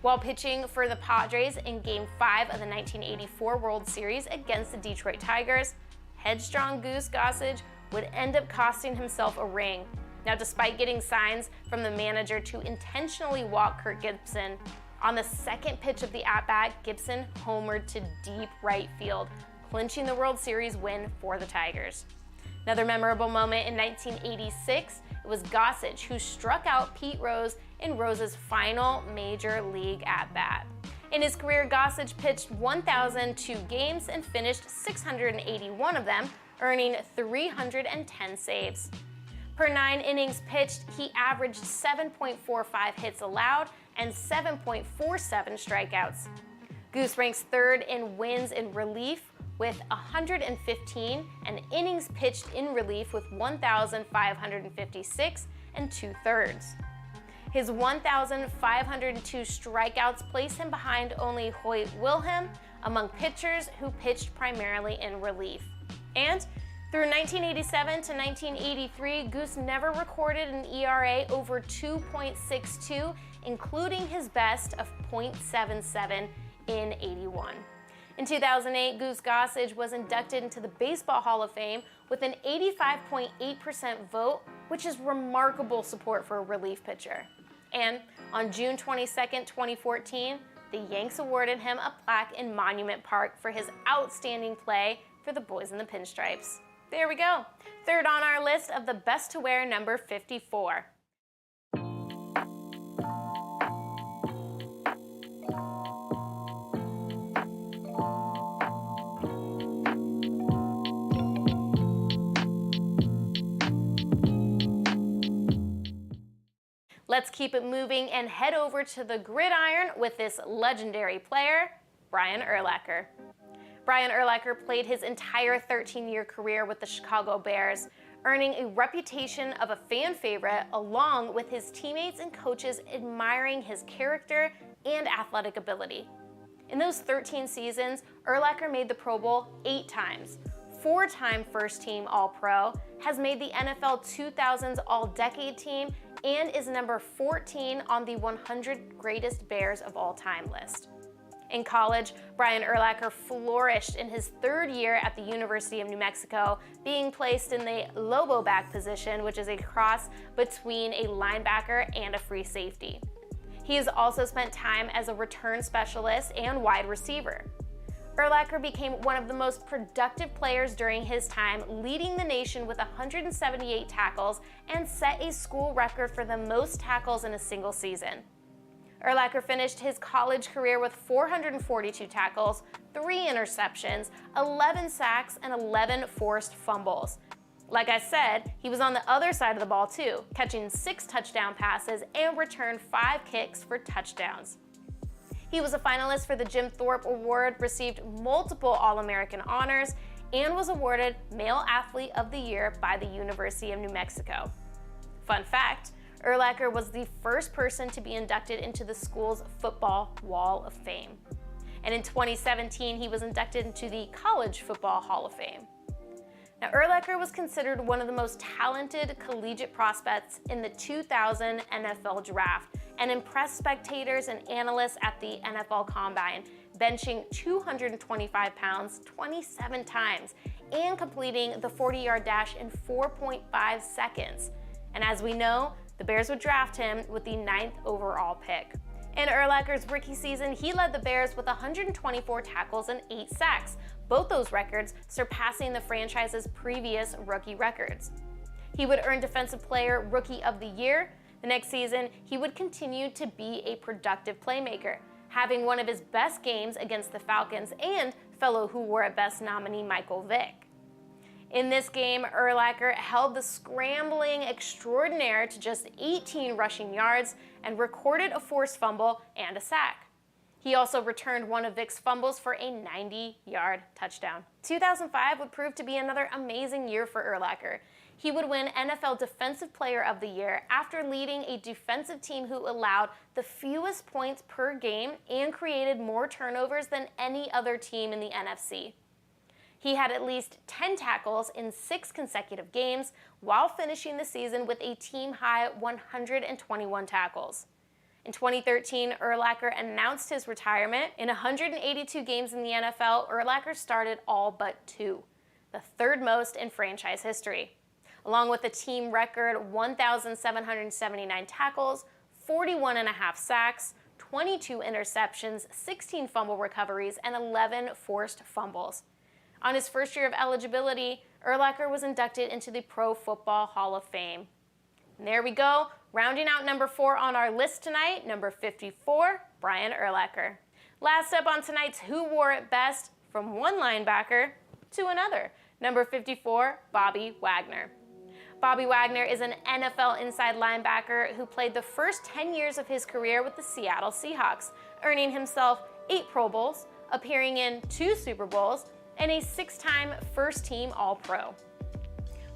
S5: While pitching for the Padres in Game 5 of the 1984 World Series against the Detroit Tigers, headstrong Goose Gossage would end up costing himself a ring. Now, despite getting signs from the manager to intentionally walk Kirk Gibson, on the 2nd pitch of the at-bat, Gibson homered to deep right field, clinching the World Series win for the Tigers. Another memorable moment in 1986, it was Gossage who struck out Pete Rose in Rose's final major league at-bat. In his career, Gossage pitched 1,002 games and finished 681 of them, earning 310 saves. Per 9 innings pitched, he averaged 7.45 hits allowed and 7.47 strikeouts. Goose ranks 3rd in wins in relief with 115 and innings pitched in relief with 1,556 and 2/3. His 1,502 strikeouts place him behind only Hoyt Wilhelm among pitchers who pitched primarily in relief. And through 1987 to 1983, Goose never recorded an ERA over 2.62, including his best of .77 in 81. In 2008, Goose Gossage was inducted into the Baseball Hall of Fame with an 85.8% vote, which is remarkable support for a relief pitcher. And on June 22nd, 2014, the Yanks awarded him a plaque in Monument Park for his outstanding play for the Boys in the Pinstripes. There we go. 3rd on our list of the best to wear, number 54. Let's keep it moving and head over to the gridiron with this legendary player, Brian Urlacher. Brian Urlacher played his entire 13-year career with the Chicago Bears, earning a reputation of a fan favorite along with his teammates and coaches admiring his character and athletic ability. In those 13 seasons, Urlacher made the Pro Bowl 8 times, 4-time first-team All-Pro, has made the NFL 2000s All-Decade Team, and is number 14 on the 100 Greatest Bears of All Time list. In college, Brian Urlacher flourished in his third year at the University of New Mexico, being placed in the Lobo back position, which is a cross between a linebacker and a free safety. He has also spent time as a return specialist and wide receiver. Urlacher became one of the most productive players during his time, leading the nation with 178 tackles and set a school record for the most tackles in a single season. Urlacher finished his college career with 442 tackles, 3 interceptions, 11 sacks, and 11 forced fumbles. Like I said, he was on the other side of the ball too, catching 6 touchdown passes and returned 5 kicks for touchdowns. He was a finalist for the Jim Thorpe Award, received multiple All-American honors, and was awarded Male Athlete of the Year by the University of New Mexico. Fun fact, Urlacher was the first person to be inducted into the school's Football Wall of Fame. And in 2017, he was inducted into the College Football Hall of Fame. Now, Urlacher was considered one of the most talented collegiate prospects in the 2000 NFL Draft and impressed spectators and analysts at the NFL Combine, benching 225 pounds 27 times and completing the 40-yard dash in 4.5 seconds. And as we know, the Bears would draft him with the 9th overall pick. In Urlacher's rookie season, he led the Bears with 124 tackles and 8 sacks, both those records surpassing the franchise's previous rookie records. He would earn Defensive Player Rookie of the Year. The next season, he would continue to be a productive playmaker, having one of his best games against the Falcons and fellow Who Wore It Best nominee Michael Vick. In this game, Urlacher held the scrambling extraordinaire to just 18 rushing yards and recorded a forced fumble and a sack. He also returned one of Vick's fumbles for a 90-yard touchdown. 2005 would prove to be another amazing year for Urlacher. He would win NFL Defensive Player of the Year after leading a defensive team who allowed the fewest points per game and created more turnovers than any other team in the NFC. He had at least 10 tackles in 6 consecutive games while finishing the season with a team-high 121 tackles. In 2013, Urlacher announced his retirement. In 182 games in the NFL, Urlacher started all but 2, the 3rd most in franchise history. Along with a team record 1,779 tackles, 41.5 sacks, 22 interceptions, 16 fumble recoveries, and 11 forced fumbles. On his first year of eligibility, Urlacher was inducted into the Pro Football Hall of Fame. And there we go, rounding out number 4 on our list tonight, number 54, Brian Urlacher. Last up on tonight's Who Wore It Best, from one linebacker to another, number 54, Bobby Wagner. Bobby Wagner is an NFL inside linebacker who played the first 10 years of his career with the Seattle Seahawks, earning himself 8 Pro Bowls, appearing in 2 Super Bowls, and a 6-time first-team All-Pro.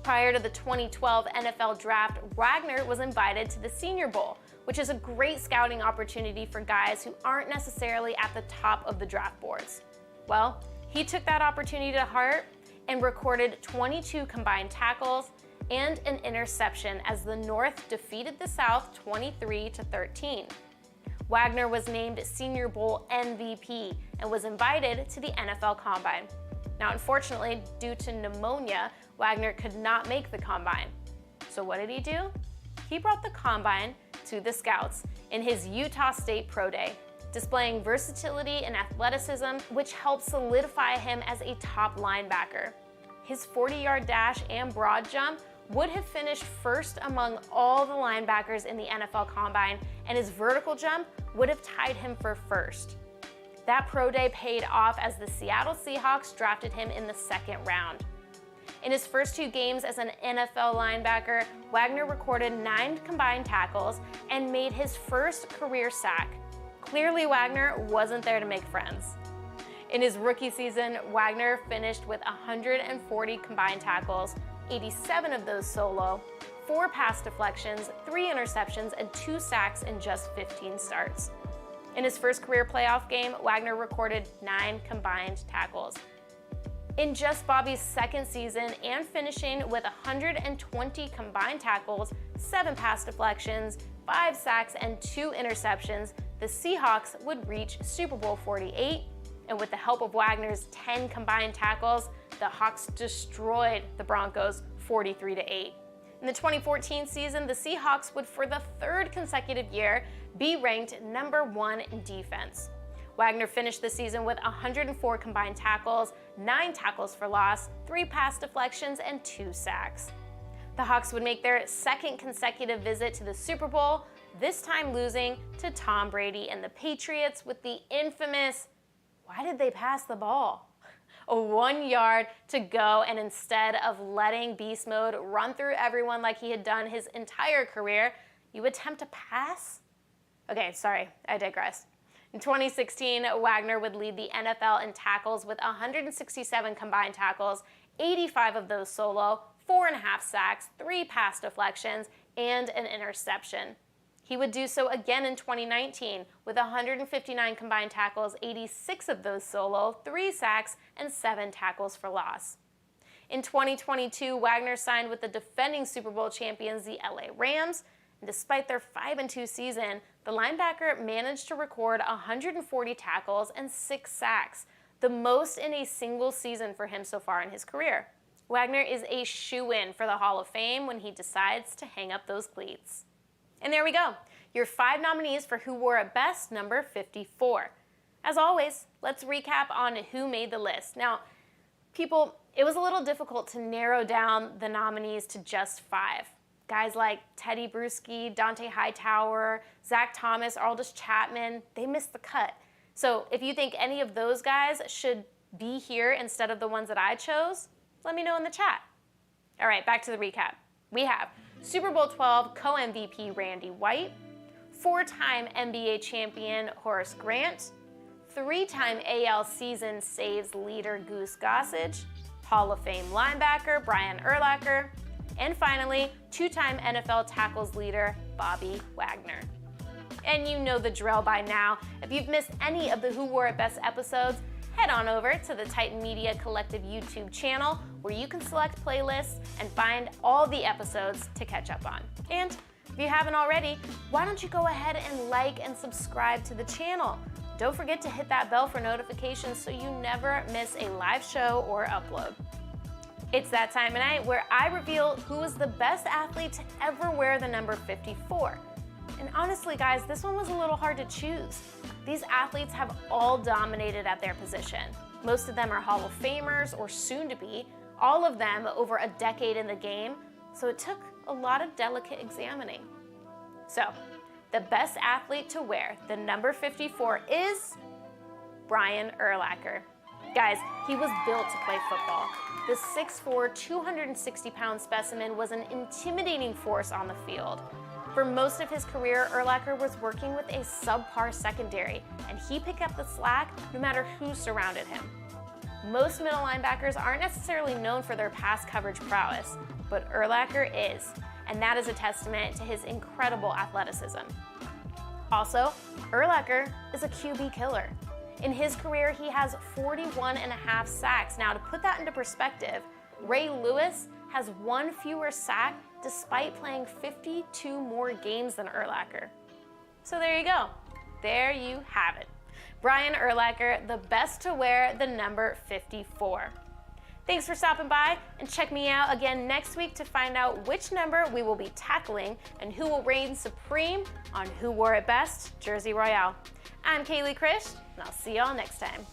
S5: Prior to the 2012 NFL Draft, Wagner was invited to the Senior Bowl, which is a great scouting opportunity for guys who aren't necessarily at the top of the draft boards. Well, he took that opportunity to heart and recorded 22 combined tackles and an interception as the North defeated the South 23-13. Wagner was named Senior Bowl MVP and was invited to the NFL Combine. Now, unfortunately, due to pneumonia, Wagner could not make the Combine. So what did he do? He brought the Combine to the Scouts in his Utah State Pro Day, displaying versatility and athleticism, which helped solidify him as a top linebacker. His 40-yard dash and broad jump would have finished first among all the linebackers in the NFL Combine, and his vertical jump would have tied him for first. That pro day paid off as the Seattle Seahawks drafted him in the 2nd round. In his first 2 games as an NFL linebacker, Wagner recorded 9 combined tackles and made his first career sack. Clearly, Wagner wasn't there to make friends. In his rookie season, Wagner finished with 140 combined tackles, 87 of those solo, 4 pass deflections, 3 interceptions, and 2 sacks in just 15 starts. In his first career playoff game, Wagner recorded 9 combined tackles. In just Bobby's 2nd season and finishing with 120 combined tackles, 7 pass deflections, 5 sacks, and 2 interceptions, the Seahawks would reach Super Bowl 48, and with the help of Wagner's 10 combined tackles, the Hawks destroyed the Broncos 43-8. In the 2014 season, the Seahawks would, for the third consecutive year, be ranked number 1 in defense. Wagner finished the season with 104 combined tackles, 9 tackles for loss, 3 pass deflections, and 2 sacks. The Hawks would make their second consecutive visit to the Super Bowl, this time losing to Tom Brady and the Patriots with the infamous, why did they pass the ball? 1 yard to go, and instead of letting Beast Mode run through everyone like he had done his entire career, you attempt to pass? Okay, sorry, I digress. In 2016, Wagner would lead the NFL in tackles with 167 combined tackles, 85 of those solo, 4.5 sacks, 3 pass deflections, and an interception. He would do so again in 2019 with 159 combined tackles, 86 of those solo, 3 sacks, and 7 tackles for loss. In 2022, Wagner signed with the defending Super Bowl champions, the LA Rams, and despite their 5-2 season, the linebacker managed to record 140 tackles and 6 sacks, the most in a single season for him so far in his career. Wagner is a shoo-in for the Hall of Fame when he decides to hang up those cleats. And there we go, your 5 nominees for Who Wore It Best, number 54. As always, let's recap on who made the list. Now, people, it was a little difficult to narrow down the nominees to just 5. Guys like Teddy Bruschi, Dante Hightower, Zach Thomas, Aldous Chapman, they missed the cut. So if you think any of those guys should be here instead of the ones that I chose, let me know in the chat. All right, back to the recap. We have Super Bowl 12 co-MVP Randy White, 4-time NBA champion Horace Grant, 3-time AL season saves leader Goose Gossage, Hall of Fame linebacker Brian Urlacher, and finally, 2-time NFL tackles leader Bobby Wagner. And you know the drill by now. If you've missed any of the Who Wore It Best episodes, head on over to the Titan Media Collective YouTube channel where you can select playlists and find all the episodes to catch up on. And if you haven't already, why don't you go ahead and like and subscribe to the channel? Don't forget to hit that bell for notifications so you never miss a live show or upload. It's that time of night where I reveal who is the best athlete to ever wear the number 54. And honestly, guys, this one was a little hard to choose. These athletes have all dominated at their position. Most of them are Hall of Famers or soon to be, all of them over a decade in the game, so it took a lot of delicate examining. So, the best athlete to wear the number 54 is Brian Urlacher. Guys, he was built to play football. The 6'4", 260-pound specimen was an intimidating force on the field. For most of his career, Urlacher was working with a subpar secondary, and he picked up the slack no matter who surrounded him. Most middle linebackers aren't necessarily known for their pass coverage prowess, but Urlacher is, and that is a testament to his incredible athleticism. Also, Urlacher is a QB killer. In his career, he has 41.5 sacks. Now, to put that into perspective, Ray Lewis has 1 fewer sack despite playing 52 more games than Urlacher. So there you go. There you have it. Brian Urlacher, the best to wear the number 54. Thanks for stopping by, and check me out again next week to find out which number we will be tackling and who will reign supreme on Who Wore It Best Jersey Royale. I'm Kaleigh Krish, and I'll see y'all next time.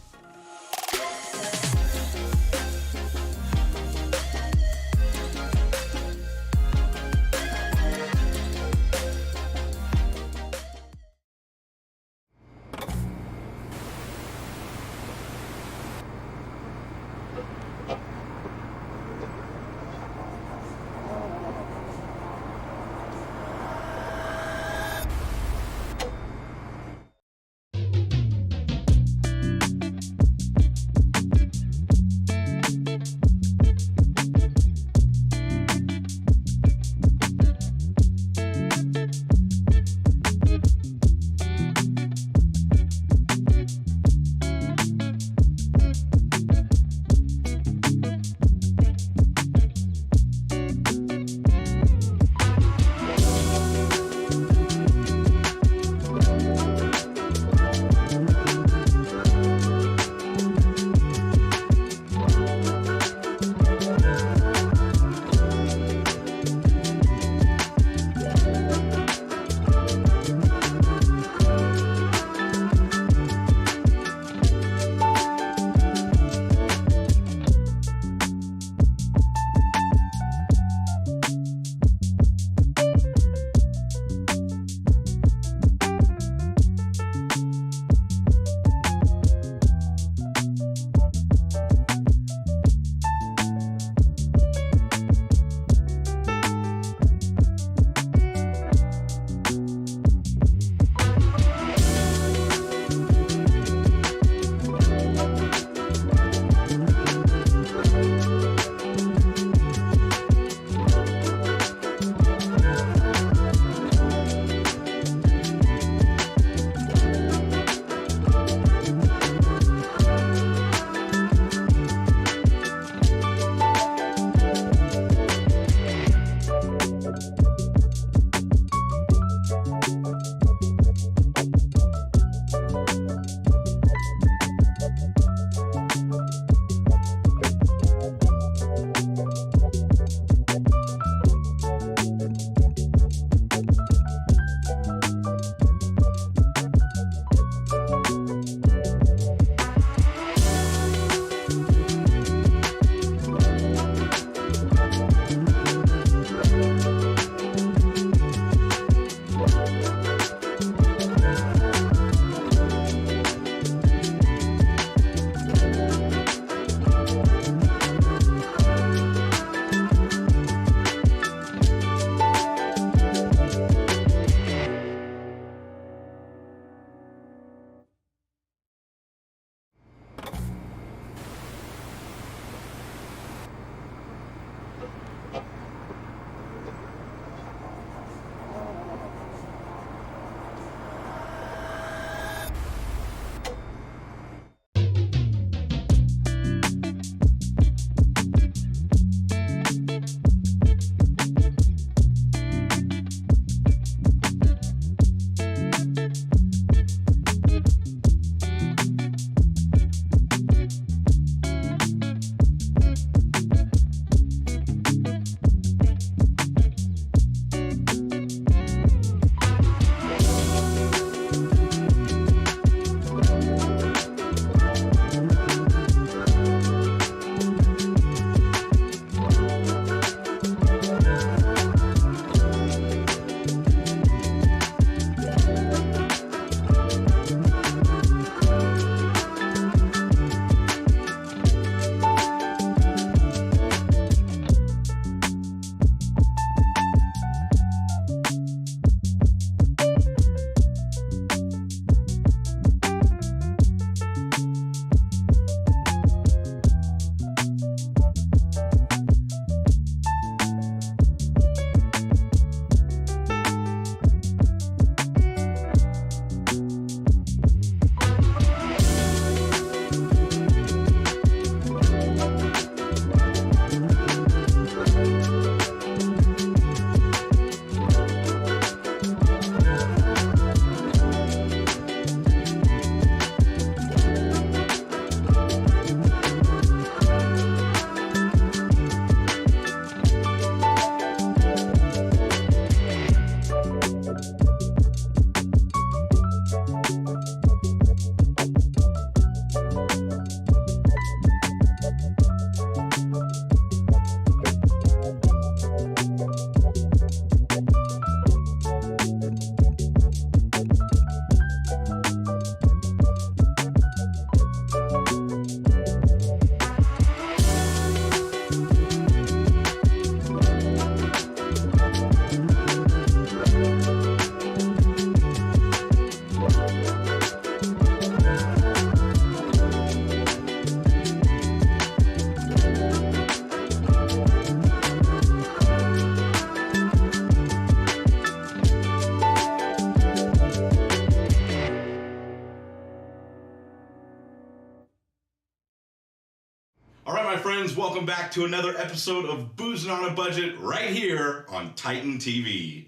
S6: All right, my friends, welcome back to another episode of Boozin' on a Budget right here on TitanTV.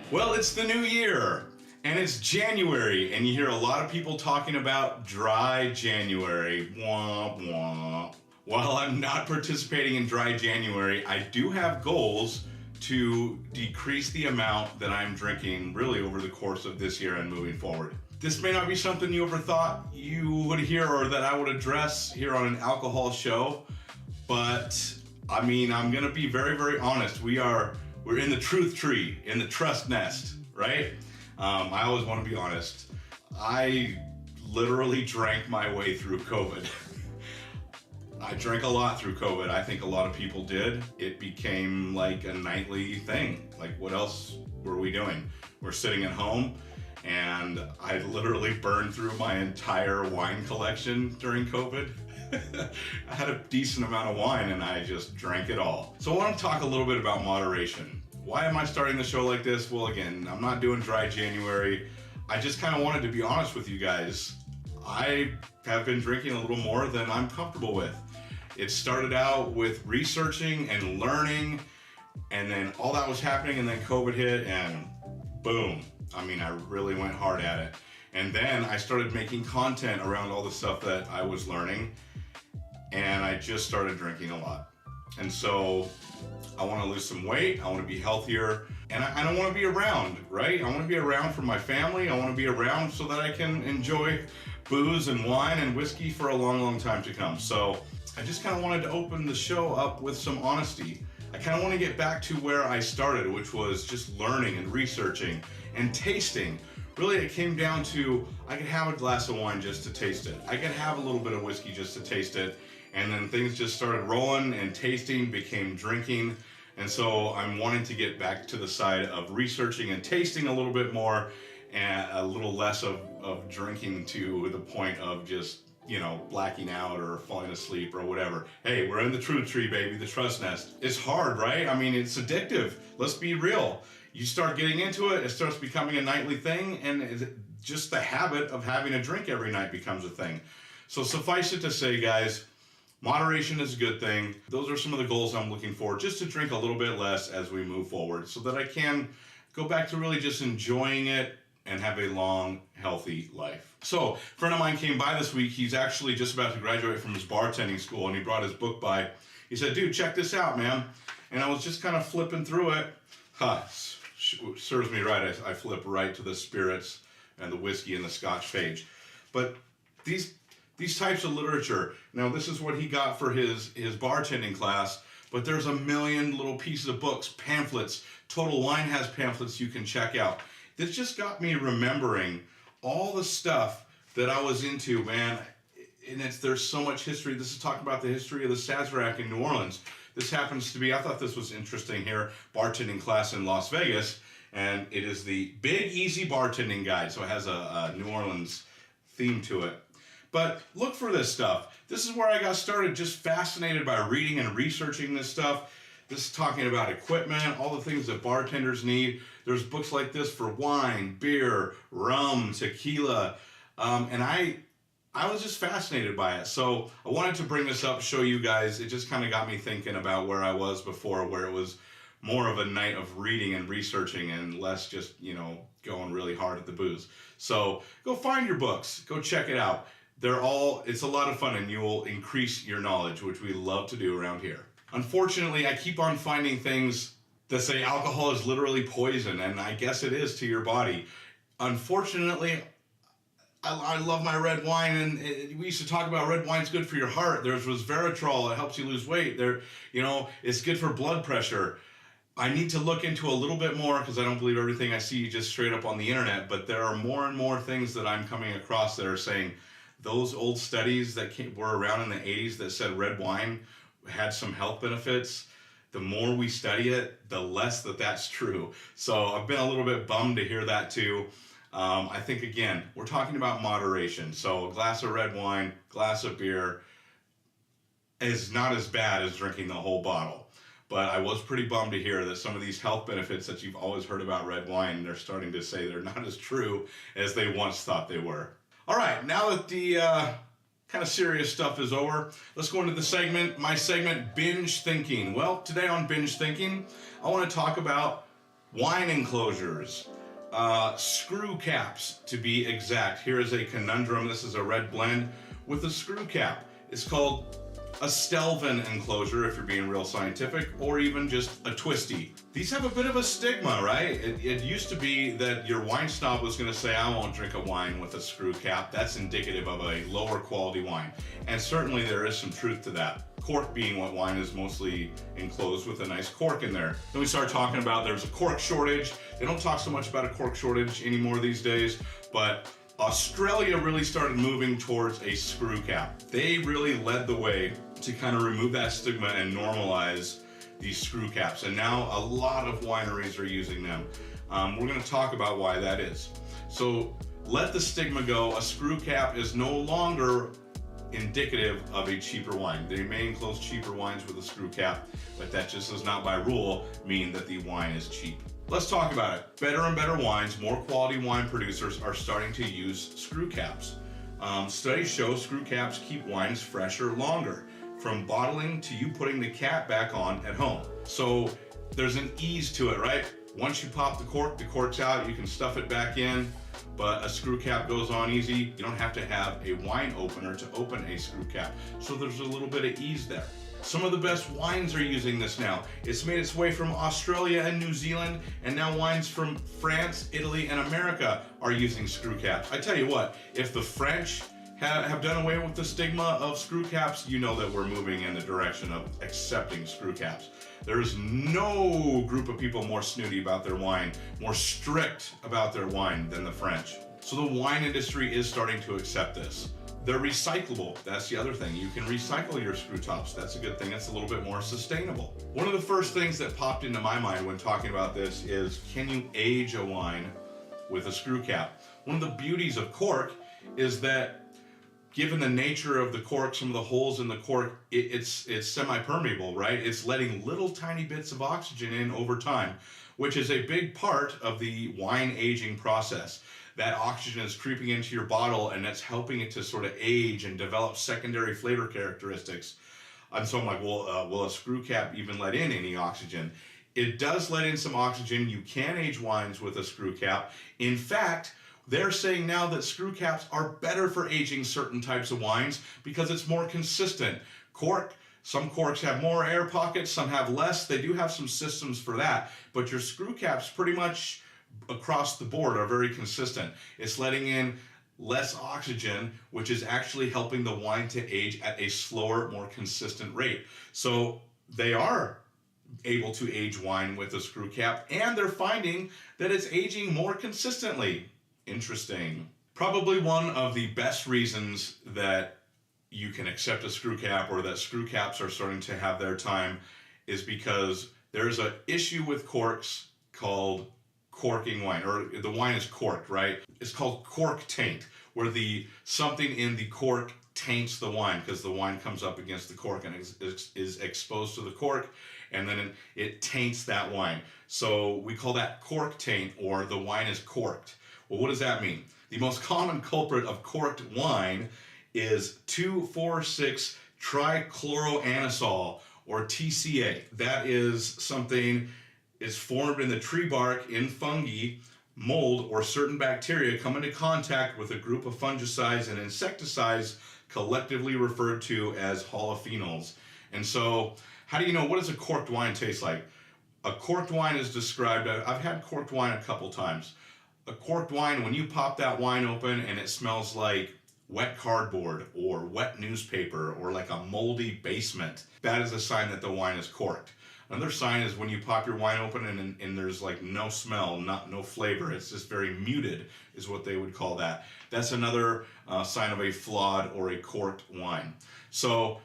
S6: Well, it's the new year, and it's January, and you hear a lot of people talking about dry January. Wah, wah. While I'm not participating in dry January, I do have goals to decrease the amount that I'm drinking really over the course of this year and moving forward. This may not be something you ever thought you would hear or that I would address here on an alcohol show, but I mean, I'm gonna be very, very honest. We're in the truth tree, in the trust nest, right? I always want to be honest. I literally drank my way through COVID. I drank a lot through COVID. I think a lot of people did. It became like a nightly thing. Like, what else were we doing? We're sitting at home, and I literally burned through my entire wine collection during COVID. I had a decent amount of wine and I just drank it all. So I want to talk a little bit about moderation. Why am I starting the show like this? Well, again, I'm not doing dry January. I just kind of wanted to be honest with you guys. I have been drinking a little more than I'm comfortable with. It started out with researching and learning, and then all that was happening, and then COVID hit, and boom. I mean, I really went hard at it. And then I started making content around all the stuff that I was learning, and I just started drinking a lot. And so I want to lose some weight, I want to be healthier, and I don't want to be around, right? I want to be around for my family, I want to be around so that I can enjoy booze and wine and whiskey for a long, long time to come. So I just kind of wanted to open the show up with some honesty. I kind of want to get back to where I started, which was just learning and researching and tasting. Really, it came down to, I could have a glass of wine just to taste it. I could have a little bit of whiskey just to taste it. And then things just started rolling, and tasting became drinking. And so I'm wanting to get back to the side of researching and tasting a little bit more, and a little less of drinking to the point of just, you know, blacking out or falling asleep or whatever. Hey, we're in the truth tree, baby, the trust nest. It's hard, right? I mean, it's addictive. Let's be real. You start getting into it, it starts becoming a nightly thing, and just the habit of having a drink every night becomes a thing. So suffice it to say, guys, moderation is a good thing. Those are some of the goals I'm looking for, just to drink a little bit less as we move forward so that I can go back to really just enjoying it and have a long, healthy life. So, a friend of mine came by this week. He's actually just about to graduate from his bartending school, and he brought his book by. He said, dude, check this out, man. And I was just kind of flipping through it. Serves me right. I flip right to the spirits and the whiskey and the Scotch page. But these types of literature, now this is what he got for his bartending class, but there's a million little pieces of books, pamphlets. Total Wine has pamphlets you can check out. This just got me remembering all the stuff that I was into, man. And there's so much history. This is talking about the history of the Sazerac in New Orleans. This happens to be, I thought this was interesting here, bartending class in Las Vegas. And it is the Big Easy Bartending Guide. So it has a New Orleans theme to it. But look for this stuff. This is where I got started, just fascinated by reading and researching this stuff. This is talking about equipment, all the things that bartenders need. There's books like this for wine, beer, rum, tequila. And I was just fascinated by it. So I wanted to bring this up, show you guys. It just kind of got me thinking about where I was before, where it was more of a night of reading and researching and less just, you know, going really hard at the booze. So go find your books, go check it out. It's a lot of fun, and you will increase your knowledge, which we love to do around here. Unfortunately, I keep on finding things that say alcohol is literally poison, and I guess it is to your body. Unfortunately, I love my red wine, and we used to talk about red wine's good for your heart. There's resveratrol, it helps you lose weight. It's good for blood pressure. I need to look into a little bit more, because I don't believe everything I see just straight up on the internet, but there are more and more things that I'm coming across that are saying those old studies that were around in the 80s that said red wine had some health benefits. The more we study it, the less that's true. So I've been a little bit bummed to hear that too. I think, again, we're talking about moderation. So a glass of red wine, glass of beer is not as bad as drinking the whole bottle. But I was pretty bummed to hear that some of these health benefits that you've always heard about red wine, they're starting to say they're not as true as they once thought they were. All right, now that the kind of serious stuff is over, let's go into my segment, Binge Thinking. Well, today on Binge Thinking, I want to talk about wine enclosures. Screw caps, to be exact. Here is a conundrum. This is a red blend with a screw cap. It's called a Stelvin enclosure, if you're being real scientific, or even just a twisty. These have a bit of a stigma, right? It used to be that your wine snob was going to say, I won't drink a wine with a screw cap. That's indicative of a lower quality wine. And certainly there is some truth to that. Cork being what wine is mostly enclosed with a nice cork in there. Then we start talking about there's a cork shortage. They don't talk so much about a cork shortage anymore these days, but Australia really started moving towards a screw cap. They really led the way to kind of remove that stigma and normalize these screw caps. And now a lot of wineries are using them. We're going to talk about why that is. So let the stigma go. A screw cap is no longer indicative of a cheaper wine. They may enclose cheaper wines with a screw cap, but that just does not by rule mean that the wine is cheap. Let's talk about it. Better and better wines, more quality wine producers are starting to use screw caps. Studies show screw caps keep wines fresher longer, from bottling to you putting the cap back on at home. So there's an ease to it, right? Once you pop the cork's out, you can stuff it back in, but a screw cap goes on easy. You don't have to have a wine opener to open a screw cap. So there's a little bit of ease there. Some of the best wines are using this now. It's made its way from Australia and New Zealand, and now wines from France, Italy, and America are using screw caps. I tell you what, if the French have done away with the stigma of screw caps, you know that we're moving in the direction of accepting screw caps. There is no group of people more snooty about their wine, more strict about their wine than the French. So the wine industry is starting to accept this. They're recyclable. That's the other thing. You can recycle your screw tops. That's a good thing. It's a little bit more sustainable. One of the first things that popped into my mind when talking about this is, can you age a wine with a screw cap? One of the beauties of cork is that given the nature of the cork, some of the holes in the cork, it's semi-permeable, right? It's letting little tiny bits of oxygen in over time, which is a big part of the wine aging process. That oxygen is creeping into your bottle and that's helping it to sort of age and develop secondary flavor characteristics. And so I'm like, well, will a screw cap even let in any oxygen? It does let in some oxygen. You can age wines with a screw cap. In fact, they're saying now that screw caps are better for aging certain types of wines because it's more consistent. Some corks have more air pockets, some have less. They do have some systems for that, but your screw caps pretty much across the board are very consistent. It's letting in less oxygen, which is actually helping the wine to age at a slower, more consistent rate. So they are able to age wine with a screw cap, and they're finding that it's aging more consistently. Interesting. Probably one of the best reasons that you can accept a screw cap, or that screw caps are starting to have their time, is because there's an issue with corks called corking wine, or the wine is corked, right? It's called cork taint, where something in the cork taints the wine because the wine comes up against the cork and is exposed to the cork, and then it taints that wine. So we call that cork taint, or the wine is corked. Well, what does that mean? The most common culprit of corked wine is 2,4,6-trichloroanisole, or TCA. That is something is formed in the tree bark in fungi, mold, or certain bacteria come into contact with a group of fungicides and insecticides collectively referred to as polyphenols. And so, how do you know, what does a corked wine taste like? A corked wine is described, I've had corked wine a couple times. A corked wine, when you pop that wine open and it smells like wet cardboard or wet newspaper or like a moldy basement, that is a sign that the wine is corked. Another sign is when you pop your wine open and there's like no smell, no flavor. It's just very muted is what they would call that. That's another sign of a flawed or a corked wine. So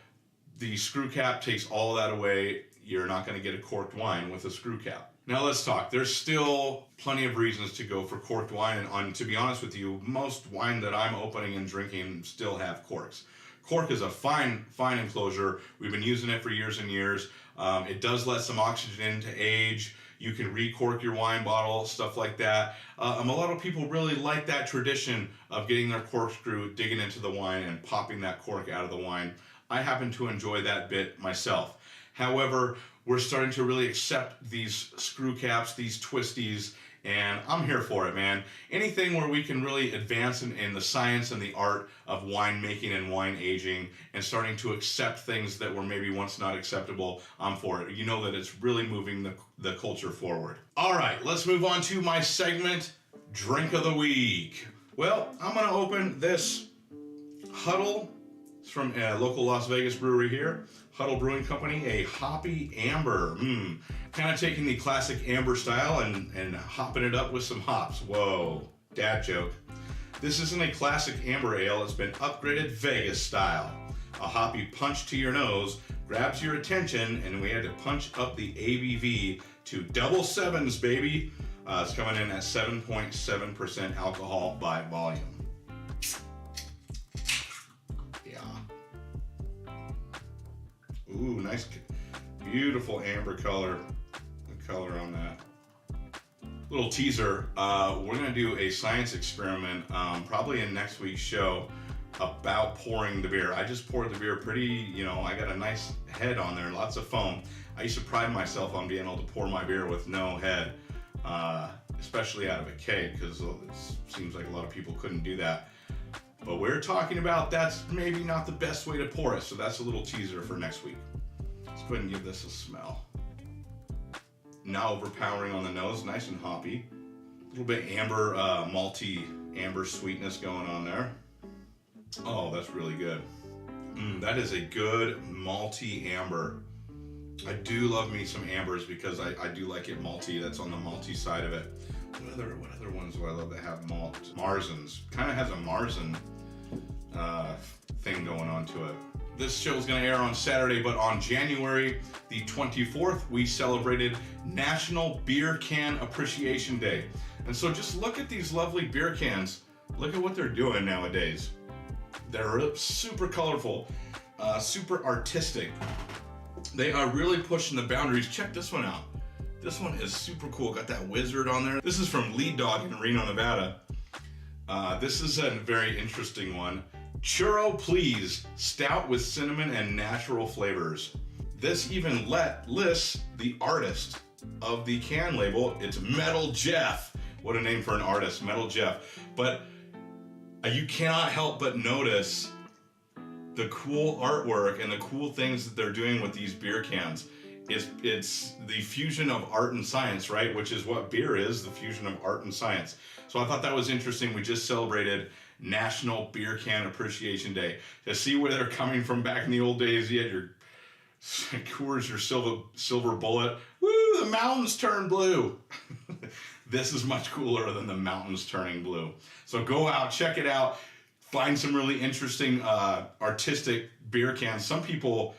S6: the screw cap takes all that away. You're not going to get a corked wine with a screw cap. Now let's talk. There's still plenty of reasons to go for corked wine. And to be honest with you, most wine that I'm opening and drinking still have corks. Cork is a fine enclosure. We've been using it for years and years. It does let some oxygen in to age. You can re-cork your wine bottle, stuff like that. A lot of people really like that tradition of getting their corkscrew, digging into the wine, and popping that cork out of the wine. I happen to enjoy that bit myself. However, we're starting to really accept these screw caps, these twisties, and I'm here for it, man. Anything where we can really advance in the science and the art of wine making and wine aging and starting to accept things that were maybe once not acceptable, I'm for it. You know that it's really moving the culture forward. All right, let's move on to my segment, Drink of the Week. Well, I'm gonna open this Huddle. It's from a local Las Vegas brewery here. Huddle Brewing Company, a hoppy amber. Kind of taking the classic amber style and hopping it up with some hops. Whoa, dad joke. This isn't a classic amber ale, it's been upgraded Vegas style. A hoppy punch to your nose grabs your attention, and we had to punch up the ABV to double sevens, baby. It's coming in at 7.7% alcohol by volume. Ooh, nice, beautiful amber color. The color on that. Little teaser, we're gonna do a science experiment, probably in next week's show, about pouring the beer. I just poured the beer pretty, I got a nice head on there, lots of foam. I used to pride myself on being able to pour my beer with no head, especially out of a keg, because it seems like a lot of people couldn't do that. But we're talking about that's maybe not the best way to pour it, so that's a little teaser for next week. Let's go ahead and give this a smell. Not overpowering on the nose, nice and hoppy. A little bit amber, malty, amber sweetness going on there. Oh, that's really good. That is a good malty amber. I do love me some ambers because I do like it malty. That's on the malty side of it. What other ones do I love that have malt? Marzens. Kind of has a Marzen thing going on to it. This show is going to air on Saturday, but on January the 24th, we celebrated National Beer Can Appreciation Day. And so just look at these lovely beer cans. Look at what they're doing nowadays. They're super colorful, super artistic. They are really pushing the boundaries. Check this one out. This one is super cool. Got that wizard on there. This is from Lead Dog in Reno, Nevada. This is a very interesting one. Churro Please, stout with cinnamon and natural flavors. This even lists the artist of the can label. It's Metal Jeff. What a name for an artist, Metal Jeff. But you cannot help but notice the cool artwork and the cool things that they're doing with these beer cans. It's the fusion of art and science, right? Which is what beer is, the fusion of art and science. So I thought that was interesting. We just celebrated National Beer Can Appreciation Day. To see where they're coming from back in the old days, you had your Coors, your silver bullet. Woo, the mountains turn blue. This is much cooler than the mountains turning blue. So go out, check it out. Find some really interesting artistic beer cans. Some people,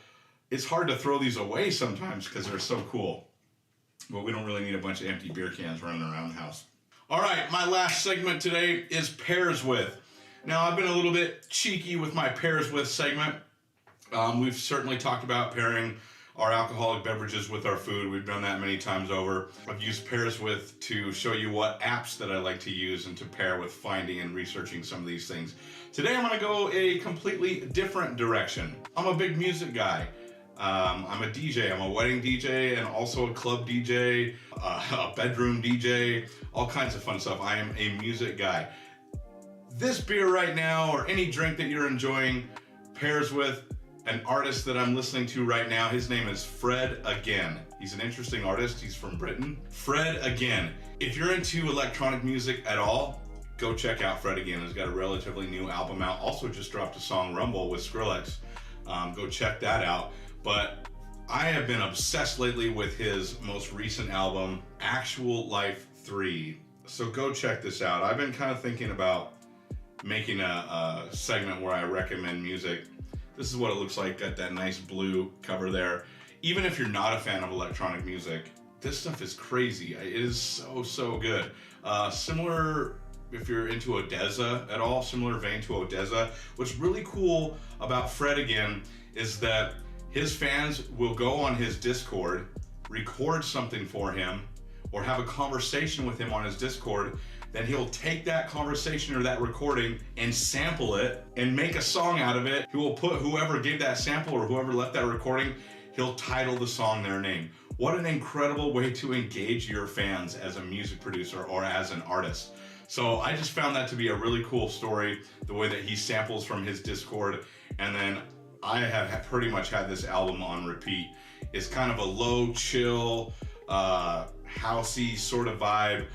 S6: it's hard to throw these away sometimes because they're so cool. But we don't really need a bunch of empty beer cans running around the house. All right, my last segment today is Pairs With. Now, I've been a little bit cheeky with my Pairs With segment. We've certainly talked about pairing our alcoholic beverages with our food. We've done that many times over. I've used Pairs With to show you what apps that I like to use and to pair with finding and researching some of these things. Today, I'm gonna go a completely different direction. I'm a big music guy. I'm a DJ, I'm a wedding DJ and also a club DJ, a bedroom DJ, all kinds of fun stuff. I am a music guy. This beer right now, or any drink that you're enjoying, pairs with an artist that I'm listening to right now. His name is Fred Again. He's an interesting artist, he's from Britain. Fred Again. If you're into electronic music at all, go check out Fred Again. He's got a relatively new album out. Also just dropped a song, Rumble, with Skrillex. Go check that out. But I have been obsessed lately with his most recent album, Actual Life 3. So go check this out. I've been kind of thinking about making a segment where I recommend music. This is what it looks like, got that nice blue cover there. Even if you're not a fan of electronic music, this stuff is crazy. It is so good. Similar you're into Odessa at all, similar vein to Odessa, what's really cool about Fred again is that his fans will go on his Discord, record something for him, or have a conversation with him on his Discord. Then he'll take that conversation or that recording and sample it and make a song out of it. He will put whoever gave that sample or whoever left that recording, he'll title the song their name. What an incredible way to engage your fans as a music producer or as an artist. So I just found that to be a really cool story, the way that he samples from his Discord. And then I have pretty much had this album on repeat. It's kind of a low, chill, housey sort of vibe.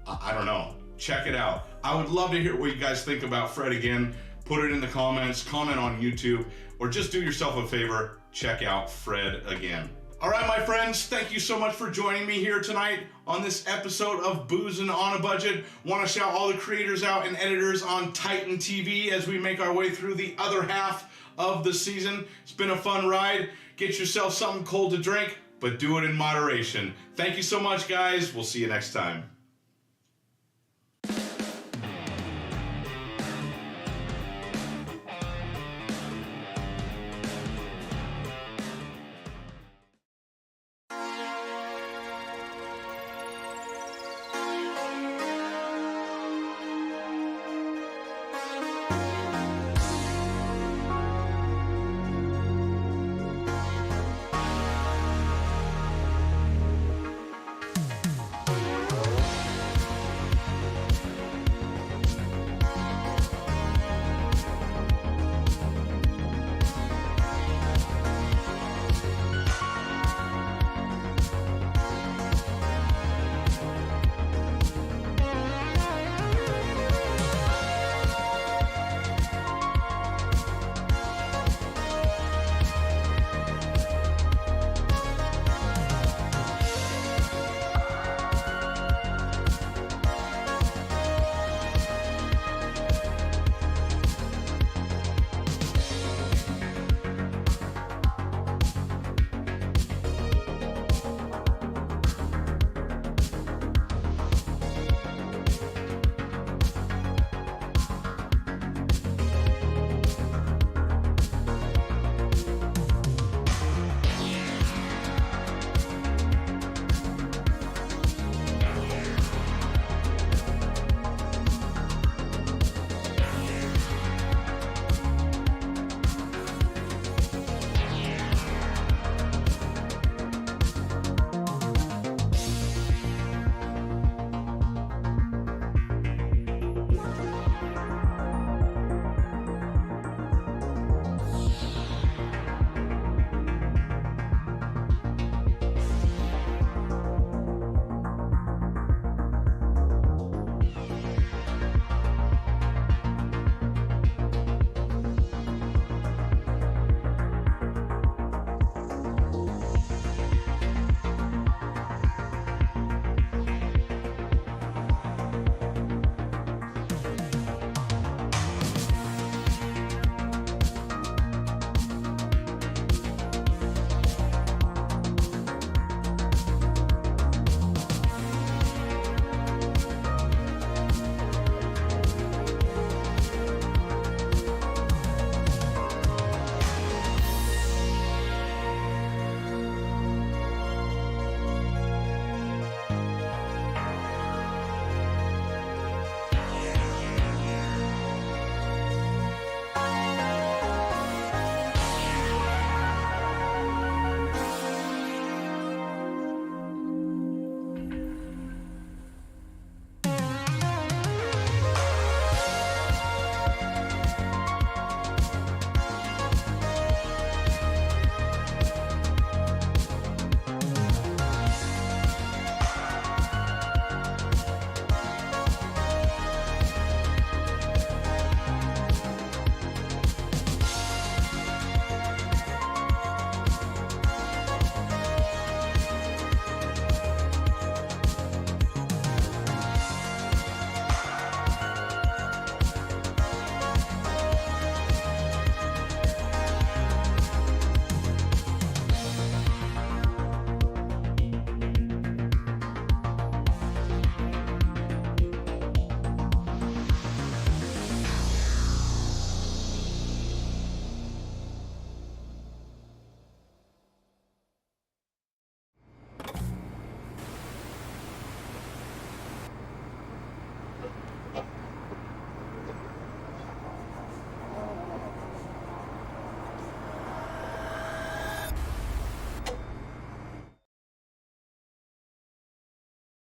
S6: I don't know. Check it out. I would love to hear what you guys think about Fred again. Put it in the comments, comment on YouTube, or just do yourself a favor, check out Fred again. All right, my friends, thank you so much for joining me here tonight on this episode of Boozin' on a Budget. Want to shout all the creators out and editors on TitanTV as we make our way through the other half of the season. It's been a fun ride. Get yourself something cold to drink, but do it in moderation. Thank you so much, guys. We'll see you next time.